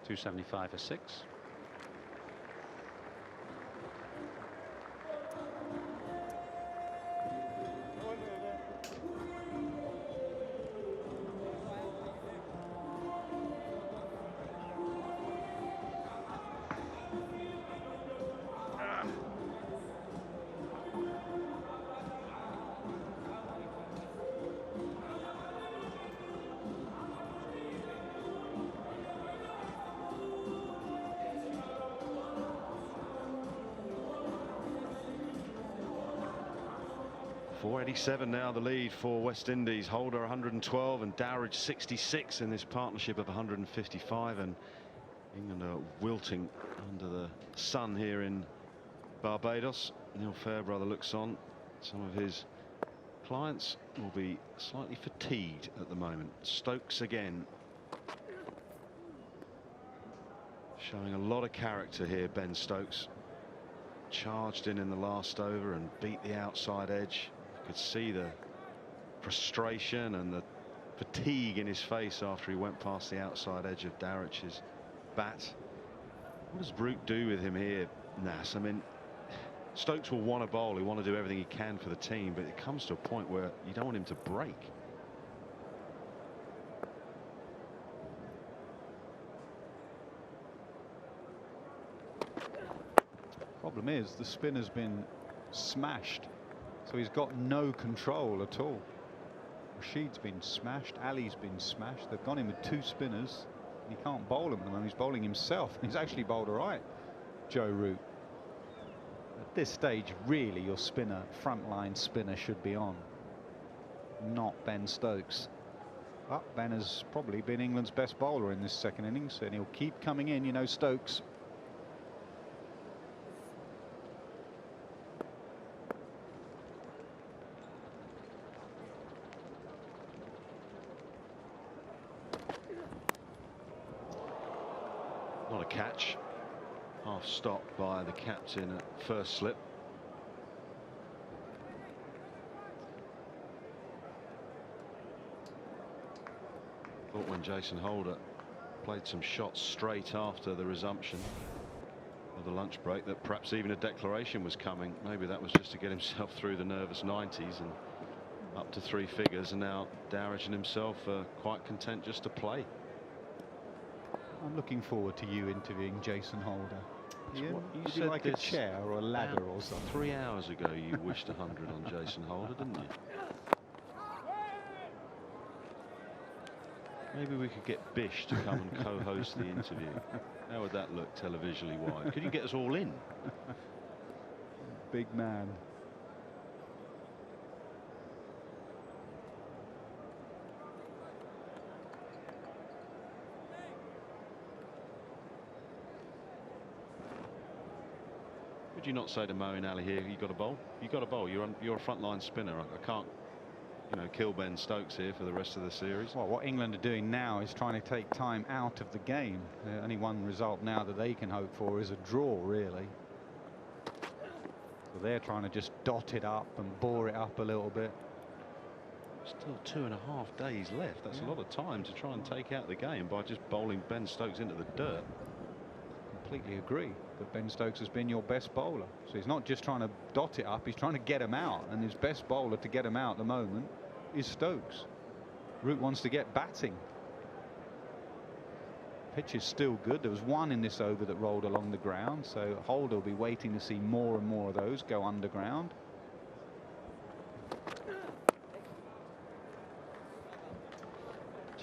.275 for 6. .487 now the lead for West Indies. Holder 112 and Dowrich 66 in this partnership of 155, and England are wilting under the sun here in Barbados. Neil Fairbrother looks on. Some of his clients will be slightly fatigued at the moment. Stokes again. Showing a lot of character here, Ben Stokes. Charged in the last over and beat the outside edge. Could see the frustration and the fatigue in his face after he went past the outside edge of Dowrich's bat. What does Root do with him here, Nas? I mean, Stokes will want to bowl. He want to do everything he can for the team, but it comes to a point where you don't want him to break. Problem is, the spinner's been smashed, so he's got no control at all. Rashid's been smashed, Ali's been smashed. They've gone in with two spinners. He can't bowl him at the moment. He's bowling himself. He's actually bowled all right, Joe Root. At this stage, really, your spinner, frontline spinner, should be on, not Ben Stokes. But Ben has probably been England's best bowler in this second innings, and he'll keep coming in, you know, Stokes. Not a catch. Half stopped by the captain at first slip. Thought when Jason Holder played some shots straight after the resumption of the lunch break that perhaps even a declaration was coming. Maybe that was just to get himself through the nervous 90s and up to 3 figures, and now Dowrich and himself are quite content just to play. I'm looking forward to you interviewing Jason Holder. You Would said you like a this chair or a ladder or something? 3 hours ago you wished 100 on Jason Holder, didn't you? Maybe we could get Bish to come and co-host the interview. How would that look televisually wide? Could you get us all in? Big man. Could you not say to Moeen Ali here, you got a bowl? You got a bowl. You're a frontline spinner. I can't, kill Ben Stokes here for the rest of the series. Well, what England are doing now is trying to take time out of the game. Only one result now that they can hope for is a draw, really. So they're trying to just dot it up and bore it up a little bit. Still 2.5 days left. That's a lot of time to try and take out the game by just bowling Ben Stokes into the dirt. Completely agree that Ben Stokes has been your best bowler. So he's not just trying to dot it up, he's trying to get him out. And his best bowler to get him out at the moment is Stokes. Root wants to get batting. Pitch is still good. There was one in this over that rolled along the ground. So Holder will be waiting to see more and more of those go underground.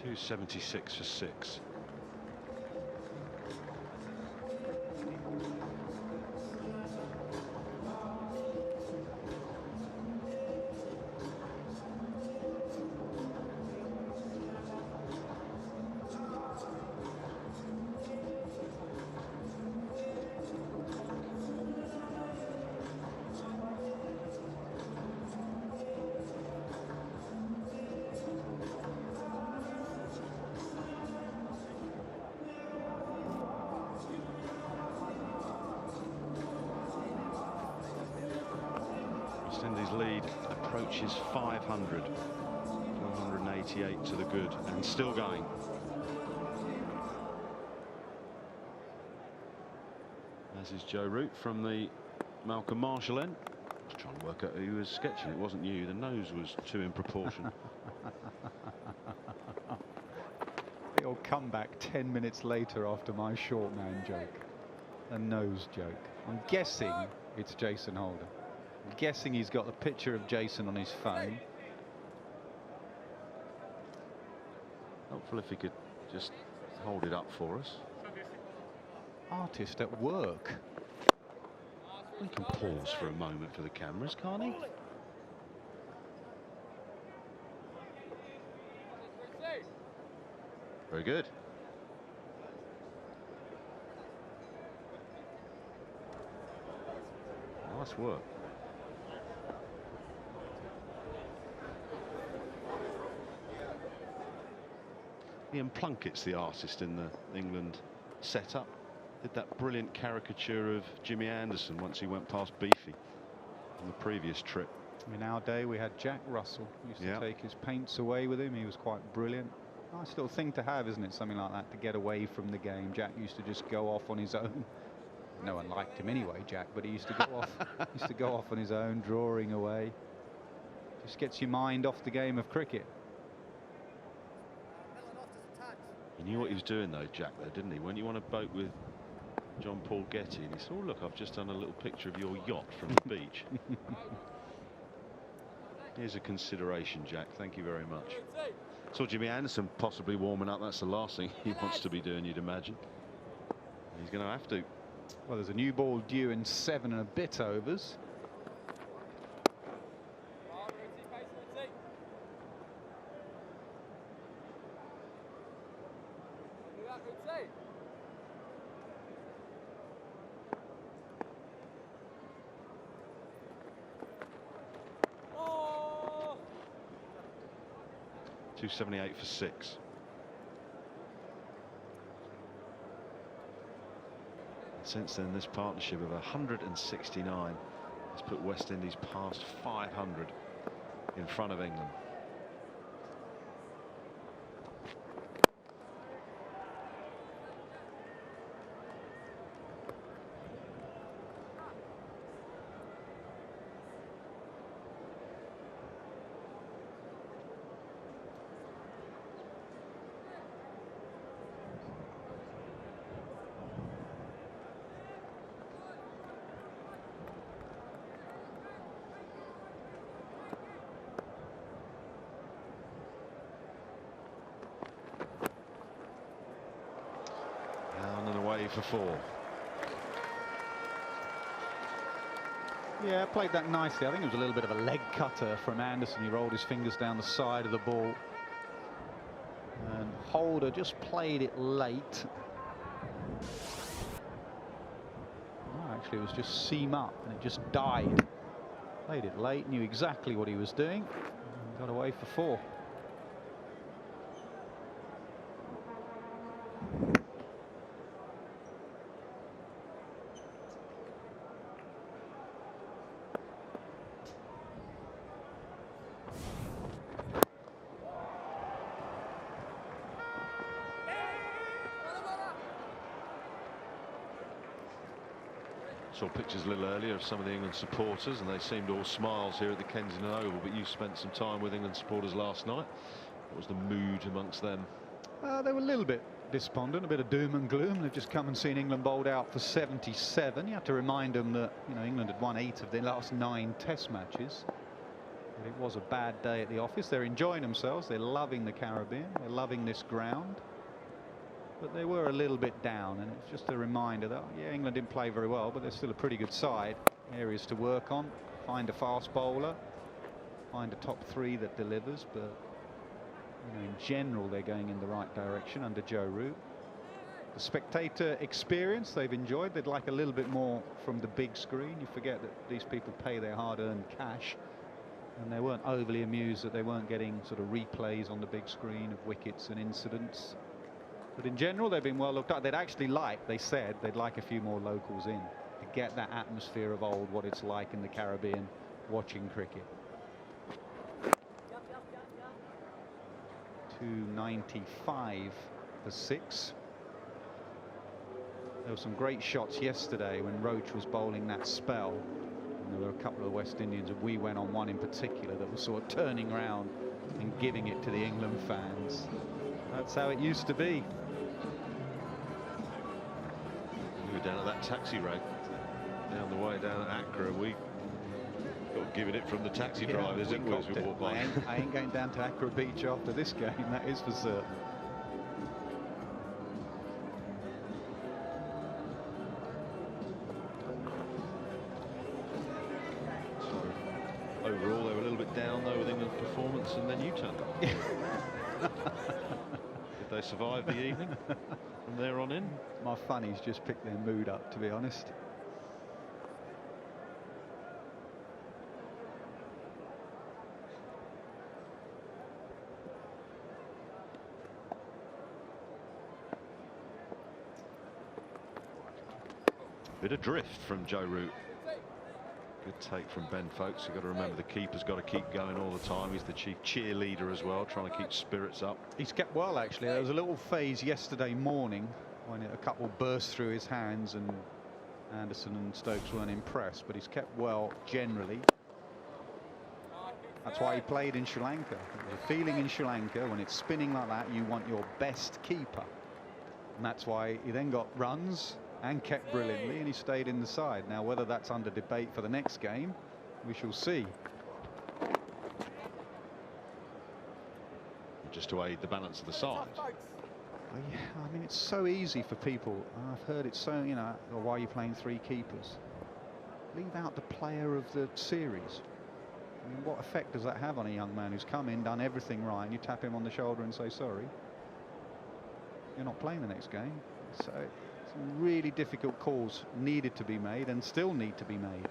.276 for 6. West Indies lead approaches 500. 488 to the good and still going. As is Joe Root from the Malcolm Marshall end. I was trying to work out who was sketching. It wasn't you. The nose was too in proportion. The old comeback 10 minutes later after my short man joke. A nose joke. I'm guessing it's Jason Holder. I'm guessing he's got the picture of Jason on his phone. Helpful if he could just hold it up for us. Artist at work. We can pause for a moment for the cameras, can't he? Very good. Nice work. Ian Plunkett's the artist in the England setup. Did that brilliant caricature of Jimmy Anderson once he went past Beefy on the previous trip. In our day we had Jack Russell. Used to take his paints away with him. He was quite brilliant. Nice little thing to have, isn't it? Something like that to get away from the game. Jack used to just go off on his own. No one liked him anyway, Jack, but he used to go off. Used to go off on his own, drawing away. Just gets your mind off the game of cricket. He knew what he was doing though, Jack, though, didn't he? When you on a boat with John Paul Getty and he said, oh look, I've just done a little picture of your yacht from the beach. Here's a consideration, Jack. Thank you very much. Saw Jimmy Anderson possibly warming up. That's the last thing he wants to be doing, you'd imagine. He's going to have to. Well, there's a new ball due in 7 and a bit overs. .278 for 6. Since then, this partnership of 169 has put West Indies past 500 in front of England. For 4. Yeah, played that nicely. I think it was a little bit of a leg cutter from Anderson. He rolled his fingers down the side of the ball. And Holder just played it late. Oh, actually. It was just seam up, and it just died. Played it late, knew exactly what he was doing, and got away for 4. Saw pictures a little earlier of some of the England supporters, and they seemed all smiles here at the Kensington Oval. But you spent some time with England supporters last night. What was the mood amongst them? They were a little bit despondent, a bit of doom and gloom. They've just come and seen England bowled out for 77. You have to remind them that, you know, England had won 8 of their last 9 Test matches. But it was a bad day at the office. They're enjoying themselves. They're loving the Caribbean. They're loving this ground. But they were a little bit down, and it's just a reminder that, yeah, England didn't play very well, but they're still a pretty good side. Areas to work on. Find a fast bowler. Find a top 3 that delivers. But, you know, in general, they're going in the right direction under Joe Root. The spectator experience they've enjoyed. They'd like a little bit more from the big screen. You forget that these people pay their hard-earned cash, and they weren't overly amused that they weren't getting sort of replays on the big screen of wickets and incidents. But in general, they've been well looked at. They'd actually like, they said, they'd like a few more locals in to get that atmosphere of old, what it's like in the Caribbean watching cricket. 295 for 6. There were some great shots yesterday when Roach was bowling that spell. And there were a couple of West Indians, and we went on one in particular that was sort of turning round and giving it to the England fans. That's how it used to be. We were down at that taxi rank down the way down at Accra. We got given it from the taxi drivers, didn't we, as we walked by? I ain't going down to Accra Beach after this game, that is for certain. So, overall, they were a little bit down, though, with England's performance, and then you turned up. Did they survive the evening from there on in? My funnies just picked their mood up, to be honest. Bit of drift from Joe Root. Good take from Ben Folkes. You've got to remember the keeper's got to keep going all the time. He's the chief cheerleader as well, trying to keep spirits up. He's kept well, actually. There was a little phase yesterday morning when a couple burst through his hands and Anderson and Stokes weren't impressed, but he's kept well generally. That's why he played in Sri Lanka. There's a feeling in Sri Lanka when it's spinning like that, you want your best keeper. And that's why he then got runs and kept brilliantly, and he stayed in the side. Now, whether that's under debate for the next game, we shall see. Just to aid the balance of the side. Yeah, I mean, it's so easy for people. I've heard it so, you know, well, why are you playing 3 keepers? Leave out the player of the series. I mean, what effect does that have on a young man who's come in, done everything right, and you tap him on the shoulder and say, sorry, you're not playing the next game? So some really difficult calls needed to be made and still need to be made.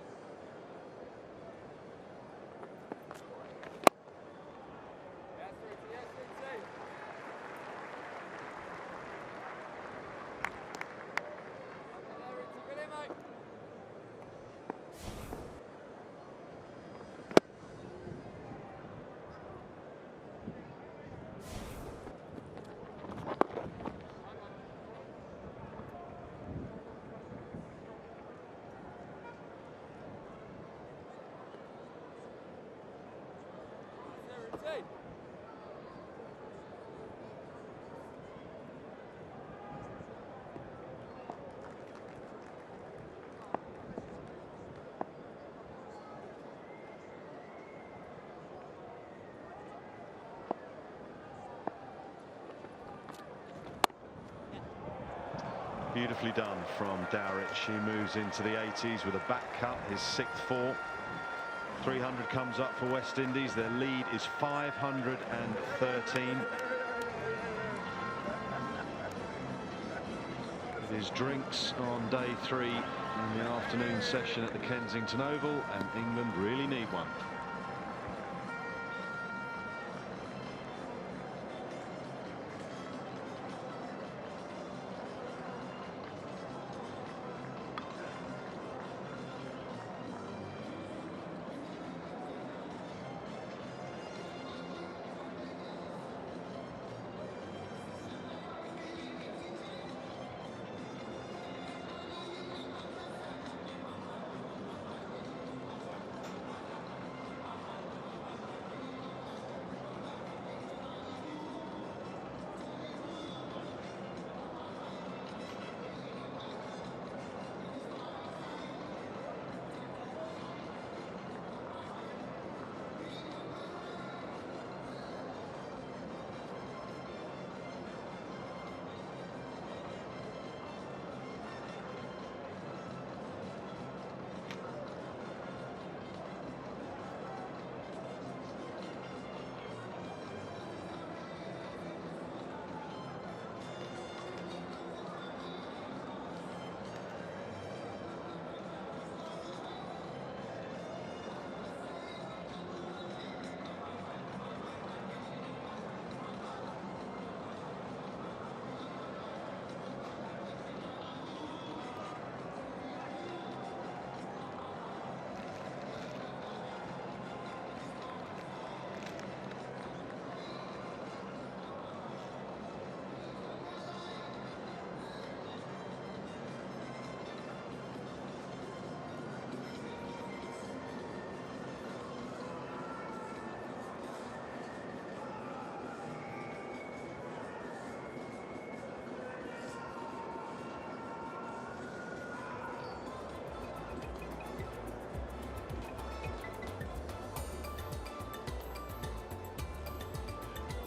Beautifully done from Dowrich. He moves into the 80s with a back cut, his 6th 4. 300 comes up for West Indies. Their lead is 513. with his drinks on day 3 in the afternoon session at the Kensington Oval, and England really need one.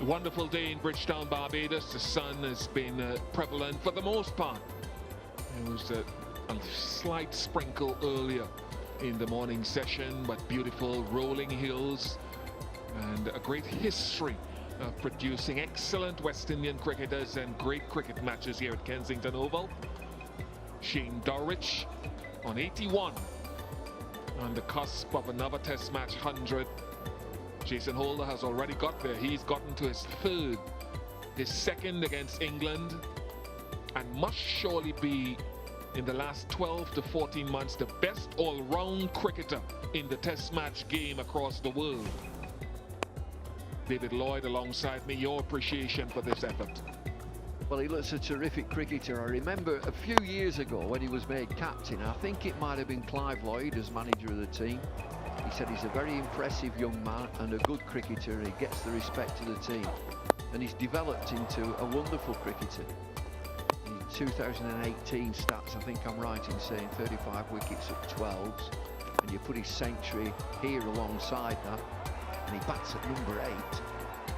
A wonderful day in Bridgetown, Barbados. The sun has been prevalent for the most part. There was a slight sprinkle earlier in the morning session, but beautiful rolling hills and a great history of producing excellent West Indian cricketers and great cricket matches here at Kensington Oval. Shane Dowrich on 81, on the cusp of another Test match 100. Jason Holder has already got there. He's gotten to his third, his second against England, and must surely be, in the last 12 to 14 months, the best all-round cricketer in the Test match game across the world. David Lloyd alongside me, your appreciation for this effort. Well, he looks a terrific cricketer. I remember a few years ago when he was made captain, I think it might have been Clive Lloyd as manager of the team. He said he's a very impressive young man and a good cricketer. He gets the respect of the team, and he's developed into a wonderful cricketer. In 2018 stats, I think I'm right in saying 35 wickets at 12s, and you put his century here alongside that, and he bats at number 8.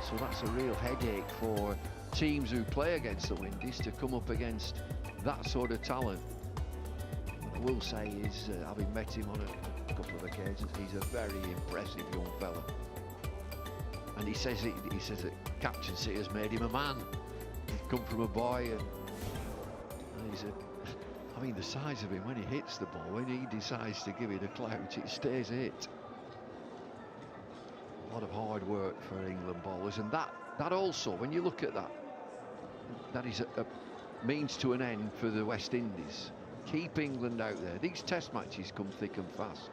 So that's a real headache for teams who play against the Windies to come up against that sort of talent. What I will say is, having met him on a couple of occasions, he's a very impressive young fella. And he says that captaincy has made him a man. He's come from a boy, and he's I mean, the size of him when he hits the ball, when he decides to give it a clout, it stays hit. A lot of hard work for England bowlers, and that also, when you look at that, that is a means to an end for the West Indies. Keep England out there. These Test matches come thick and fast.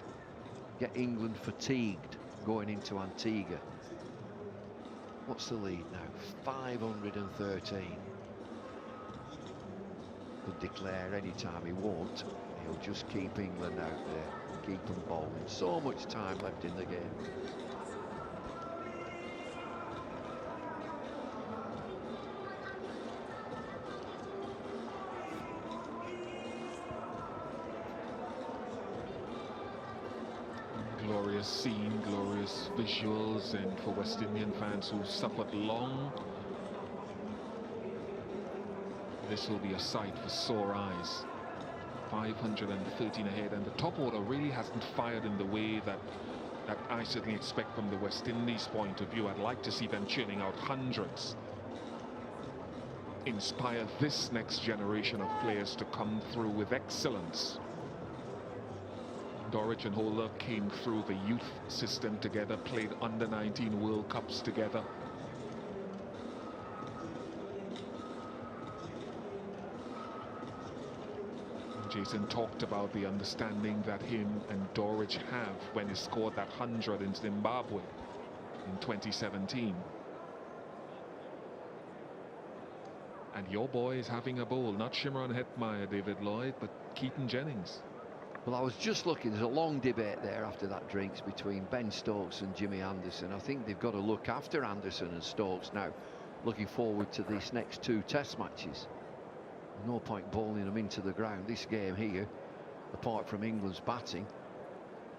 Get England fatigued going into Antigua. What's the lead now? 513. Could declare any time he won't. He'll just keep England out there, keep them bowling. So much time left in the game. Glorious scene, glorious visuals, and for West Indian fans who suffered long, this will be a sight for sore eyes. 513 ahead, and the top order really hasn't fired in the way that I certainly expect from the West Indies point of view. I'd like to see them churning out hundreds. inspire this next generation of players to come through with excellence. Dowrich and Holder came through the youth system together, played under-19 World Cups together. Jason talked about the understanding that him and Dowrich have when he scored that 100 in Zimbabwe in 2017. And your boy is having a bowl, not Shimron Hetmeyer, David Lloyd, but Keaton Jennings. Well, I was just looking, there's a long debate there after that drinks between Ben Stokes and Jimmy Anderson. I think they've got to look after Anderson and Stokes now, looking forward to these next 2 test matches. No point bowling them into the ground. This game here, apart from England's batting,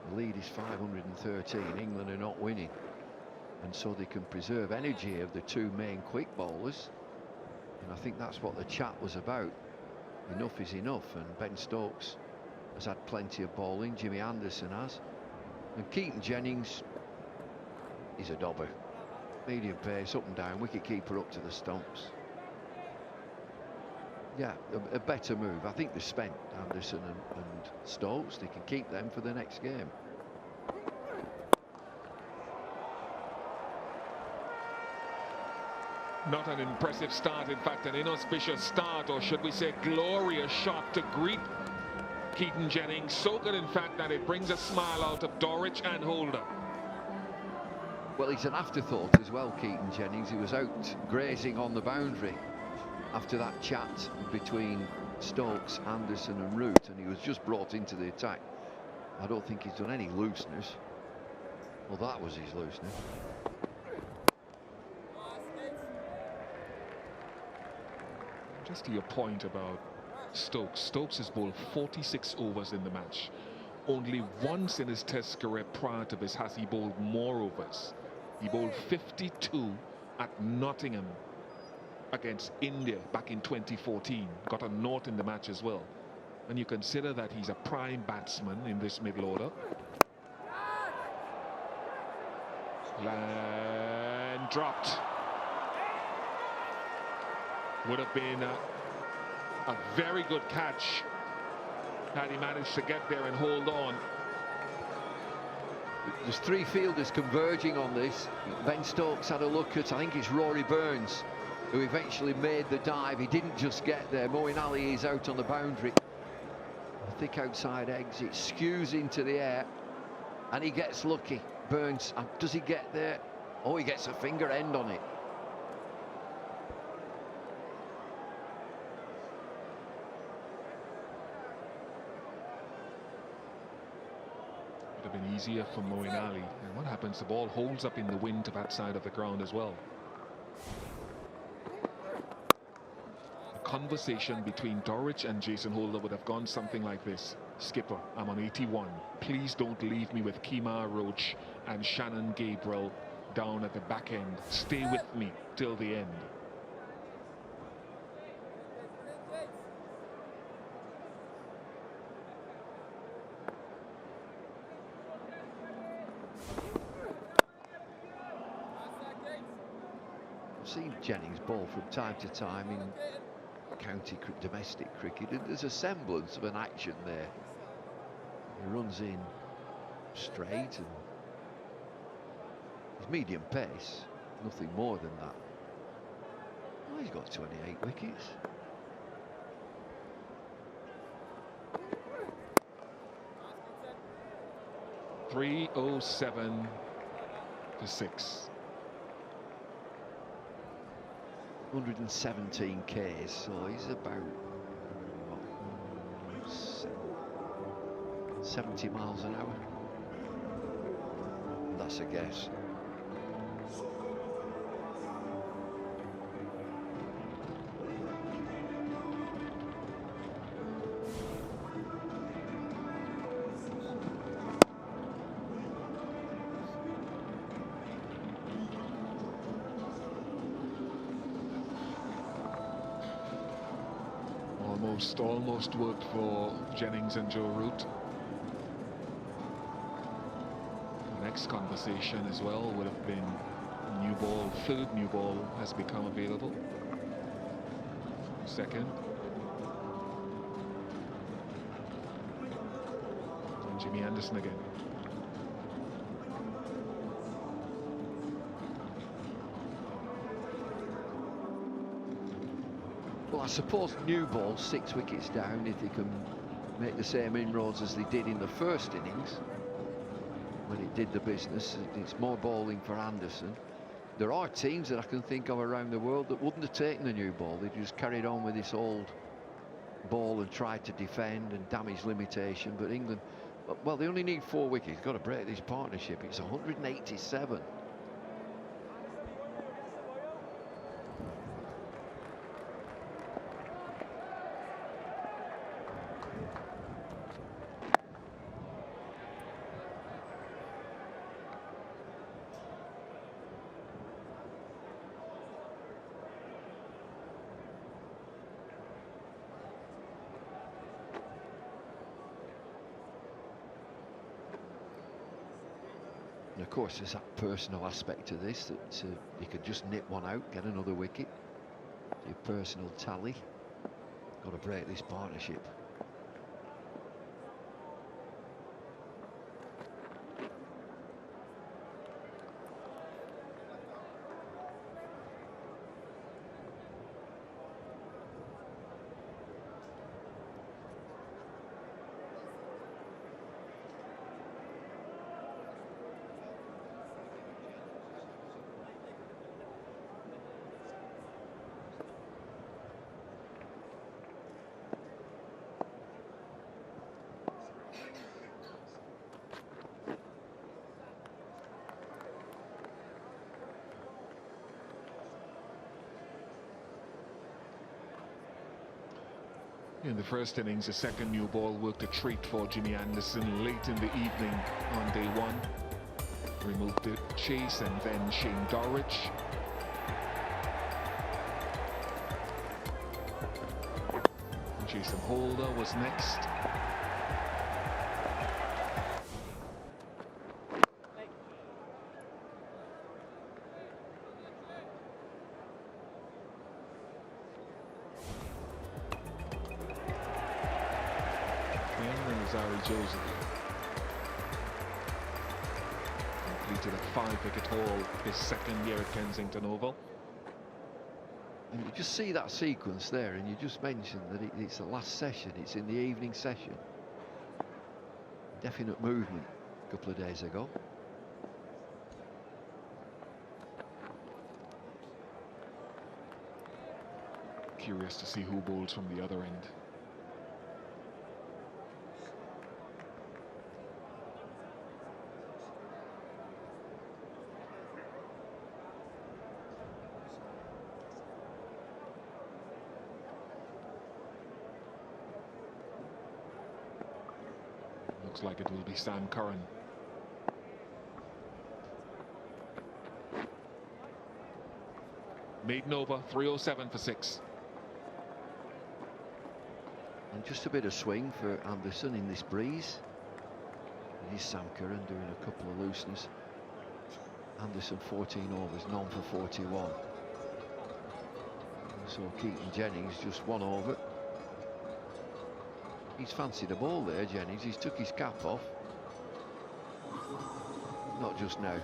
the lead is 513. England are not winning, and so they can preserve energy of the 2 main quick bowlers, and I think that's what the chat was about. Enough is enough, and Ben Stokes has had plenty of bowling. Jimmy Anderson has, and Keaton Jennings, he's a dobber. Medium pace, up and down, wicket keeper up to the stumps. Yeah, a better move. I think they spent Anderson and Stokes. They can keep them for the next game. Not an impressive start, in fact an inauspicious start, or should we say glorious shot to greet Keaton Jennings. So good in fact that it brings a smile out of Dowrich and Holder. Well, he's an afterthought as well, Keaton Jennings. He was out grazing on the boundary after that chat between Stokes, Anderson and Root, and he was just brought into the attack. I don't think he's done any looseness. Well, that was his looseness. Just to your point about Stokes, Stokes has bowled 46 overs in the match. Only once in his test career prior to this has he bowled more overs. He bowled 52 at Nottingham against India back in 2014. Got a nought in the match as well. And you consider that he's a prime batsman in this middle order. And dropped. Would have been a very good catch had he managed to get there and hold on. There's 3 fielders converging on this. Ben Stokes had a look at, I think it's Rory Burns, who eventually made the dive. He didn't just get there. Moeen Ali is out on the boundary. A thick outside exit, skews into the air, and he gets lucky. Burns, does he get there? Oh, he gets a finger end on it. Would have been easier for Moeen Ali. And what happens? The ball holds up in the wind to that side of the ground as well. Conversation between Dowrich and Jason Holder would have gone something like this. Skipper, I'm on 81. Please don't leave me with Kemar Roach and Shannon Gabriel down at the back end. Stay with me till the end. I've seen Jennings bowl from time to time in county domestic cricket, and there's a semblance of an action there. He runs in straight, and he's medium pace, nothing more than that. Oh, he's got 28 wickets. .307 for 6. 117 Ks, so he's about what, 70 miles an hour. That's a guess. Almost worked for Jennings and Joe Root. The next conversation as well would have been new ball. 3rd new ball has become available. second. And Jimmy Anderson again. Well, I suppose new ball, 6 wickets down, if they can make the same inroads as they did in the first innings, when it did the business. It's more bowling for Anderson. There are teams that I can think of around the world that wouldn't have taken the new ball. They just carried on with this old ball and tried to defend and damage limitation. But England, well, they only need 4 wickets. Got to break this partnership. It's 187. And of course, there's that personal aspect to this, that you could just nip one out, get another wicket. Your personal tally. Got to break this partnership. In the first innings, a second new ball worked a treat for Jimmy Anderson late in the evening on day 1. Removed the chase and then Shane Dowrich. Jason Holder was next. Completed a 5-wicket haul his second year at Kensington Oval. And you just see that sequence there, and you just mentioned that it's the last session, it's in the evening session. Definite movement a couple of days ago. Curious to see who bowls from the other end. Looks like it will be Sam Curran. Maiden over, 307 for 6. And just a bit of swing for Anderson in this breeze. It is Sam Curran doing a couple of looseness. Anderson 14 overs, none for 41. So Keaton Jennings just 1 over. He's fancied a ball there, Jennings. He's took his cap off. Not just now.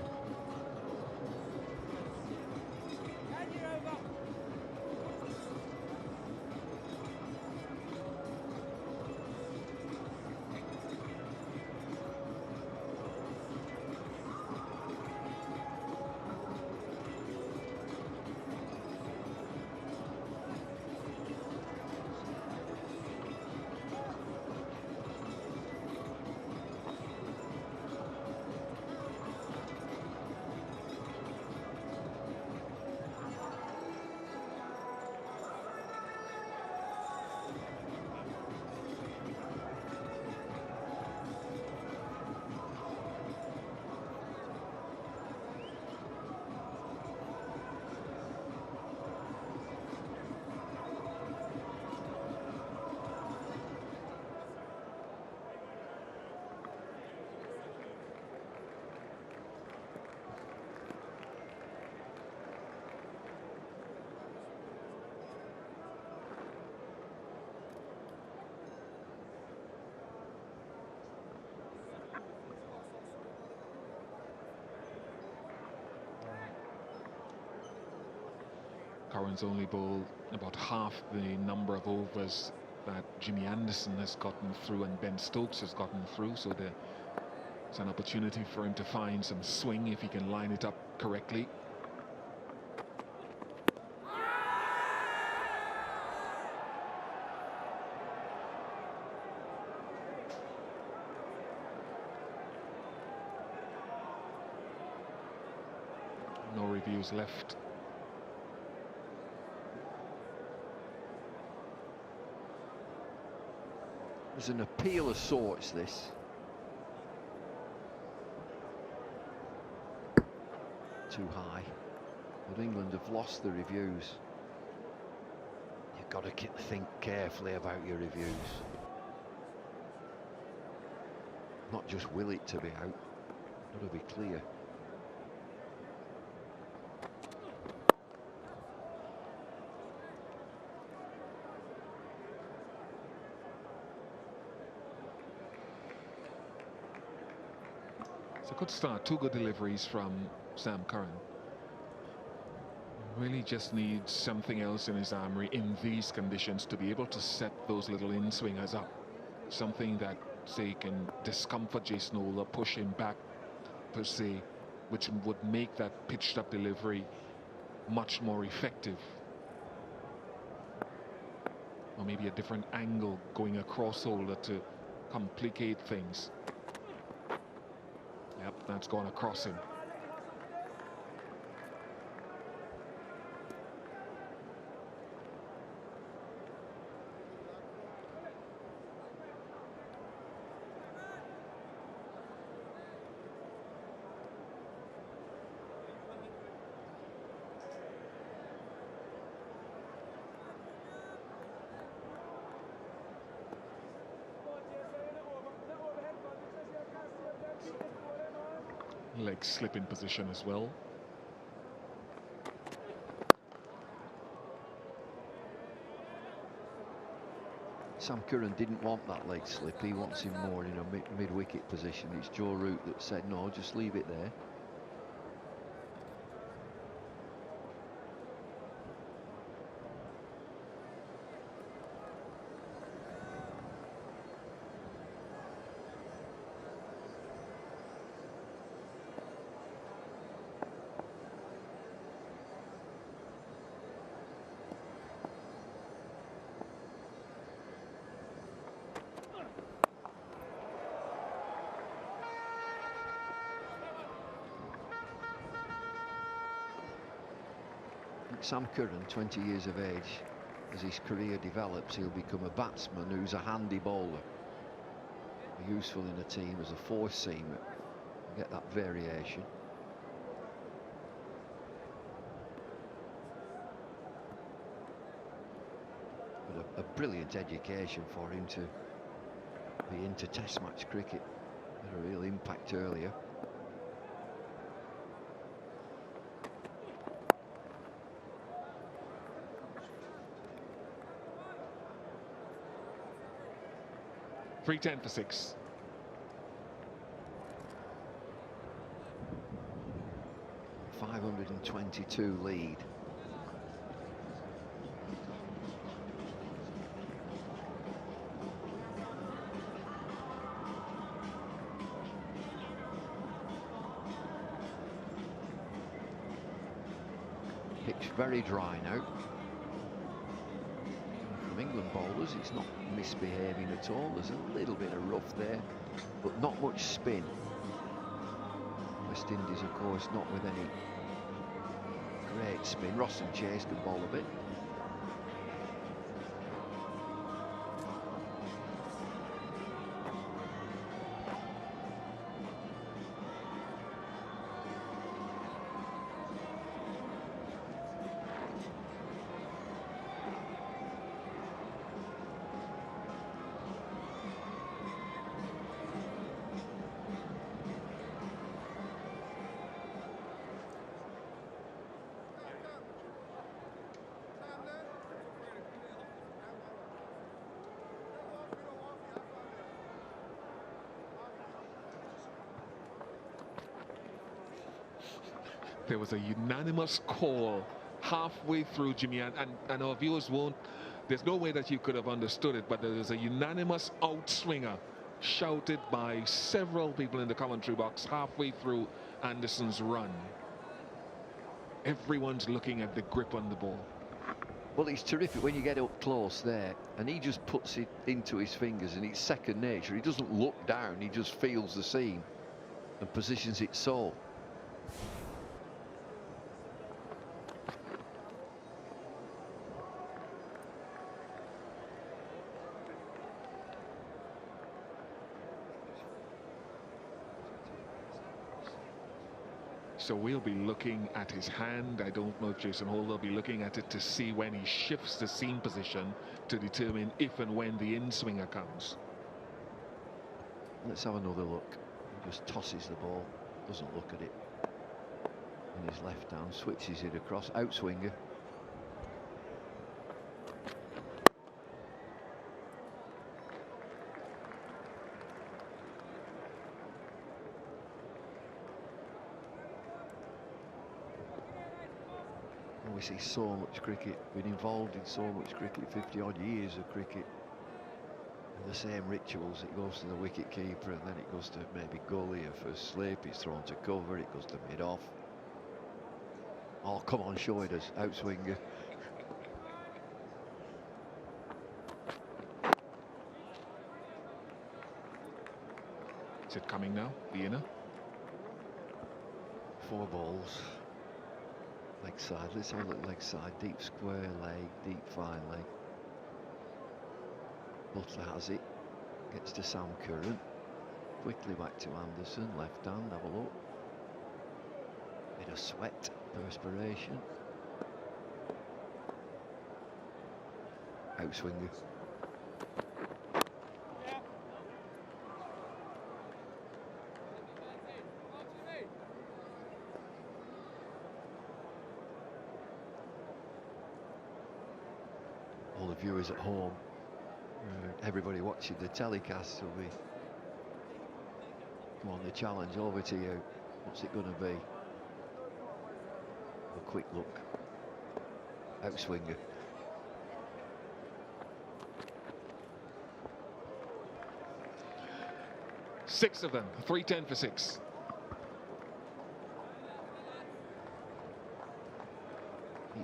Curran's only bowled about half the number of overs that Jimmy Anderson has gotten through and Ben Stokes has gotten through, so there's an opportunity for him to find some swing if he can line it up correctly. No reviews left. There's an appeal of sorts, this. Too high. But England have lost the reviews. You've got to think carefully about your reviews. Not just will it to be out, got to be clear. It's a good start, 2 good deliveries from Sam Curran. Really just needs something else in his armory in these conditions to be able to set those little in-swingers up. Something that, say, can discomfort Jason Holder, push him back, per se, which would make that pitched up delivery much more effective. Or maybe a different angle going across Holder to complicate things. Yep, that's gone across him. Legs slip in position as well. Sam Curran didn't want that leg slip. He wants him more in a mid-wicket position. It's Joe Root that said, no, just leave it there. Sam Curran, 20 years of age, as his career develops, he'll become a batsman who's a handy bowler. Useful in a team as a four-seamer. Get that variation. But a brilliant education for him to be into Test match cricket. Had a real impact earlier. .310 for 6. .522 lead. Pitch very dry now. From England bowlers, it's not misbehaving at all. There's a little bit of rough there, but not much spin. West Indies, of course, not with any great spin. Ross and Chase can bowl a bit. There was a unanimous call halfway through, Jimmy, and our viewers won't, there's no way that you could have understood it, but there was a unanimous outswinger shouted by several people in the commentary box halfway through Anderson's run. Everyone's looking at the grip on the ball. Well, it's terrific when you get up close there, and he just puts it into his fingers, and it's second nature. He doesn't look down, he just feels the seam and positions it so. So we'll be looking at his hand. I don't know if Jason Holder will be looking at it to see when he shifts the seam position to determine if and when the in-swinger comes. Let's have another look. He just tosses the ball, doesn't look at it. In his left hand, switches it across, outswinger. We see so much cricket, been involved in so much cricket, 50 odd years of cricket. And the same rituals, it goes to the wicket keeper and then it goes to maybe gully or first slip, it's thrown to cover, it goes to mid off. Oh, come on, show it us, outswinger. Is it coming now, Vienna? 4 balls. Leg side, let's have a look. Leg side, deep square leg, deep fine leg. Butler has it, gets to Sam Curran, quickly back to Anderson, left hand, have a look. Bit of sweat, perspiration. Outswinger. All the viewers at home, everybody watching the telecast will be, come on, the challenge over to you. What's it going to be? A quick look. Outswinger. Six of them, 310 for 6.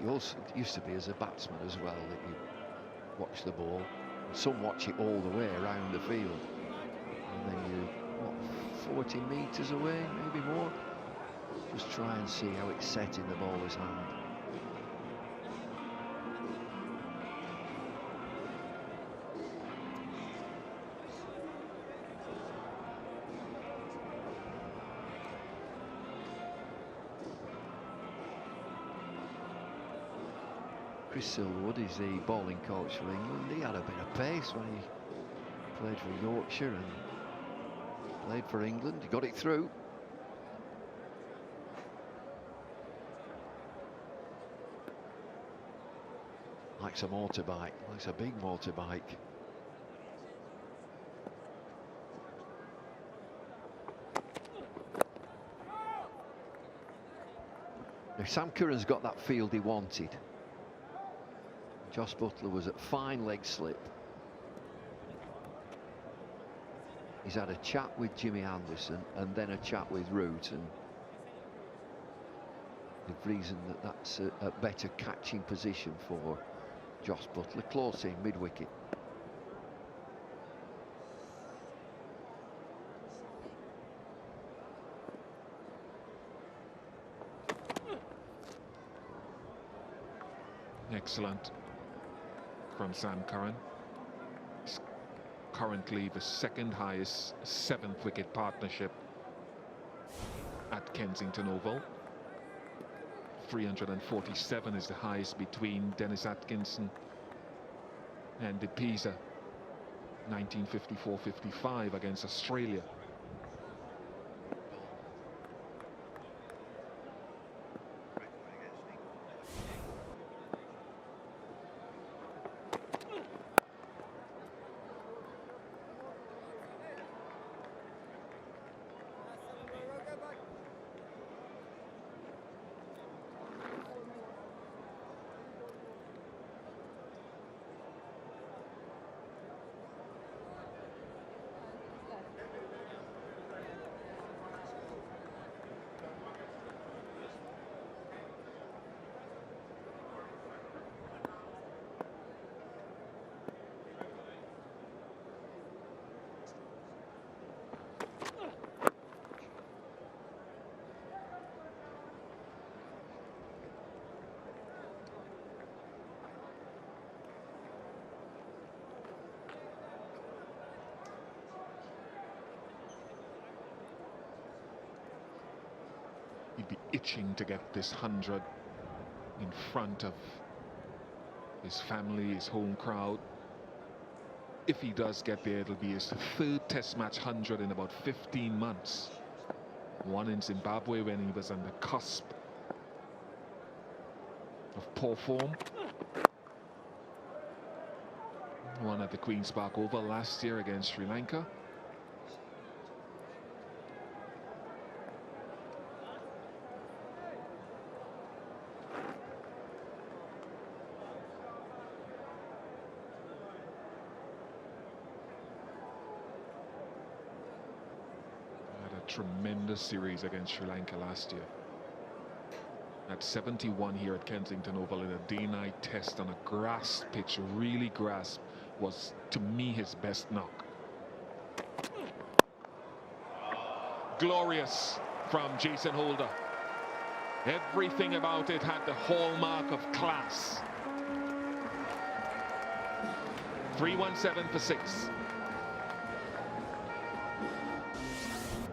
He also used to be as a batsman as well, that you watch the ball. Some watch it all the way around the field. And then you, what, 40 metres away, maybe more? Just try and see how it's set in the bowler's hand. Chris Silverwood is the bowling coach for England. He had a bit of pace when he played for Yorkshire and played for England. He got it through. Likes a motorbike, likes a big motorbike. Now Sam Curran's got that field he wanted. Josh Butler was at fine leg slip. He's had a chat with Jimmy Anderson and then a chat with Root, and the reason that that's a better catching position for Josh Butler. Close in, mid-wicket. Excellent from Sam Curran. It's currently the second highest 7th wicket partnership at Kensington Oval. 347 is the highest between Dennis Atkinson and De Pisa, 1954-55 against Australia. He'd be itching to get this 100 in front of his family, his home crowd. If he does get there, it'll be his third Test match 100 in about 15 months. One in Zimbabwe when he was on the cusp of poor form. One at the Queen's Park Oval last year against Sri Lanka. Tremendous series against Sri Lanka last year. At 71 here at Kensington Oval in a day-night test on a grass pitch, really grass, was to me his best knock. Glorious from Jason Holder. Everything about it had the hallmark of class. 317 for 6.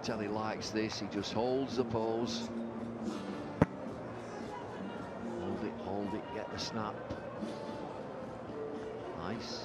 Tell he likes this, he just holds the pose. Hold it, get the snap. Nice.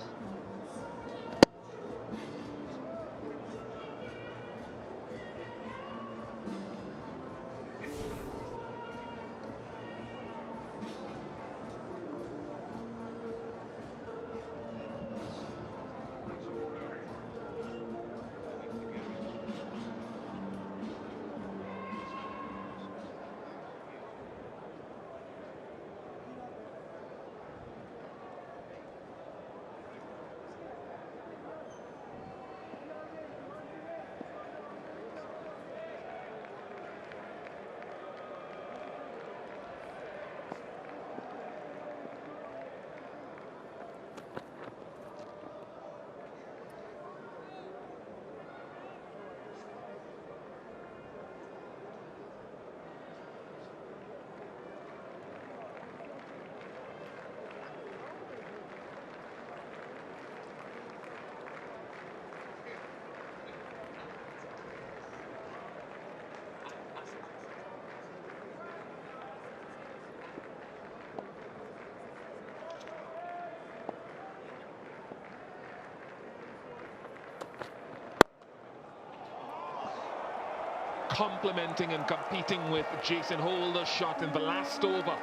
Complementing and competing with Jason Holder's shot in the last over.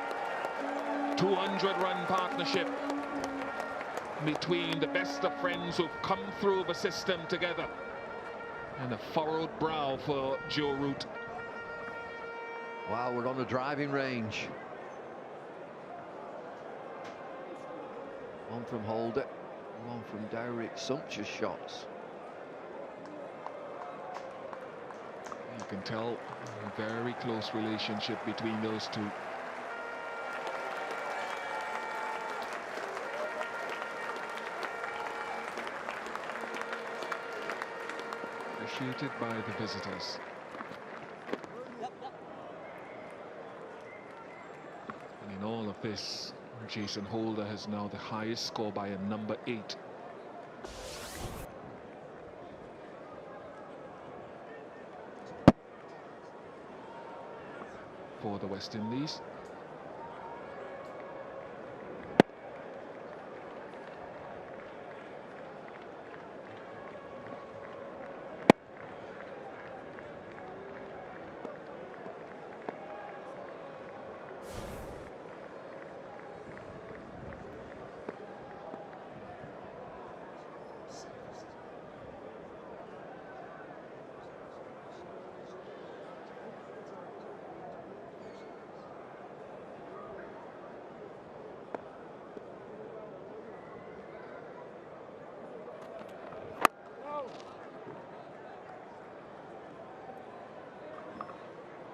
200-run partnership between the best of friends who've come through the system together. And a furrowed brow for Joe Root. Wow, we're on a driving range. One from Holder, one from Dowrich. Sumptuous shots. You can tell a very close relationship between those two. Appreciated by the visitors. And in all of this, Jason Holder has now the highest score by a number 8. For the West Indies.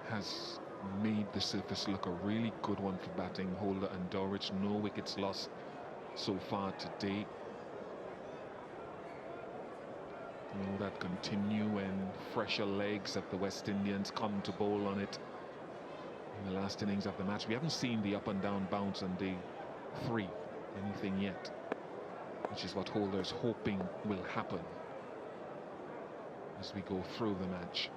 Has made the surface look a really good one for batting. Holder and Dowrich, no wickets lost so far today. Will that continue when fresher legs of the West Indians come to bowl on it in the last innings of the match? We haven't seen the up and down bounce on day 3, anything yet, which is what Holder's hoping will happen as we go through the match.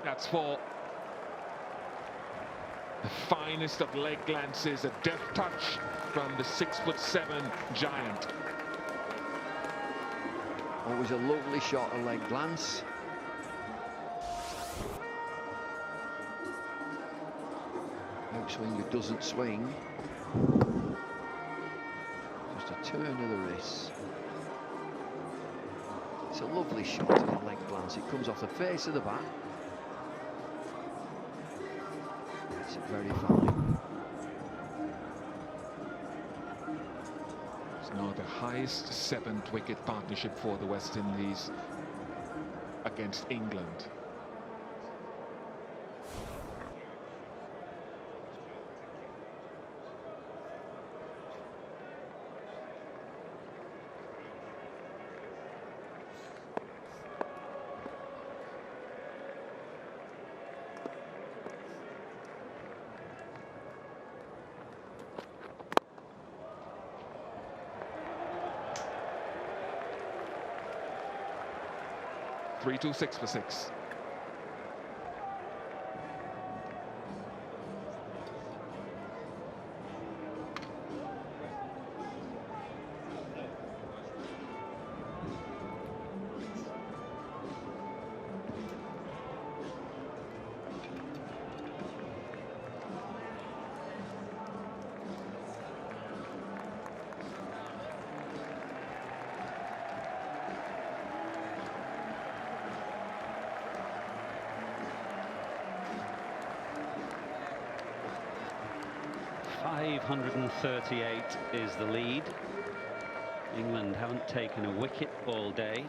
That's 4. The finest of leg glances, a deft touch from the 6'7" giant. Always a lovely shot, a leg glance. Outswinger doesn't swing. Just a turn of the wrist. It's a lovely shot and a leg glance. It comes off the face of the bat. It's very fine. It's now the highest 7th wicket partnership for the West Indies against England. Three, 2, 6 for 6. .538 is the lead. England haven't taken a wicket all day.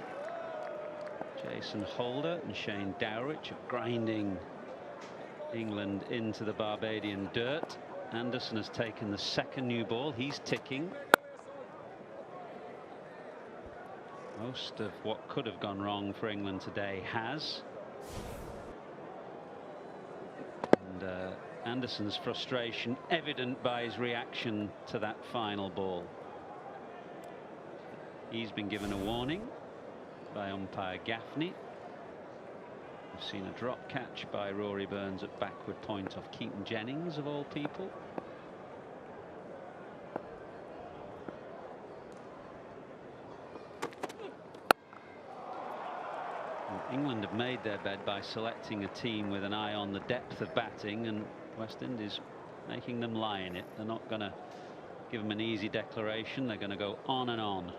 Jason Holder and Shane Dowrich are grinding England into the Barbadian dirt. Anderson has taken the second new ball. He's ticking. Most of what could have gone wrong for England today has. And Anderson's frustration evident by his reaction to that final ball. He's been given a warning by umpire Gaffney. We've seen a drop catch by Rory Burns at backward point off Keaton Jennings of all people. England have made their bed by selecting a team with an eye on the depth of batting, and West Indies making them lie in it. They're not going to give them an easy declaration. They're going to go on and on.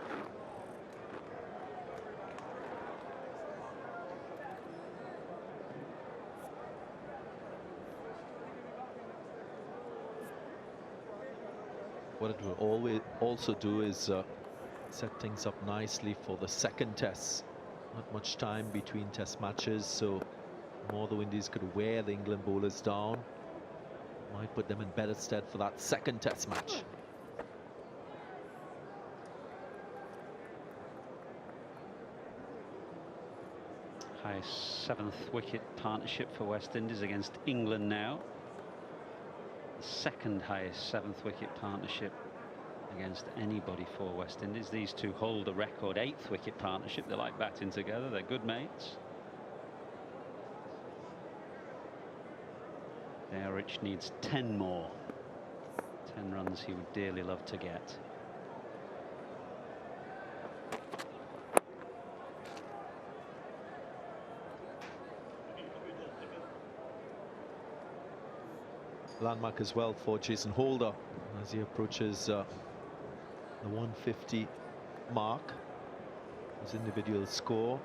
What it will always also do is set things up nicely for the second test. Not much time between test matches, so more the Windies could wear the England bowlers down. Might put them in better stead for that second test match. Highest 7th wicket partnership for West Indies against England now. The second highest 7th wicket partnership against anybody for West Indies. These two hold the record 8th wicket partnership. They like batting together. They're good mates. Dowrich needs 10 more. 10 runs he would dearly love to get. Landmark as well for Jason Holder as he approaches the 150 mark. His individual score.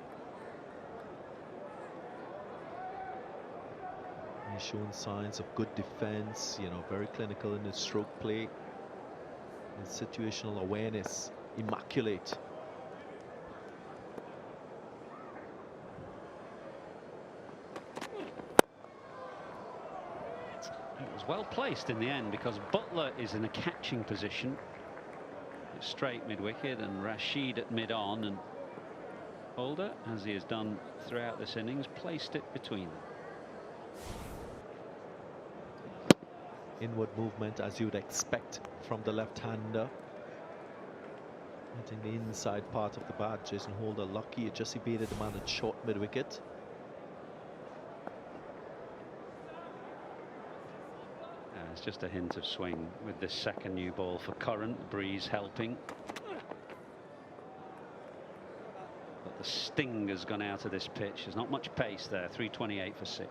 He's shown signs of good defense, you know, very clinical in his stroke play. His situational awareness, immaculate. It was well placed in the end because Butler is in a catching position. It's straight mid-wicket and Rashid at mid-on, and Holder, as he has done throughout this innings, placed it between them. Inward movement as you would expect from the left-hander. Hitting the inside part of the bat. Jason Holder lucky, it just evaded the man at short mid-wicket. It's just a hint of swing with this second new ball for current, breeze helping. But the sting has gone out of this pitch. There's not much pace there. 328 for 6.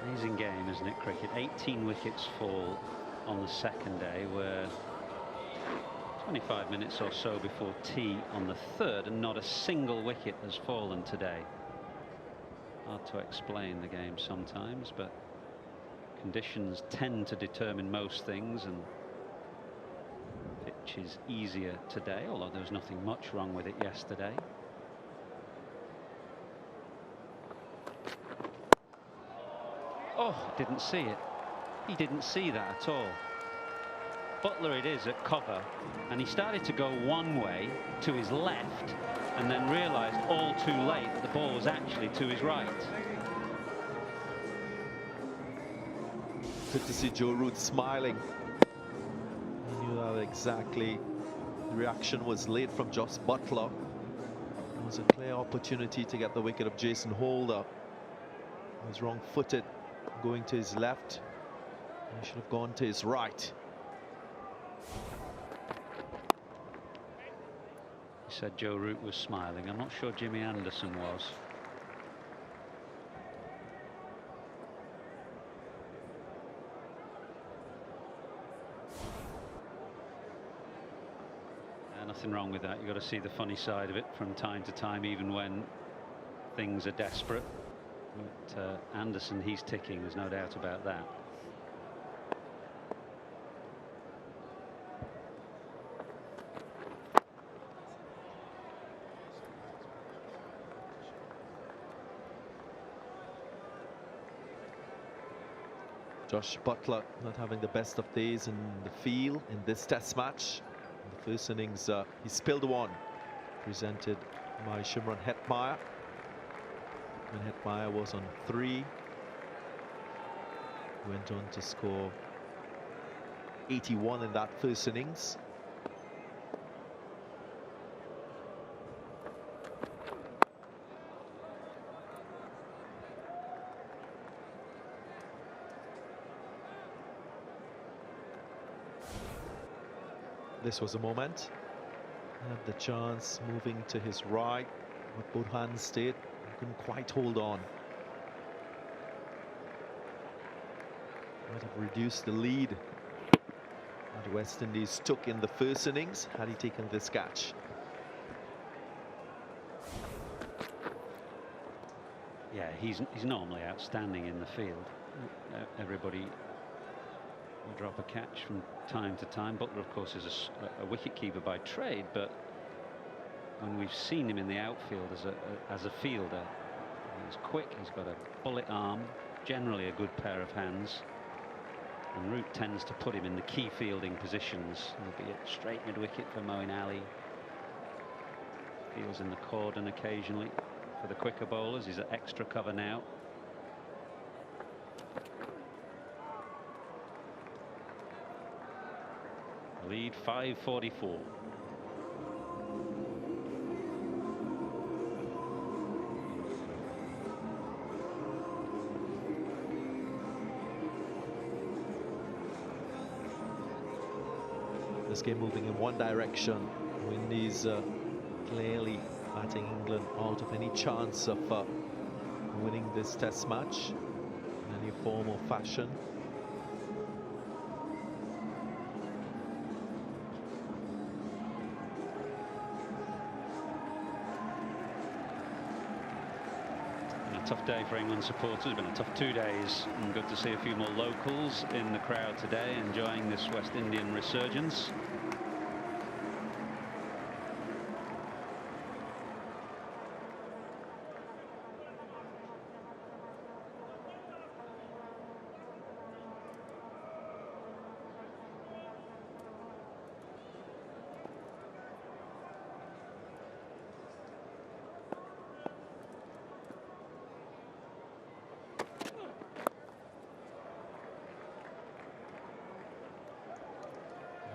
Amazing game, isn't it, cricket? 18 wickets fall on the second day. We're 25 minutes or so before tea on the third, and not a single wicket has fallen today. Hard to explain the game sometimes, but conditions tend to determine most things, and pitch is easier today, although there was nothing much wrong with it yesterday. Oh, didn't see it. He didn't see that at all. Butler it is at cover, and he started to go one way to his left and then realized all too late that the ball was actually to his right. Good to see Joe Root smiling. He knew that exactly. The reaction was late from Josh Butler. It was a clear opportunity to get the wicket of Jason Holder. He was wrong-footed, going to his left. He should have gone to his right. He said Joe Root was smiling. I'm not sure Jimmy Anderson was. Nothing wrong with that. You've got to see the funny side of it from time to time, even when things are desperate. But Anderson, he's ticking, there's no doubt about that. Josh Butler not having the best of days in the field in this test match. In the first innings, he spilled one, presented by Shimron Hetmyer. When Hetmyer was on 3, went on to score 81 in that first innings. This was a moment. Had the chance moving to his right, but both hands stayed. Couldn't quite hold on. Might have reduced the lead that West Indies took in the first innings had he taken this catch. Yeah, he's normally outstanding in the field. Everybody will drop a catch from time to time. Butler, of course, is a wicket-keeper by trade, but when we've seen him in the outfield as a fielder, he's quick, he's got a bullet arm, generally a good pair of hands, and Root tends to put him in the key fielding positions. He'll be at straight mid-wicket for Moeen Ali, fields in the cordon occasionally for the quicker bowlers. He's at extra cover now. Lead 5:44. This game moving in one direction. Windies clearly batting England out of any chance of winning this test match in any form or fashion. Tough day for England supporters. It's been a tough 2 days, and good to see a few more locals in the crowd today enjoying this West Indian resurgence.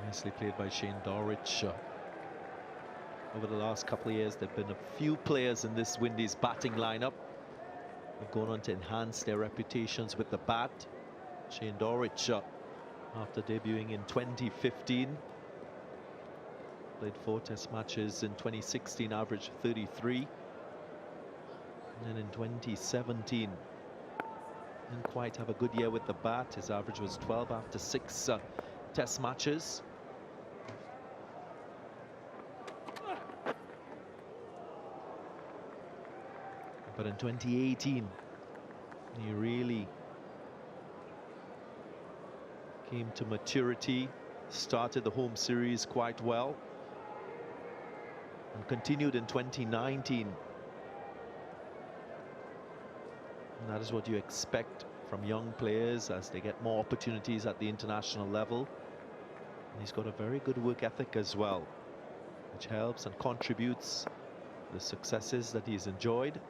Nicely played by Shane Dowrich. Over the last couple of years, there have been a few players in this Windies batting lineup who've gone on to enhance their reputations with the bat. Shane Dowrich, after debuting in 2015, played 4 test matches in 2016, averaged 33. And then in 2017, didn't quite have a good year with the bat. His average was 12 after 6 test matches. But in 2018, he really came to maturity, started the home series quite well, and continued in 2019. And that is what you expect from young players as they get more opportunities at the international level. And he's got a very good work ethic as well, which helps and contributes to the successes that he's enjoyed.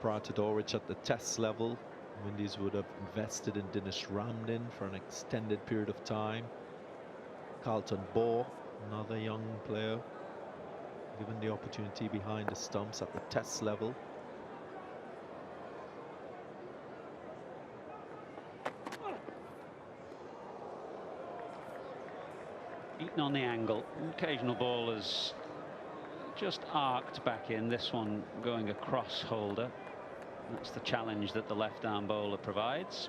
Prior to Dowrich at the test level, Windies would have invested in Dinesh Ramdin for an extended period of time. Carlton Bohr, another young player, given the opportunity behind the stumps at the test level. Eaton on the angle. Occasional ball has just arced back in. This one going across Holder. That's the challenge that the left-arm bowler provides.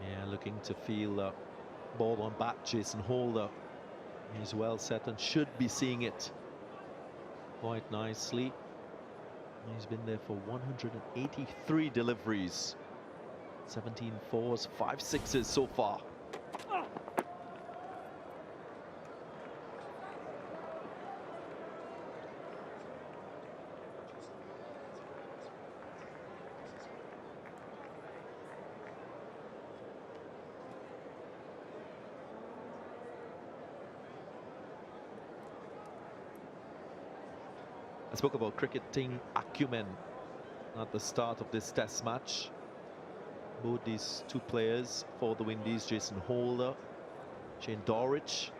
Yeah, looking to feel ball on bat. Jason Holder is well set and should be seeing it quite nicely. He's been there for 183 deliveries, 17 fours, 5 sixes so far. I spoke about cricketing acumen at the start of this test match. Both these two players for the Windies, Jason Holder, Shane Dowrich,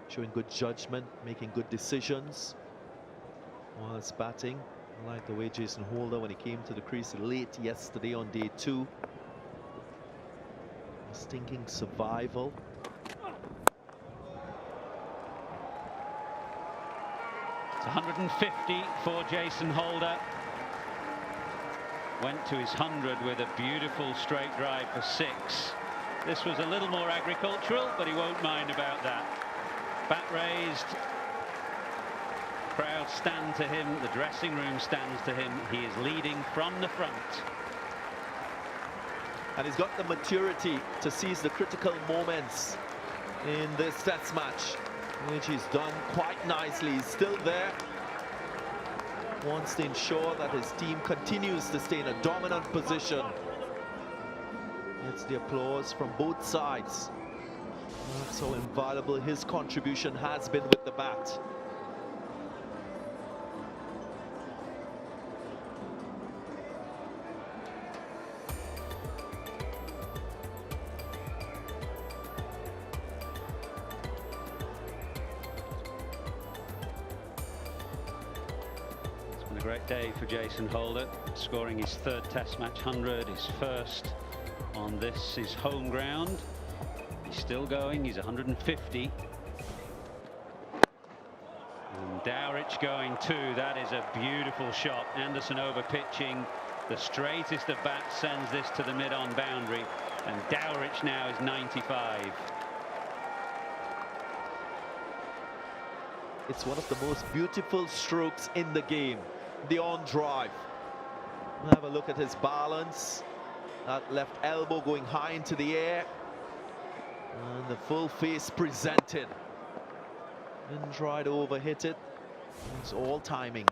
showing good judgment, making good decisions whilst batting. I like the way Jason Holder, when he came to the crease late yesterday on day 2, was thinking survival. It's 150 for Jason Holder. Went to his 100 with a beautiful straight drive for 6. This was a little more agricultural, but he won't mind about that. Bat raised. Crowd stand to him. The dressing room stands to him. He is leading from the front. And he's got the maturity to seize the critical moments in this test match, which he's done quite nicely. He's still there. Wants to ensure that his team continues to stay in a dominant position. It's the applause from both sides. That's how invaluable his contribution has been with the bat. A great day for Jason Holder, scoring his 3rd test match 100, his first on this, his home ground. He's still going, he's 150. And Dowrich going too. That is a beautiful shot. Anderson over pitching. The straightest of bats sends this to the mid-on boundary, and Dowrich now is 95. It's one of the most beautiful strokes in the game. The on drive. Have a look at his balance. That left elbow going high into the air. And the full face presented. Didn't try to overhit it. It's all timing.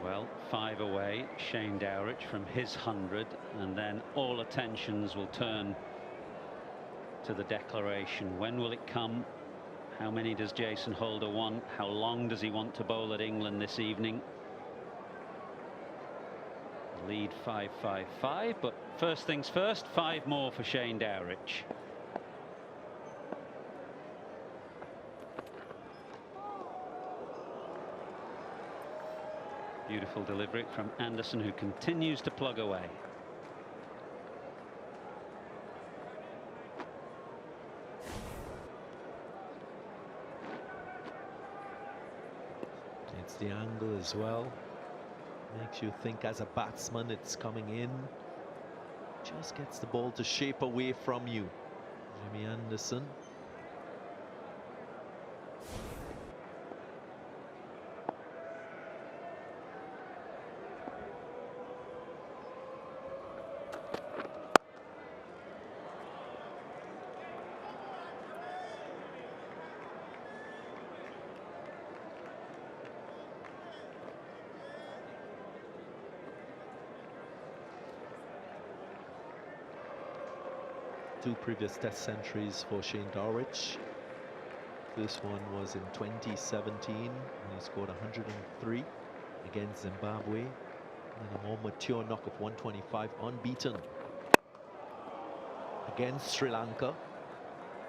Well, 5 away, Shane Dowrich from his 100, and then all attentions will turn to the declaration. When will it come? How many does Jason Holder want? How long does he want to bowl at England this evening? Lead 5-5-5, but first things first, 5 more for Shane Dowrich. Beautiful delivery from Anderson, who continues to plug away. It's the angle as well. Makes you think as a batsman it's coming in. Just gets the ball to shape away from you. Jimmy Anderson. Two previous Test centuries for Shane Dowrich. This one was in 2017 when he scored 103 against Zimbabwe, and a more mature knock of 125 unbeaten against Sri Lanka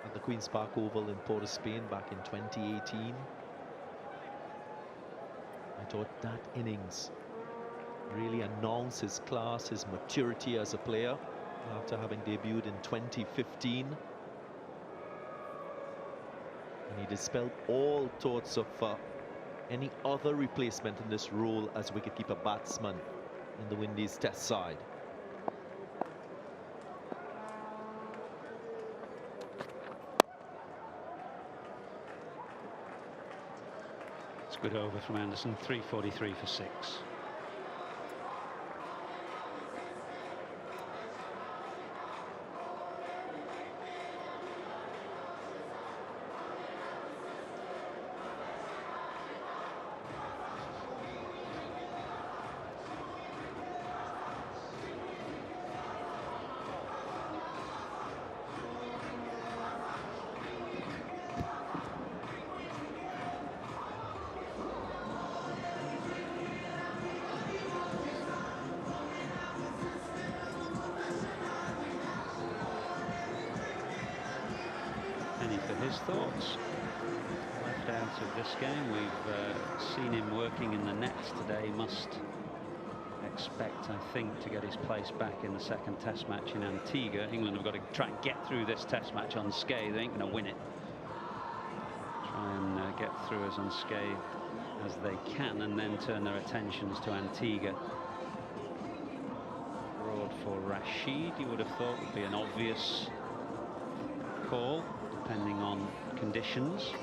at the Queen's Park Oval in Port of Spain back in 2018. I thought that innings really announced his class, his maturity as a player, after having debuted in 2015. And he dispelled all thoughts of any other replacement in this role as wicketkeeper batsman in the Windies Test side. It's good over from Anderson, 343 for 6. For his thoughts. Left out of this game. We've seen him working in the nets today. Must expect, I think, to get his place back in the second Test match in Antigua. England have got to try and get through this Test match unscathed. They ain't going to win it. Try and get through as unscathed as they can, and then turn their attentions to Antigua. Broad for Rashid, you would have thought would be an obvious call, depending on conditions.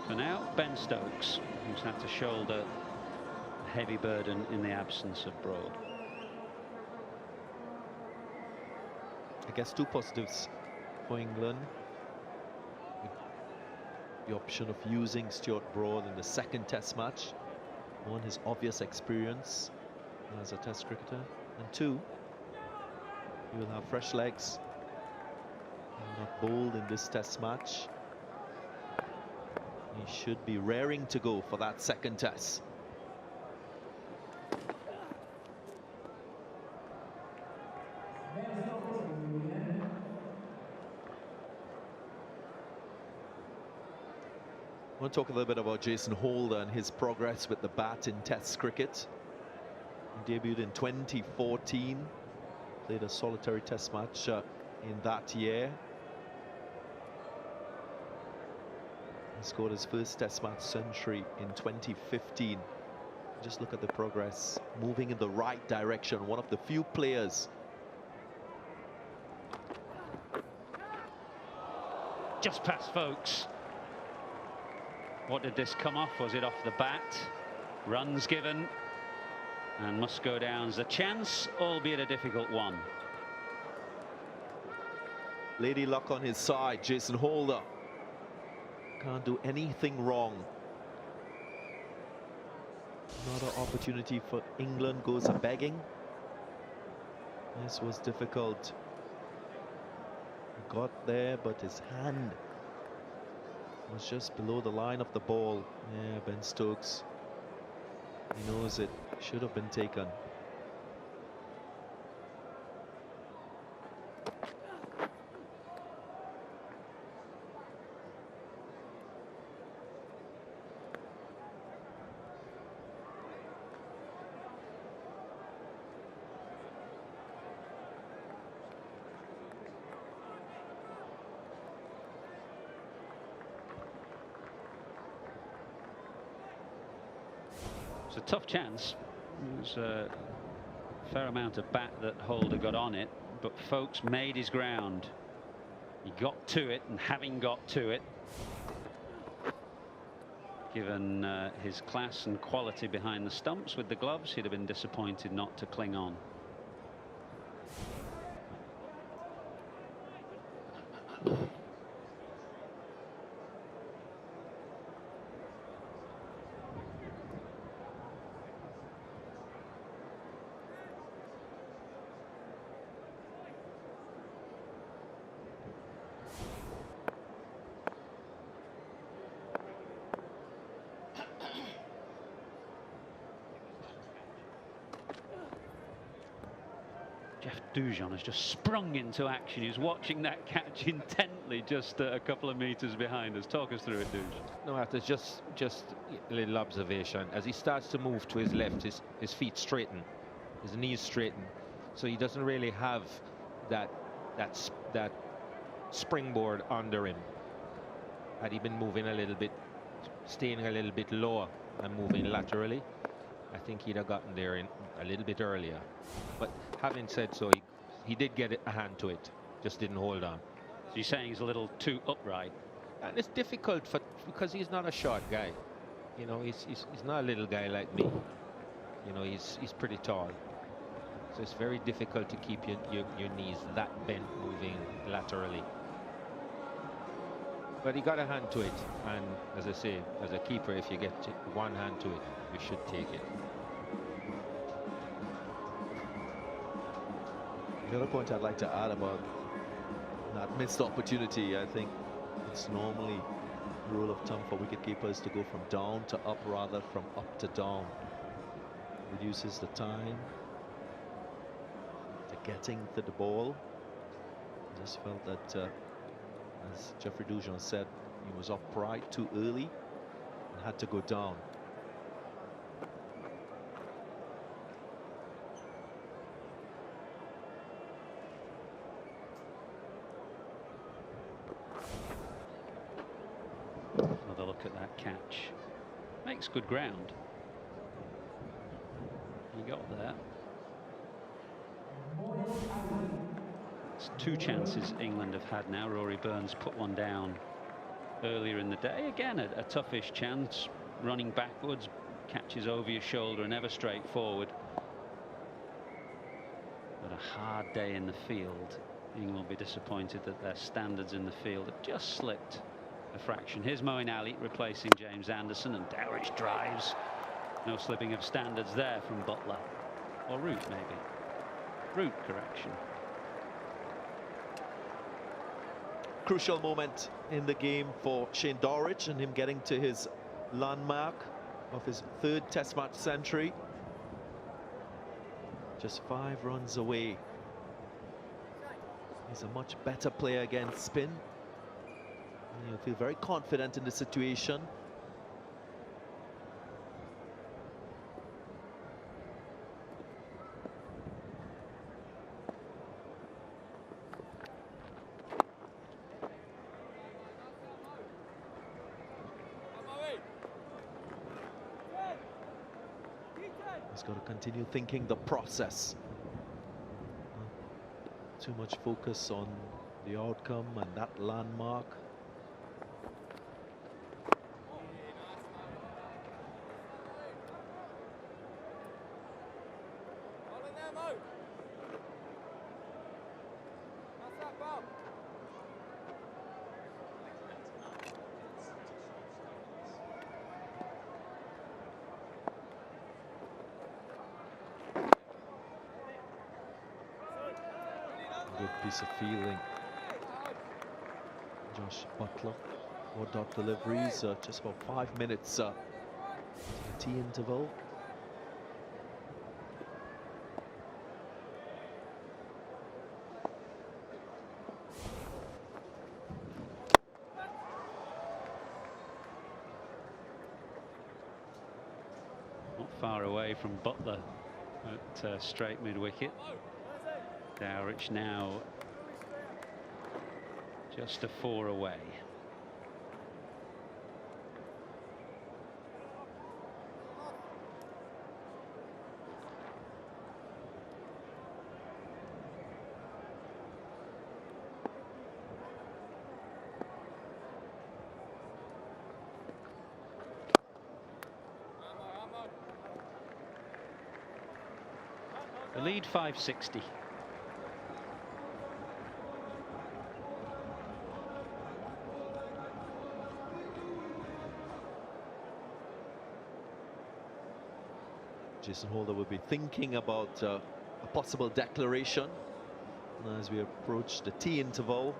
For now, Ben Stokes, who's had to shoulder a heavy burden in the absence of Broad. I guess two positives for England. The option of using Stuart Broad in the second Test match. One, his obvious experience as a Test cricketer, and two, he will have fresh legs. Not bowled in this Test match. He should be raring to go for that second Test. I want to talk a little bit about Jason Holder and his progress with the bat in Test cricket. He debuted in 2014, played a solitary Test match in that year. He scored his first Test match century in 2015. Just look at the progress, moving in the right direction. One of the few players. Just past Folkes. What did this come off? Was it off the bat? Runs given, and must go down as a chance, albeit a difficult one. Lady luck on his side, Jason Holder. Can't do anything wrong. Another opportunity for England goes a begging. This was difficult. He got there, but his hand was just below the line of the ball. Yeah, Ben Stokes, he knows it should have been taken. It's a tough chance. It was a fair amount of bat that Holder got on it, but Folks made his ground. He got to it, and having got to it, given his class and quality behind the stumps with the gloves, he'd have been disappointed not to cling on. Dujon has just sprung into action. He's watching that catch intently just a couple of meters behind us. Talk us through it, Dujon. No, after just a little observation. As he starts to move to his left, his feet straighten, his knees straighten, so he doesn't really have that springboard under him. Had he been moving a little bit, staying a little bit lower and moving laterally, I think he'd have gotten there in a little bit earlier. But having said so, he did get a hand to it, just didn't hold on. So you're saying he's a little too upright? And it's difficult because he's not a short guy. You know, he's not a little guy like me. You know, he's pretty tall. So it's very difficult to keep your knees that bent moving laterally. But he got a hand to it, and as I say, as a keeper, if you get one hand to it, you should take it. The other point I'd like to add about that missed opportunity, I think it's normally a rule of thumb for wicketkeepers to go from down to up rather from up to down. Reduces the time to getting to the ball. I just felt that, as Jeffrey Dujon said, he was upright too early and had to go down. Another look at that catch. Makes good ground. He got there. It's two chances England have had now. Rory Burns put one down earlier in the day. Again, a toughish chance. Running backwards, catches over your shoulder and never straight forward. But a hard day in the field. England will be disappointed that their standards in the field have just slipped a fraction. Here's Moeen Ali replacing James Anderson, and Dowrich drives. No slipping of standards there from Butler. Or Root, maybe. Root, correction. Crucial moment in the game for Shane Dowrich and him getting to his landmark of his third Test match century. Just 5 runs away. He's a much better player against spin. And he'll feel very confident in the situation. He's got to continue thinking the process. Too much focus on the outcome and that landmark. piece of fielding. Josh Butler, 4 dot deliveries, just about 5 minutes to the tea interval. Not far away from Butler at straight mid-wicket. Dowrich now just a 4 away. The lead 560. Jason Holder will be thinking about a possible declaration as we approach the tea interval.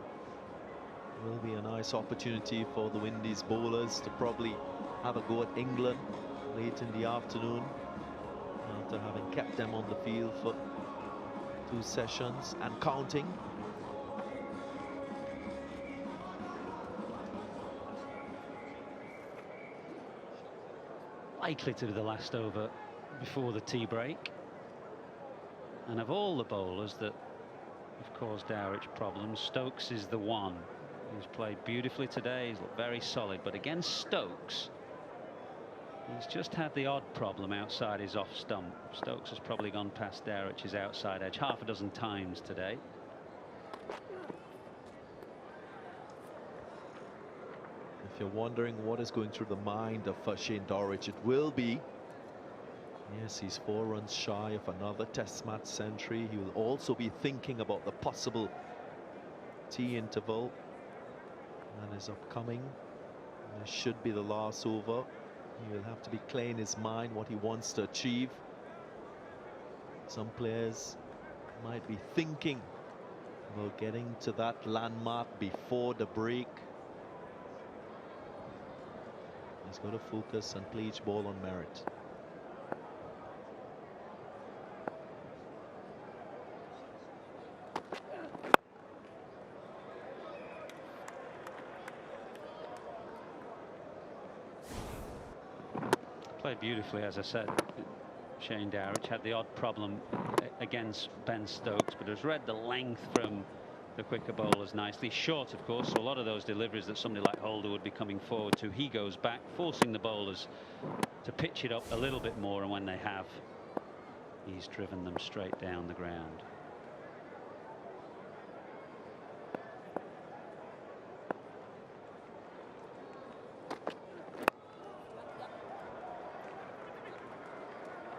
It will be a nice opportunity for the Windies bowlers to probably have a go at England late in the afternoon after having kept them on the field for 2 sessions and counting. Likely to be the last over before the tea break. And of all the bowlers that have caused Dowrich problems, Stokes is the one. He's played beautifully today, he's looked very solid, but against Stokes he's just had the odd problem outside his off stump. Stokes has probably gone past Dowrich's outside edge half a dozen times today. If you're wondering what is going through the mind of Shane Dowrich, it will be, yes, he's 4 runs shy of another Test match century. He will also be thinking about the possible tea interval that is upcoming. This should be the last over. He will have to be clear in his mind what he wants to achieve. Some players might be thinking about getting to that landmark before the break. He's got to focus and play each ball on merit. Played beautifully, as I said. Shane Dowrich had the odd problem against Ben Stokes, but has read the length from the quicker bowlers nicely. Short, of course, so a lot of those deliveries that somebody like Holder would be coming forward to, he goes back, forcing the bowlers to pitch it up a little bit more, and when they have, he's driven them straight down the ground.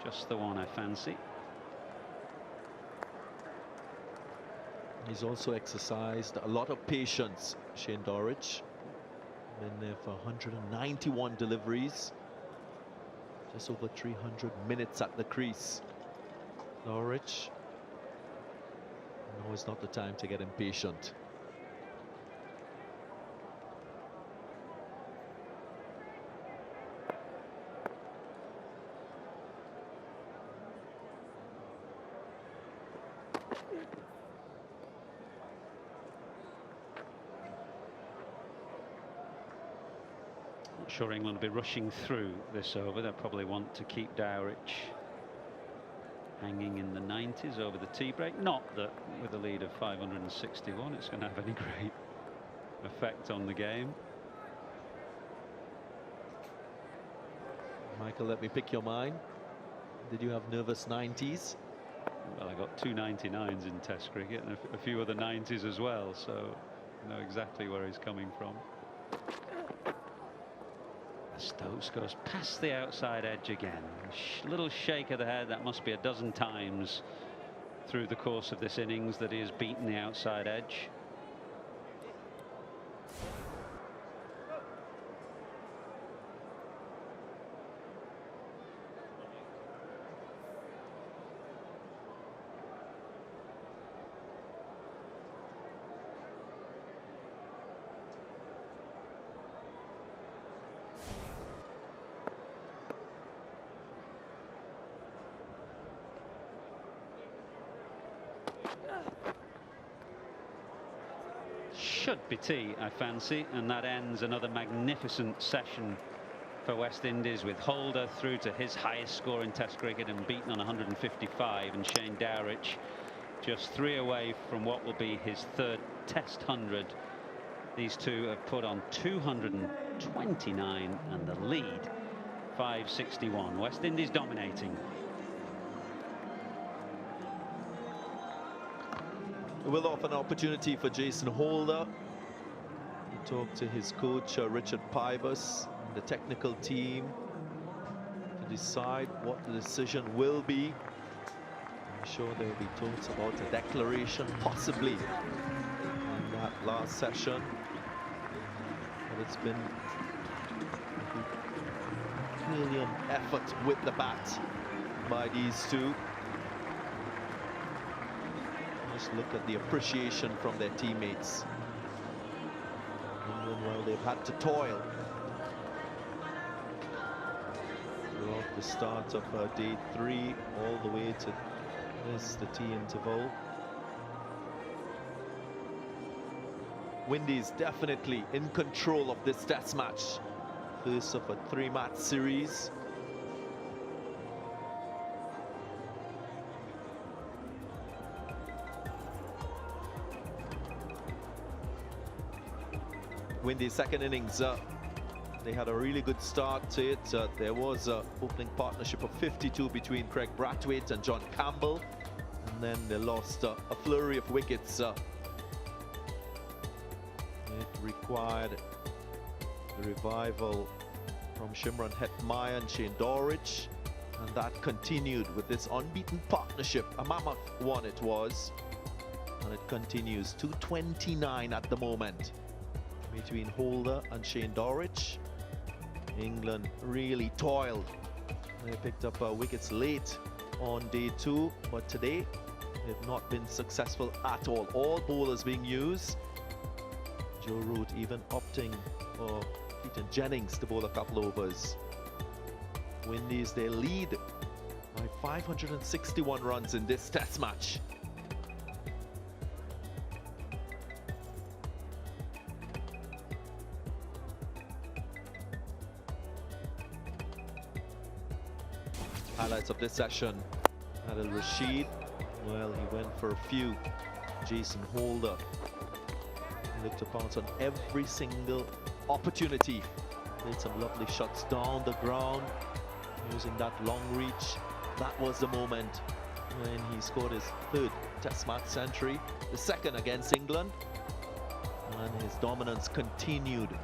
Just the one I fancy. He's also exercised a lot of patience, Shane Dowrich. Been there for 191 deliveries. Just over 300 minutes at the crease. Dowrich, no, it's not the time to get impatient. Sure, England will be rushing through this over. They'll probably want to keep Dowrich hanging in the 90s over the tea break. Not that with a lead of 561 it's going to have any great effect on the game. Michael, let me pick your mind. Did you have nervous 90s? Well, I got 2 99s in Test cricket and a few other 90s as well, so I know exactly where he's coming from. Stokes goes past the outside edge again. Little shake of the head. That must be a dozen times through the course of this innings that he has beaten the outside edge. should be tea, I fancy, and that ends another magnificent session for West Indies, with Holder through to his highest score in Test cricket and beaten on 155, and Shane Dowrich just 3 away from what will be his 3rd Test 100. These two have put on 229 and the lead 561. West Indies dominating. We'll offer an opportunity for Jason Holder to talk to his coach Richard Pybus and the technical team to decide what the decision will be. I'm sure there will be talks about a declaration possibly in that last session, but it's been a brilliant effort with the bat by these two. Just look at the appreciation from their teammates. England, well, they've had to toil throughout the start of day 3 all the way to this, the tea interval. Windies definitely in control of this test match. First of a 3-match series. Windies' second innings, they had a really good start to it. There was an opening partnership of 52 between Craig Brathwaite and John Campbell, and then they lost a flurry of wickets. It required the revival from Shimron Hetmeyer and Shane Dowrich, and that continued with this unbeaten partnership. A mammoth one it was, and it continues. 229 at the moment between Holder and Shane Dowrich. England really toiled. They picked up wickets late on day 2, but today they've not been successful at all. All bowlers being used. Joe Root even opting for Peter Jennings to bowl a couple overs. Windies, they lead by 561 runs in this test match. Highlights of this session: Adil Rashid, well, he went for a few. Jason Holder, he looked to pounce on every single opportunity. Made some lovely shots down the ground using that long reach. That was the moment when he scored his 3rd test match century, the 2nd against England, and his dominance continued.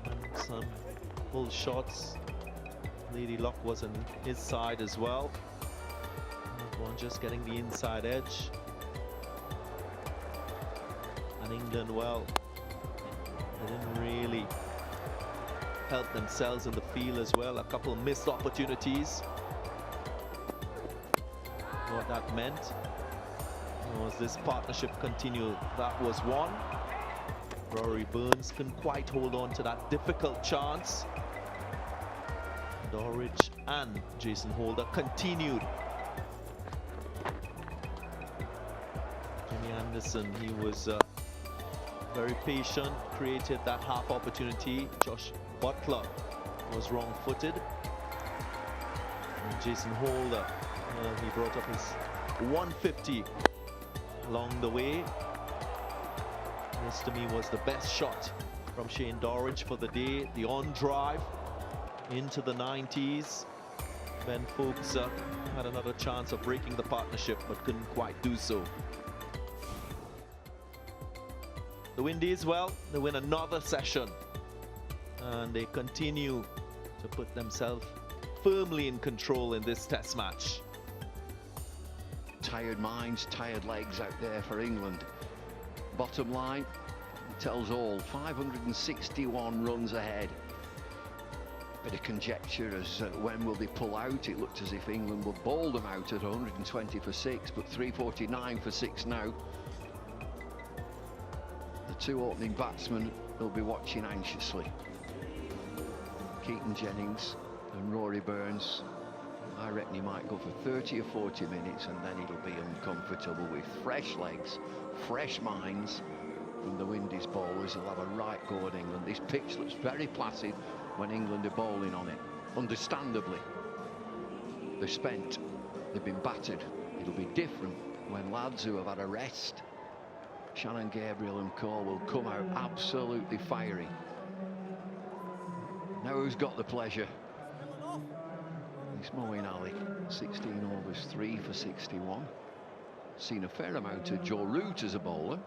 And some full shots. Lady Luck was on his side as well. That one just getting the inside edge. And England, well, they didn't really help themselves in the field as well. A couple of missed opportunities. What that meant was this partnership continued. That was one. Rory Burns couldn't quite hold on to that difficult chance. Dowrich and Jason Holder continued. Jimmy Anderson, he was very patient, created that half opportunity. Josh Butler was wrong-footed. And Jason Holder, he brought up his 150 along the way. This to me was the best shot from Shane Dowrich for the day. The on-drive into the 90s. Ben Foakes had another chance of breaking the partnership, but couldn't quite do so. The Windies, well, they win another session, and they continue to put themselves firmly in control in this test match. Tired minds, tired legs out there for England. Bottom line tells all. 561 runs ahead. Bit of conjecture as when will they pull out. It looked as if England would bowl them out at 120 for 6, but 349 for 6 now. The 2 opening batsmen will be watching anxiously. Keaton Jennings and Rory Burns. I I reckon he might go for 30 or 40 minutes and then it'll be uncomfortable with fresh legs, fresh minds from the Windies bowlers. He'll have a right go at England. This pitch looks very placid when England are bowling on it, understandably. They're spent, they've been battered. It'll be different when lads who have had a rest, Shannon, Gabriel and Cole, will come out absolutely fiery. Now who's got the pleasure? It's Moeen Ali, 16 overs, 3 for 61. Seen a fair amount of Joe Root as a bowler.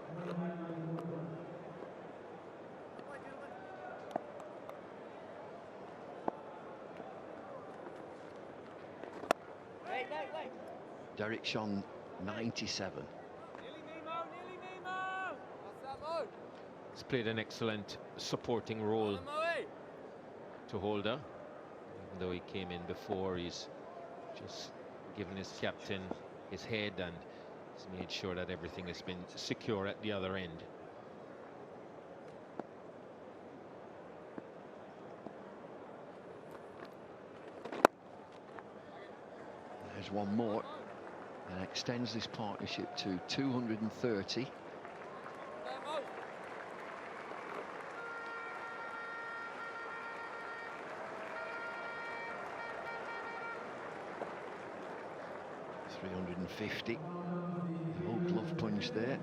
Dowrich on 97. He's played an excellent supporting role to Holder. Even though he came in before, he's just given his captain his head and he's made sure that everything has been secure at the other end. There's one more and extends this partnership to 230. .350. Oh, glove punch there.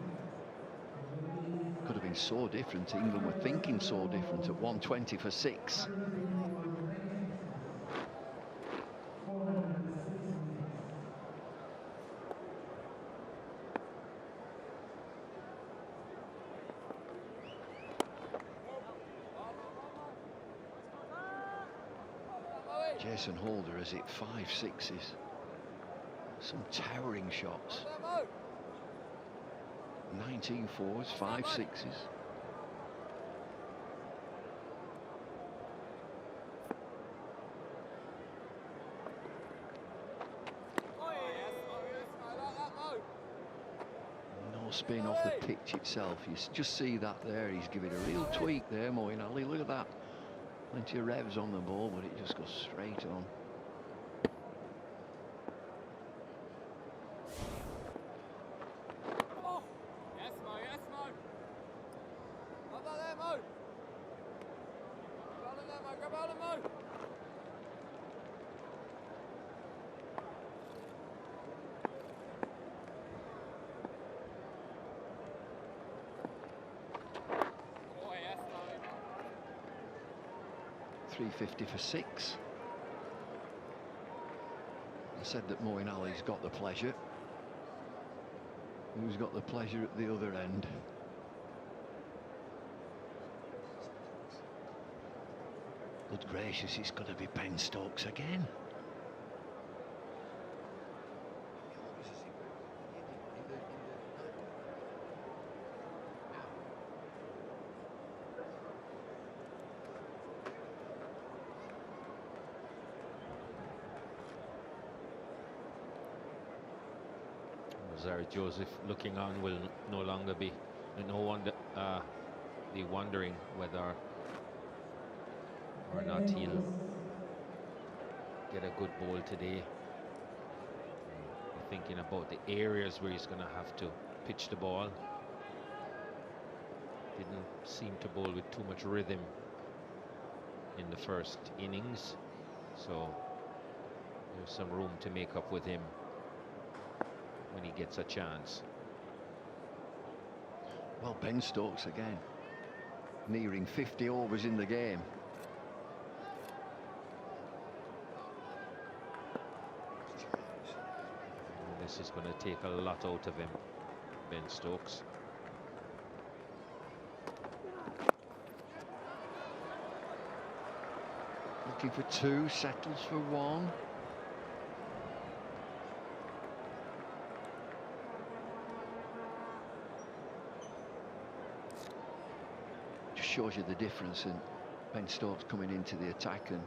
Could have been so different. England were thinking so different at 120 for 6. Jason Holder has hit 5 sixes. Some towering shots. 19 fours, 5 sixes. No spin off the pitch itself. You just see that there. He's giving a real tweak there, Moeen Ali. Look at that. Plenty of revs on the ball, but it just goes straight on. .350 for 6. I said that Moeen Ali's got the pleasure. Who's got the pleasure at the other end? Good gracious, it's going to be Ben Stokes again. Zara Joseph looking on will no longer be be wondering whether or not he'll get a good ball today. Thinking about the areas where he's going to have to pitch the ball. Didn't seem to bowl with too much rhythm in the first innings, so there's some room to make up with him when he gets a chance. Well, Ben Stokes again, nearing 50 overs in the game. And this is going to take a lot out of him, Ben Stokes. Looking for 2, settles for 1. Shows you the difference in Ben Stokes coming into the attack, and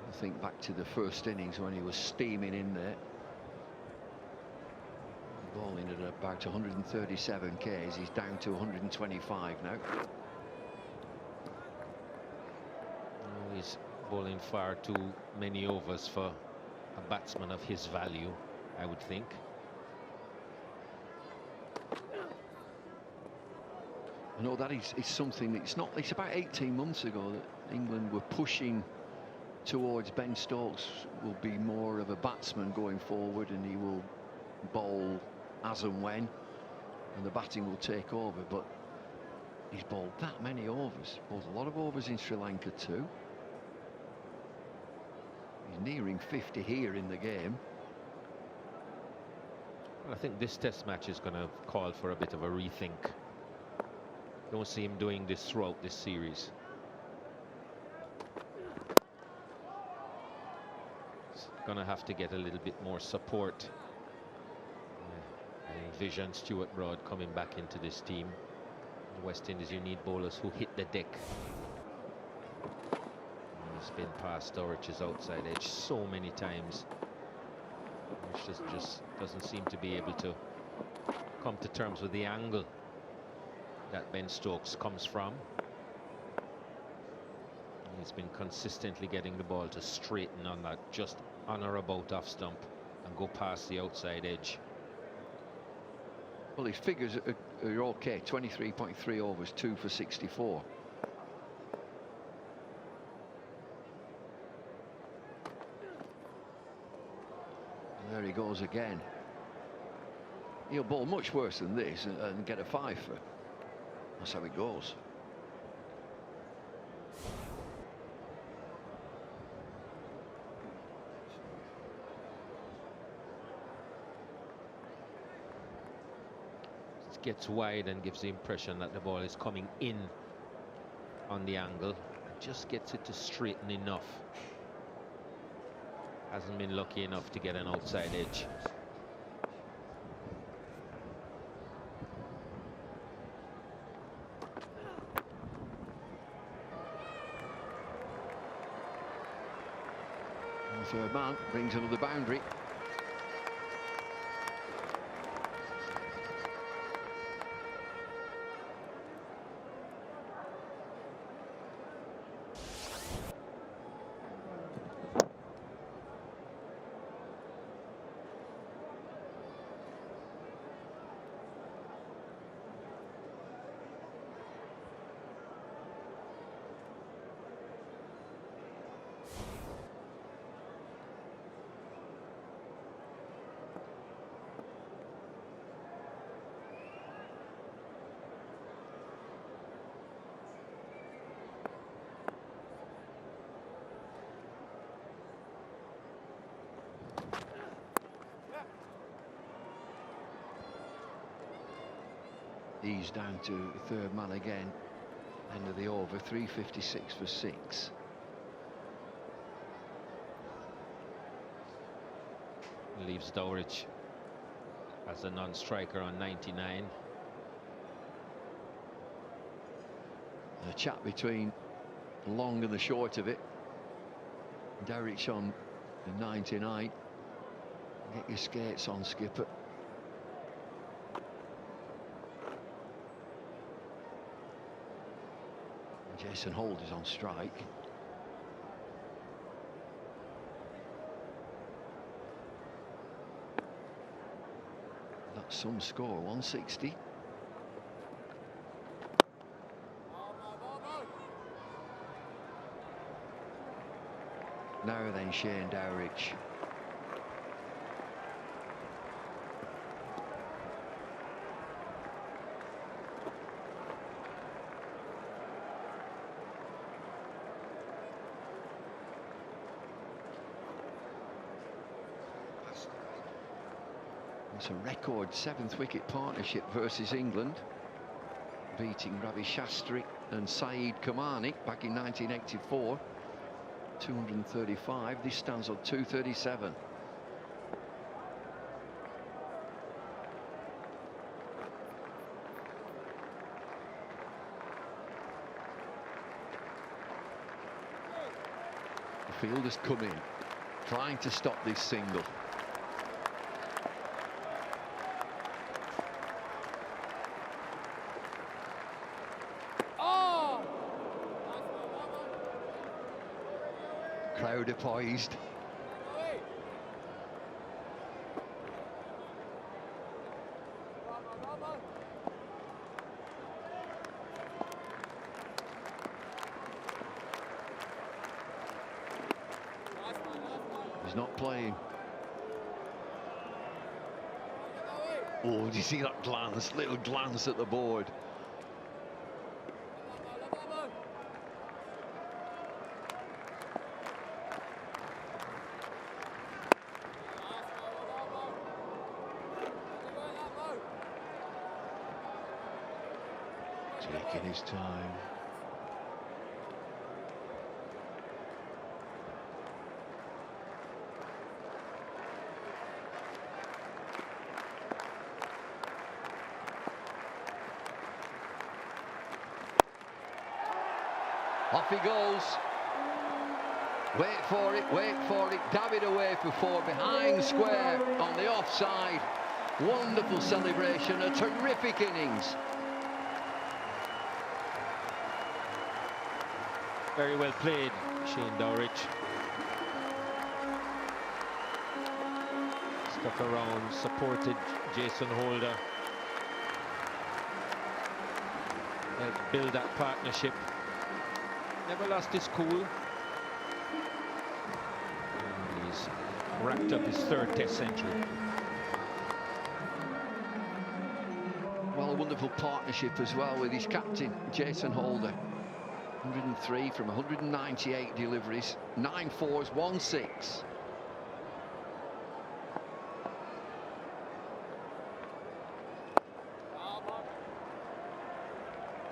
I think back to the first innings when he was steaming in there, bowling at about 137 Ks. He's down to 125 now. He's bowling far too many overs for a batsman of his value, I would think. I know that is something that's not. It's about 18 months ago that England were pushing towards Ben Stokes will be more of a batsman going forward, and he will bowl as and when, and the batting will take over. But he's bowled that many overs, bowled a lot of overs in Sri Lanka too. He's nearing 50 here in the game. Well, I think this test match is going to call for a bit of a rethink. Don't see him doing this throughout this series. He's going to have to get a little bit more support. I envision Stuart Broad coming back into this team. In West Indies, you need bowlers who hit the deck. He's been past Dowrich's outside edge so many times. Which just doesn't seem to be able to come to terms with the angle that Ben Stokes comes from. He's been consistently getting the ball to straighten on that just on or about off stump and go past the outside edge. Well, his figures are okay. 23.3 overs, 2 for 64. And there he goes again. He'll bowl much worse than this and get a 5 for. That's how it goes. It gets wide and gives the impression that the ball is coming in on the angle. It just gets it to straighten enough. Hasn't been lucky enough to get an outside edge. Third man brings another boundary. He's down to third man again. End of the over, 356 for 6. Leaves Dowrich as a non-striker on 99. A chat between the long and the short of it. Dowrich on the 99. Get your skates on, skipper. Jason Holt is on strike. That's some score, 160. Now then, Shane Dowrich. It's a record 7th wicket partnership versus England, beating Ravi Shastri and Saeed Kamani back in 1984. 235. This stands on 237. The fielders come in, trying to stop this single. Crowd are poised. He's not playing. Oh, do you see that glance? Little glance at the board. Taking his time. Off he goes. Wait for it, wait for it. Dab it away for 4, behind square on the offside. Wonderful celebration, a terrific innings. Very well played, Shane Dowrich. Stuck around, supported Jason Holder. Helped build that partnership. Never lost his cool. And he's racked up his 3rd Test century. Well, a wonderful partnership as well with his captain, Jason Holder. 103 from 198 deliveries, 9 fours, 1 6.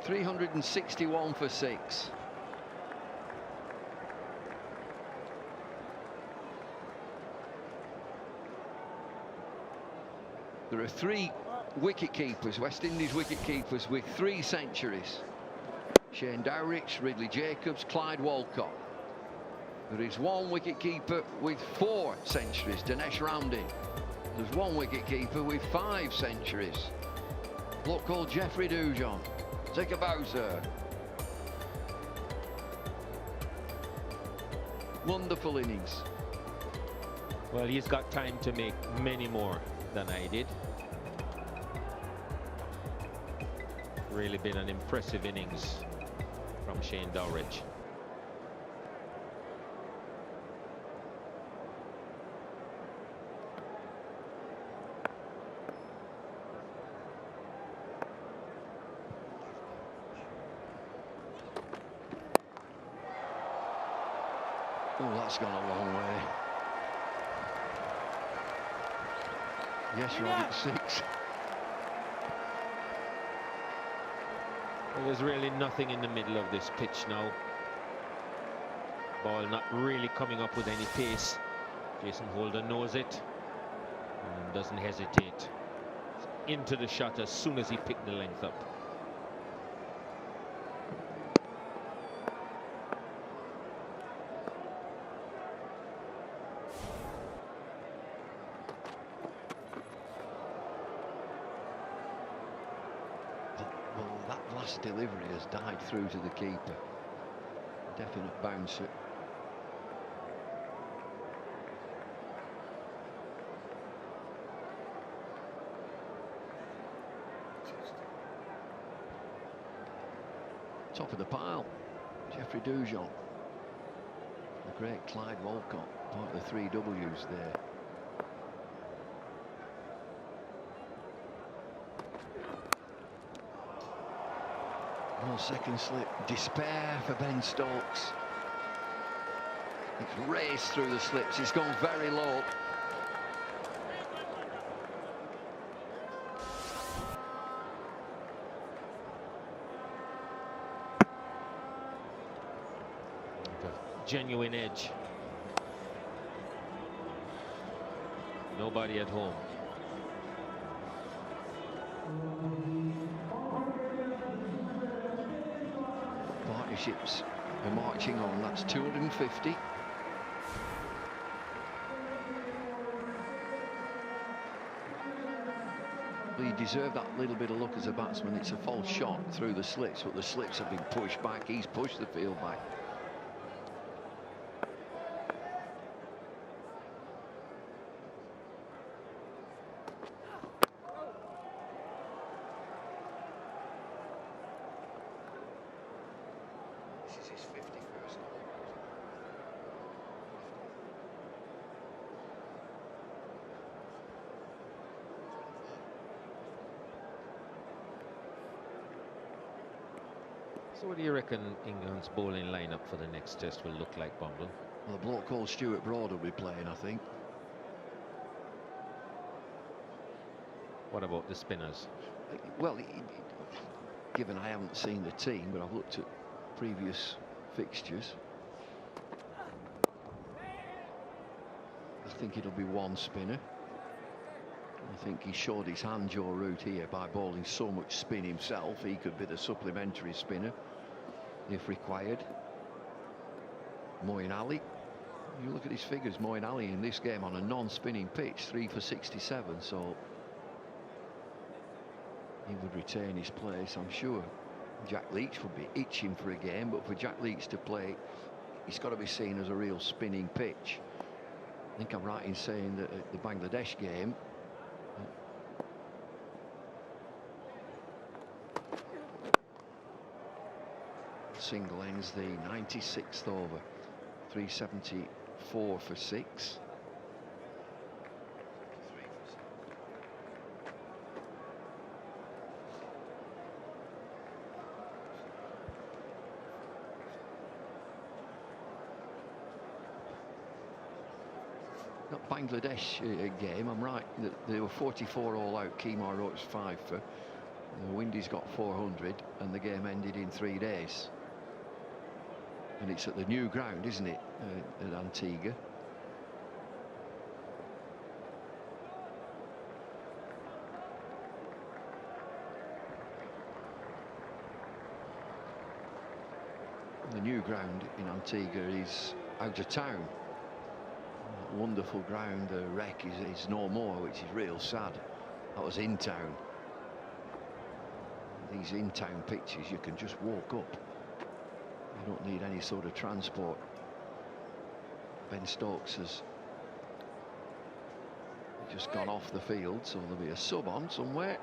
$361 for 6. There are 3 wicket keepers, West Indies wicket keepers with 3 centuries. Shane Dowrich, Ridley Jacobs, Clyde Walcott. There is 1 wicket keeper with 4 centuries, Dinesh Ramdin. There's 1 wicket keeper with 5 centuries. A bloke called Jeffrey Dujon. Take a bow, sir. Wonderful innings. Well, he's got time to make many more than I did. Really been an impressive innings from Shane Dowrich. Oh, that's gone a long way. Yes, Robert, 6. Well, there's really nothing in the middle of this pitch now. Ball not really coming up with any pace. Jason Holder knows it and doesn't hesitate. Into the shot as soon as he picked the length up. Delivery has died through to the keeper. Definite bouncer. Top of the pile, Jeffrey Dujon. The great Clyde Walcott, part of the 3 W's there. Well, second slip, despair for Ben Stokes. It's raced through the slips, it's gone very low. Genuine edge. Nobody at home. Partnerships are marching on. That's 250. Well, you deserve that little bit of luck as a batsman. It's a false shot through the slits, but the slits have been pushed back. He's pushed the field back. So what do you reckon England's bowling lineup for the next test will look like, Bumble? Well, a bloke called Stuart Broad will be playing, I think. What about the spinners? Well, given I haven't seen the team, but I've looked at previous fixtures, I think it'll be one spinner. I think he showed his hand, Joe Root, here by bowling so much spin himself. He could be the supplementary spinner if required. Moeen Ali, you look at his figures, Moeen Ali in this game on a non-spinning pitch, 3 for 67, so he would retain his place, I'm sure. Jack Leach would be itching for a game, but for Jack Leach to play, he's got to be seen as a real spinning pitch. I think I'm right in saying that at the Bangladesh game, single ends the 96th over, 374 for 6. That Bangladesh game, I'm right that there were 44 all out. Kemar Roach 5 for. The Windies got 400, and the game ended in 3 days. And it's at the new ground, isn't it, at Antigua? The new ground in Antigua is out of town. That wonderful ground, the wreck is no more, which is real sad. That was in town. These in-town pitches, you can just walk up. You don't need any sort of transport. Ben Stokes has just gone off the field, so there'll be a sub on somewhere.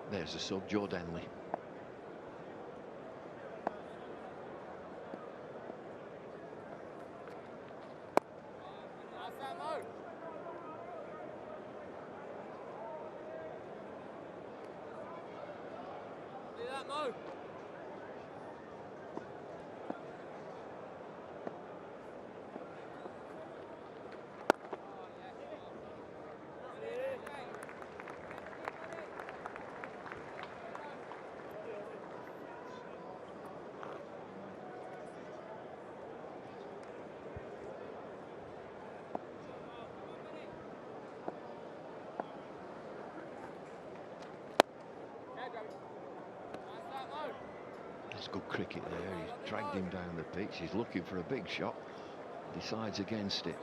There's a sub, Joe Denley. That's good cricket there. He's dragged him down the pitch. He's looking for a big shot. Decides against it.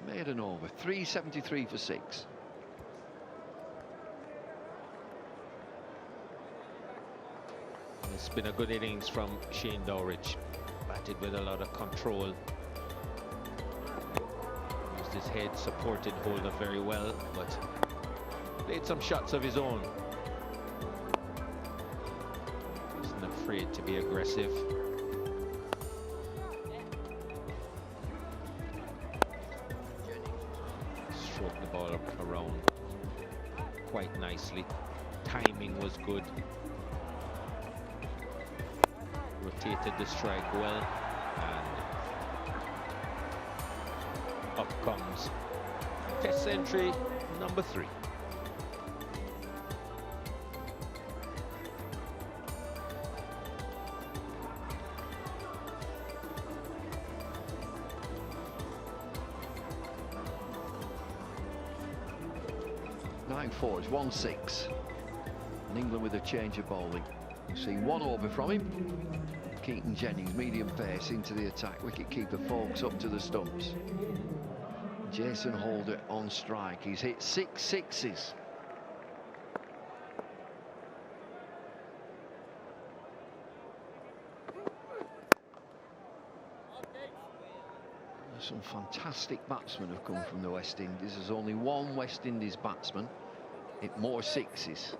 Maiden over, 373 for 6. It's been a good innings from Shane Dowrich. Batted with a lot of control. Used his head, supported Holder very well, but played some shots of his own. Wasn't afraid to be aggressive. Stroked the ball around quite nicely. Timing was good. Rotated the strike well, and up comes Test century number 3. Nine 4, it's 1-6, and England with a change of bowling. We've seen one over from him. Keaton Jennings, medium pace into the attack. Wicket-keeper Folks up to the stumps. Jason Holder on strike. He's hit 6 sixes. Some fantastic batsmen have come from the West Indies. There's only one West Indies batsman hit more sixes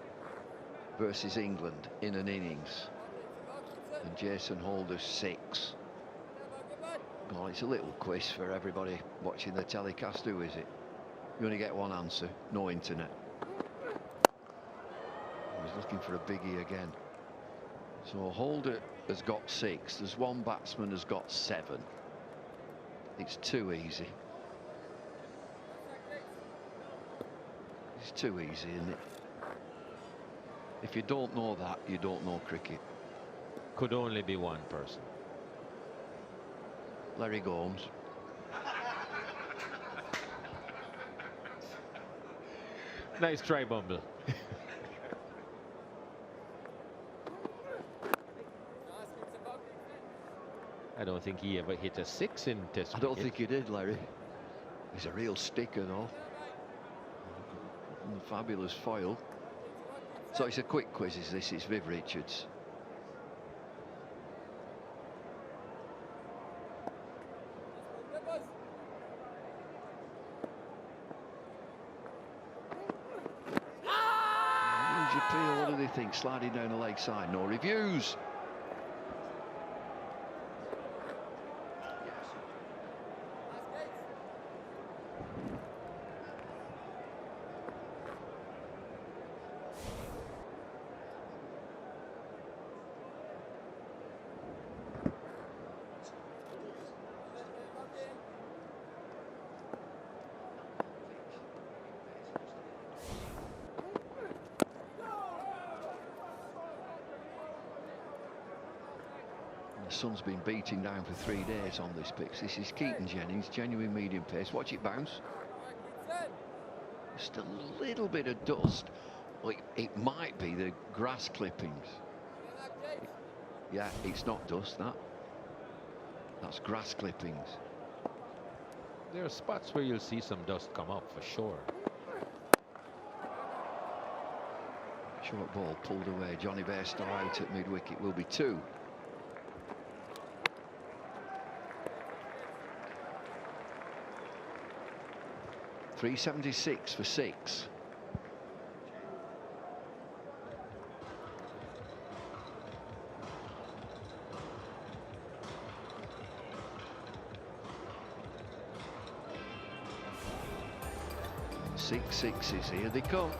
versus England in an innings. And Jason Holder's 6. Well, it's a little quiz for everybody watching the telecast. Who is it? You only get one answer. No internet. I was looking for a biggie again. So Holder has got 6. There's one batsman has got 7. It's too easy. It's too easy, isn't it? If you don't know that, you don't know cricket. Could only be one person. Larry Gomes. Nice try, Bumble. I don't think he ever hit a 6 in Test I don't cricket. think he did, Larry. He's a real sticker, though. And a fabulous foil. So it's a quick quiz, is this? It's Viv Richards. What do they think? Sliding down the leg side, no reviews. The sun's been beating down for 3 days on this pitch. This is Keaton Jennings, genuine medium pace. Watch it bounce. Just a little bit of dust. Well, it might be the grass clippings. Yeah, it's not dust, that's grass clippings. There are spots where you'll see some dust come up for sure. Short ball pulled away. Johnny Bairstow out at mid-wicket. Will be 2. .376 for 6. Six sixes, here they come.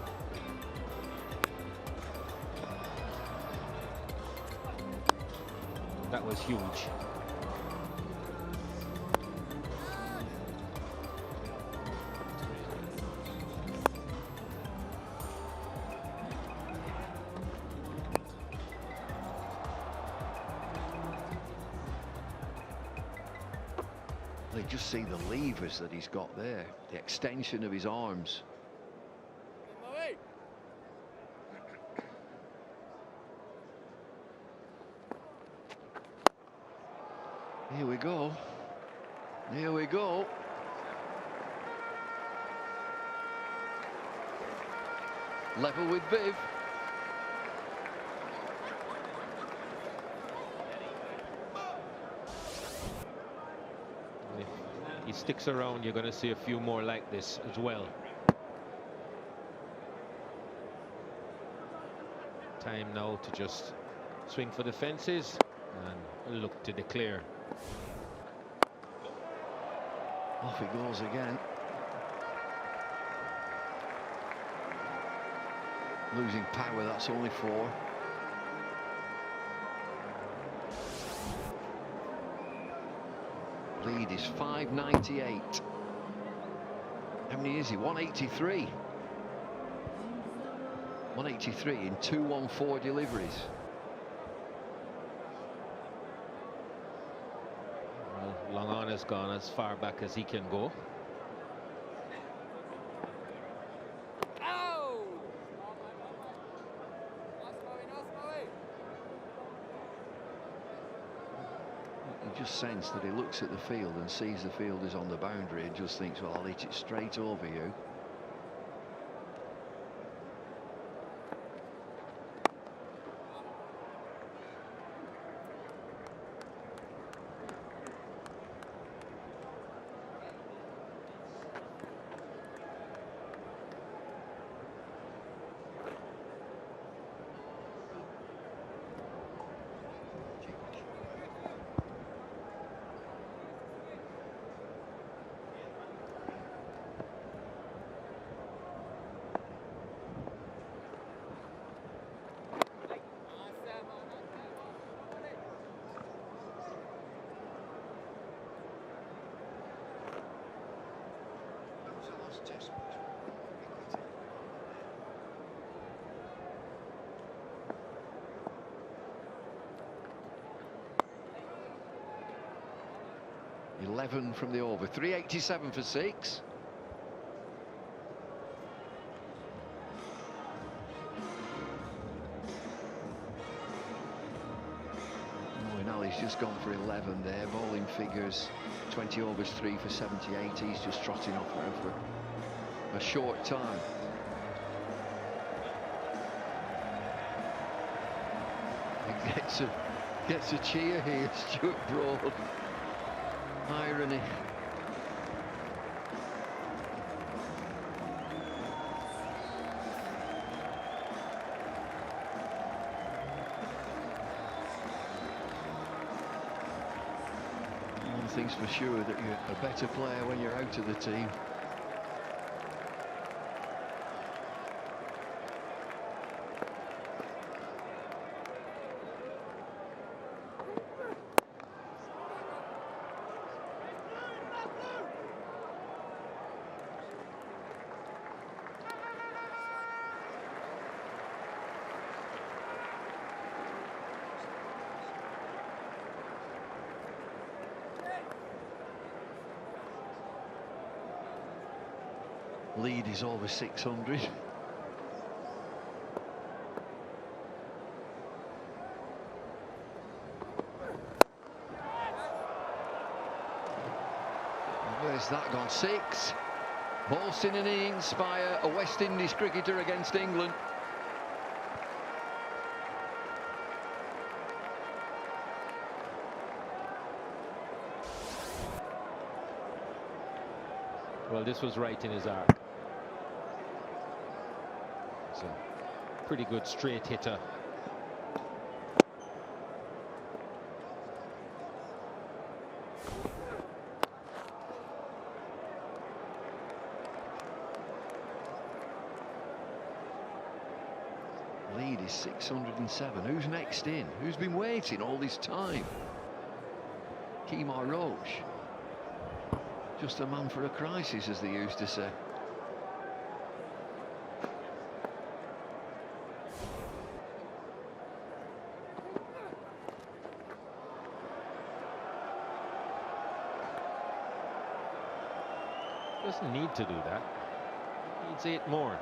That was huge. They just see the levers that he's got there, the extension of his arms. Here we go. Here we go. Level with Viv. If he sticks around, you're going to see a few more like this as well. Time now to just swing for the fences and look to declare. Off he goes again. Losing power, that's only 4. Lead is 598. How many is he? 183. 183 in 214 deliveries. Well, Long On has gone as far back as he can go. just sense that he looks at the field and sees the field is on the boundary and just thinks, well, I'll hit it straight over you. From the over, 387 for 6. Molinelli's just gone for 11 there. Bowling figures 20 overs, 3 for 78. He's just trotting off now for a short time. He gets a cheer here, Stuart Broad. Irony. One thing's for sure, that you're a better player when you're out of the team. Lead is over 600. Where's that gone? 6. Bolton and inspire a West Indies cricketer against England. Well, this was right in his arc. It's a pretty good straight hitter. Lead is 607. Who's next in? Who's been waiting all this time? Kemar Roach. Just a man for a crisis, as they used to say. Doesn't need to do that. Needs 8 more.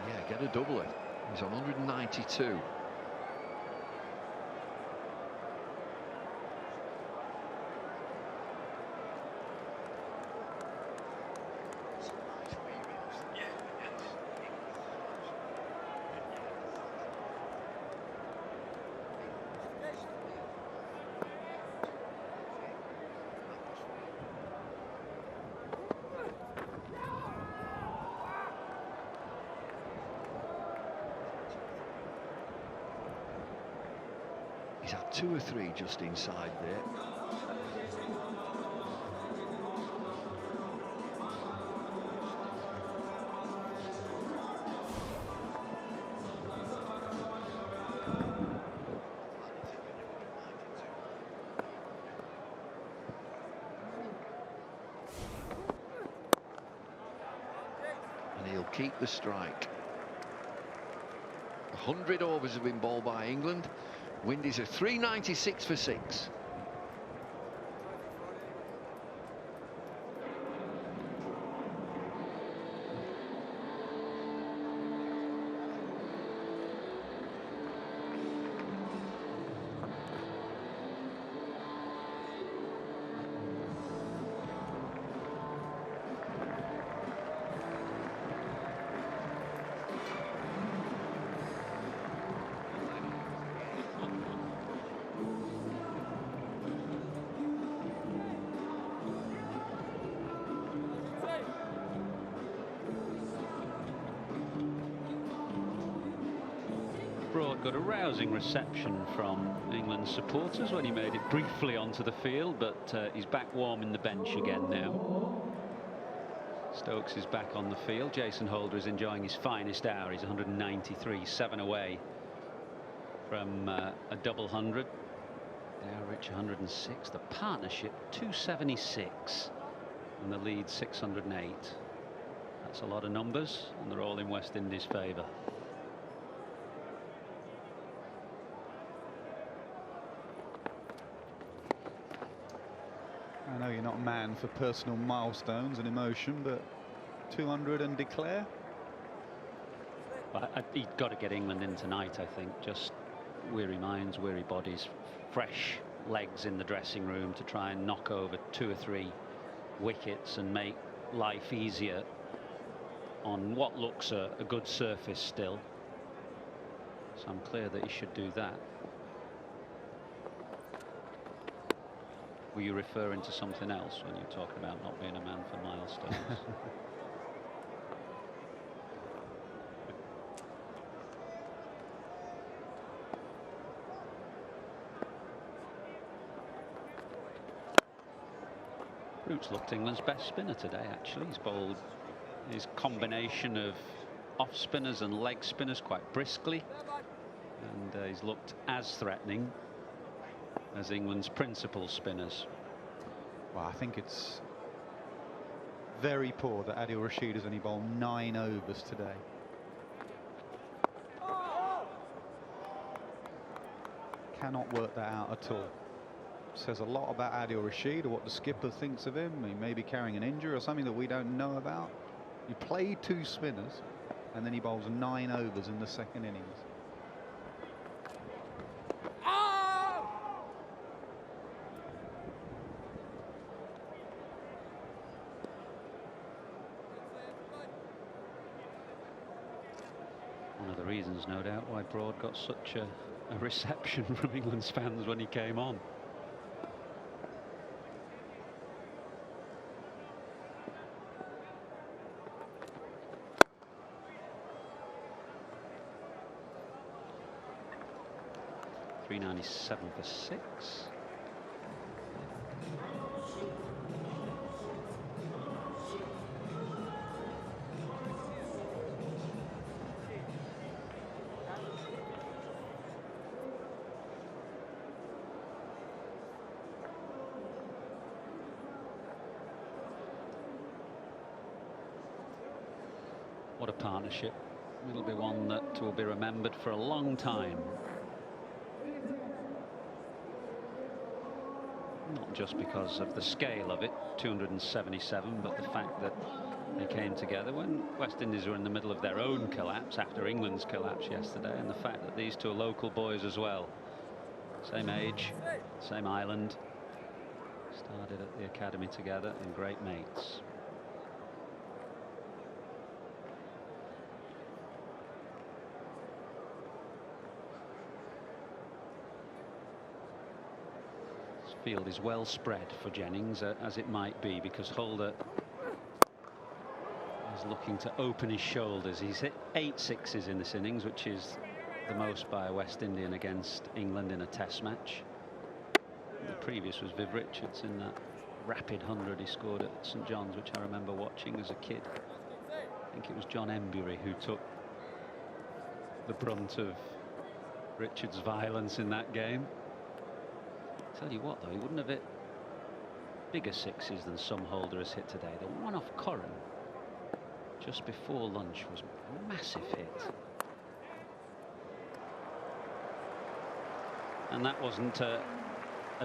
Yeah, get a doubler. He's on 192. He's had 2 or 3 just inside there. And he'll keep the strike. 100 overs have been bowled by England. Windies are 396 for 6. Broad got a rousing reception from England's supporters when he made it briefly onto the field, but he's back warm in the bench again now. Stokes is back on the field. Jason Holder is enjoying his finest hour. He's 193, 7 away from a double hundred. Dowrich 106. The partnership 276, and the lead 608. That's a lot of numbers, and they're all in West Indies' favour. I know you're not a man for personal milestones and emotion, but 200 and declare. But he'd got to get England in tonight, I think. Just weary minds, weary bodies, fresh legs in the dressing room to try and knock over 2 or 3 wickets and make life easier on what looks a good surface still. So I'm clear that he should do that. Were you referring to something else when you're talking about not being a man for milestones? Root's looked England's best spinner today, actually. He's bowled his combination of off spinners and leg spinners quite briskly, and he's looked as threatening as England's principal spinners. Well, I think it's very poor that Adil Rashid has only bowled 9 overs today. Cannot work that out at all. Says a lot about Adil Rashid or what the skipper thinks of him. He may be carrying an injury or something that we don't know about. He played 2 spinners and then he bowls 9 overs in the second innings. One of the reasons, no doubt, why Broad got such a reception from England's fans when he came on. .397 for 6. What a partnership. It'll be one that will be remembered for a long time. Not just because of the scale of it, 277, but the fact that they came together when West Indies were in the middle of their own collapse after England's collapse yesterday, and the fact that these two are local boys as well. Same age, same island, started at the academy together and great mates. Field is well spread for Jennings, as it might be, because Holder is looking to open his shoulders. He's hit 8 sixes in this innings, which is the most by a West Indian against England in a test match. The previous was Viv Richards in that rapid 100 he scored at St John's, which I remember watching as a kid. I think it was John Embury who took the brunt of Richards' violence in that game. Tell you what, though, he wouldn't have hit bigger sixes than some Holder has hit today. The one off Corran just before lunch was a massive hit. And that wasn't a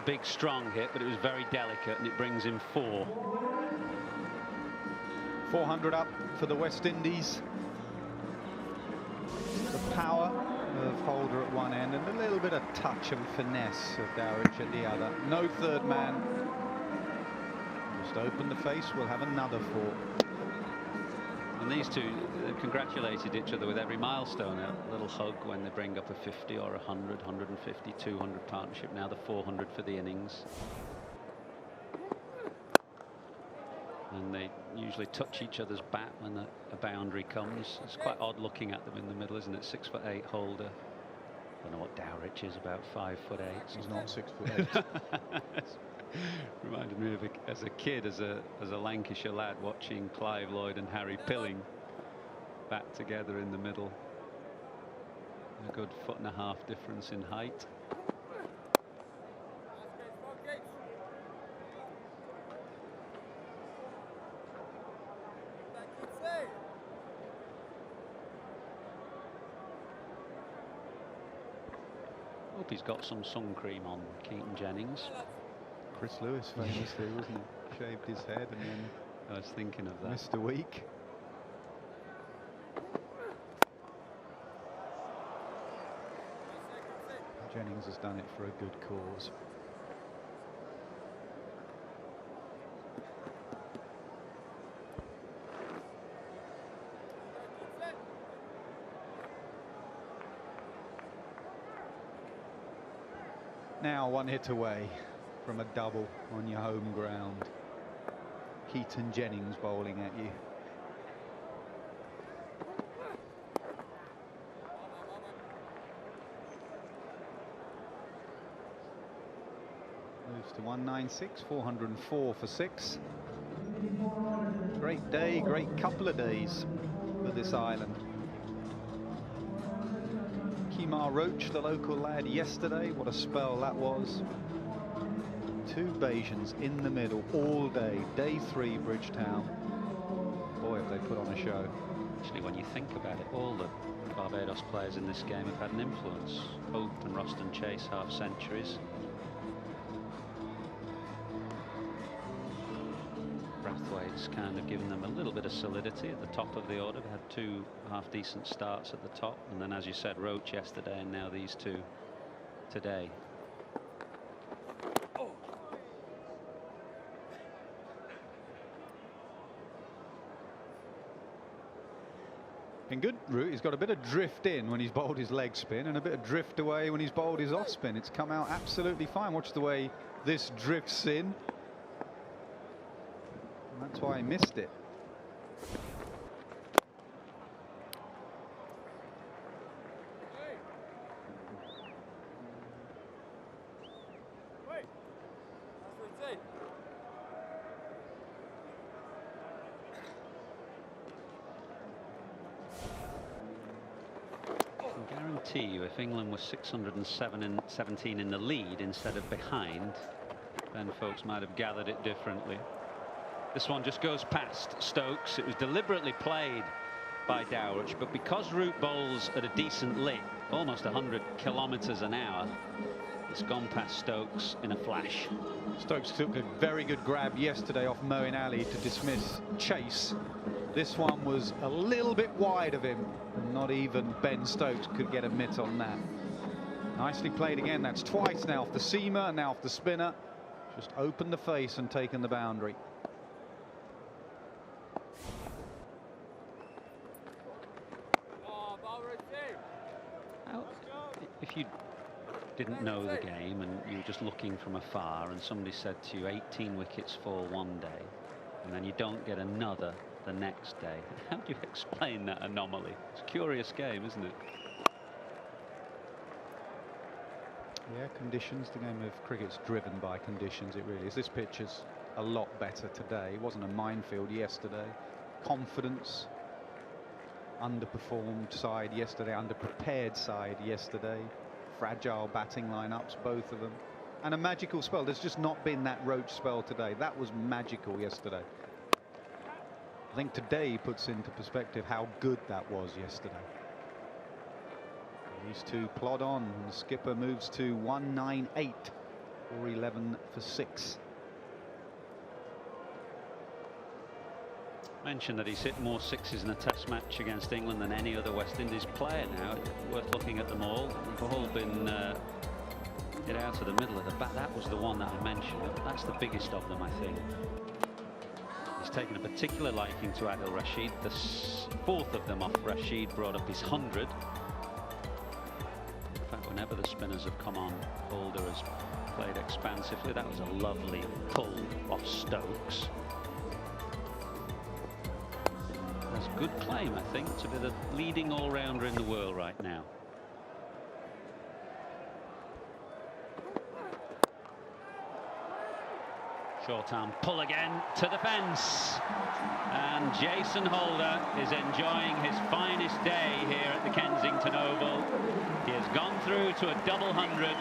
big strong hit, but it was very delicate, and it brings him 4. 400 up for the West Indies. The power of Holder at one end and a little bit of touch and finesse of Dowrich at the other. No third man. Just open the face, we'll have another 4. And these two congratulated each other with every milestone. A little hug when they bring up a 50 or 100, 150, 200 partnership. Now the 400 for the innings. And they usually touch each other's bat when a boundary comes. It's quite odd looking at them in the middle, isn't it? 6'8" Holder, don't know what Dowrich is, about 5'8". He's not 6'8". Reminded me of as a kid, as a Lancashire lad, watching Clive Lloyd and Harry Pilling back together in the middle. A good 1.5 foot difference in height. Hope he's got some sun cream on, Keaton Jennings. Chris Lewis famously, wasn't he? Shaved his head and then I was thinking of that. missed a week. Jennings has done it for a good cause. Now 1 hit away from a double on your home ground. Keaton Jennings bowling at you. Moves to 196, 404 for 6. Great day, great couple of days for this island. Kemar Roach, the local lad, yesterday. What a spell that was. 2 Bajans in the middle all day. Day 3, Bridgetown. Boy, have they put on a show. Actually, when you think about it, all the Barbados players in this game have had an influence. Hope and Roston Chase half-centuries. Brathwaite's kind of given them a little bit of solidity at the top of the order. They had 2 half-decent starts at the top, and then, as you said, Roach yesterday, and now these 2 today. In good route, he's got a bit of drift in when he's bowled his leg spin and a bit of drift away when he's bowled his off spin. It's come out absolutely fine. Watch the way this drifts in. And that's why he missed it. You, if England was 617 in the lead instead of behind, then folks might have gathered it differently. This one just goes past Stokes. It was deliberately played by Dowrich, but because Root bowls at a decent lick, almost 100 kilometres an hour, it's gone past Stokes in a flash. Stokes took a very good grab yesterday off Moeen Ali to dismiss Chase. This one was a little bit wide of him, and not even Ben Stokes could get a mitt on that. Nicely played again. That's twice now off the seamer and now off the spinner. Just opened the face and taken the boundary. If you didn't know the game and you were just looking from afar, and somebody said to you 18 wickets fall one day and then you don't get another the next day, how do you explain that anomaly? It's a curious game, isn't it? Yeah, conditions. The game of cricket's driven by conditions. It really is. This pitch is a lot better today. It wasn't a minefield yesterday. Confidence. Underperformed side yesterday, underprepared side yesterday. Fragile batting lineups, both of them. And a magical spell. There's just not been that Roach spell today. That was magical yesterday. I think today puts into perspective how good that was yesterday. These 2 plod on, and the skipper moves to 198, 411 for 6. Mentioned that he's hit more 6s in a test match against England than any other West Indies player now. It's worth looking at them all. They've all been hit out of the middle of the bat. That was the one that I mentioned. That's the biggest of them, I think. He's taken a particular liking to Adil Rashid. The 4th of them off Rashid brought up his 100. In fact, whenever the spinners have come on, Holder has played expansively. That was a lovely pull off Stokes. That's a good claim, I think, to be the leading all-rounder in the world right now. Short arm pull again to the fence. And Jason Holder is enjoying his finest day here at the Kensington Oval. He has gone through to a double hundred.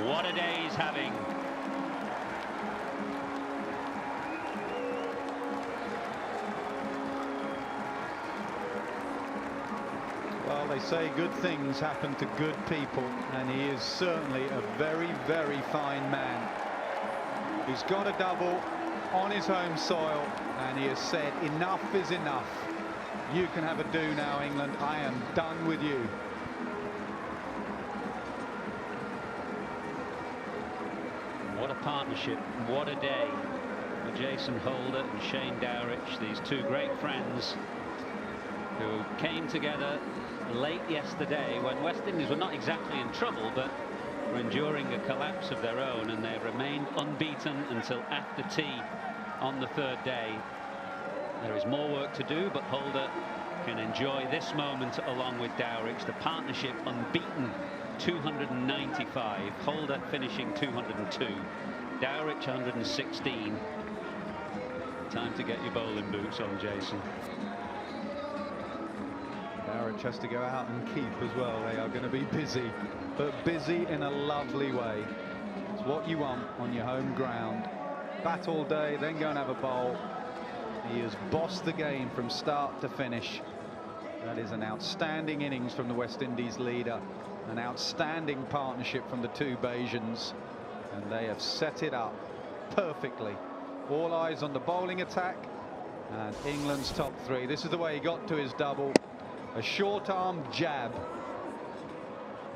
What a day he's having. Well, they say good things happen to good people, and he is certainly a very, very fine man. He's got a double on his home soil, and he has said enough is enough. You can have a do now, England. I am done with you. What a partnership, what a day for Jason Holder and Shane Dowrich, these two great friends who came together late yesterday when West Indies were not exactly in trouble, but were enduring a collapse of their own, and they remained unbeaten until after tea on the third day. There is more work to do, but Holder can enjoy this moment along with Dowrich. The partnership unbeaten, 295. Holder finishing 202. Dowrich 116. Time to get your bowling boots on, Jason. Dowrich has to go out and keep as well. They are going to be busy, but busy in a lovely way. It's what you want on your home ground. Bat all day, then go and have a bowl. He has bossed the game from start to finish. That is an outstanding innings from the West Indies leader. An outstanding partnership from the two Bajans. And they have set it up perfectly. All eyes on the bowling attack. And England's top three. This is the way he got to his double. A short arm jab.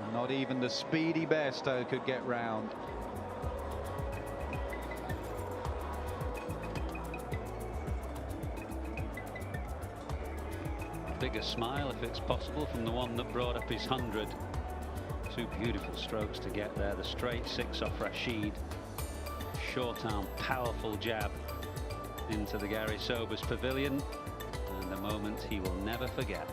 And not even the speedy Bairstow could get round. Bigger smile, if it's possible, from the one that brought up his 100. Two beautiful strokes to get there. The straight six off Rashid. Short arm, powerful jab into the Gary Sobers pavilion. And a moment he will never forget.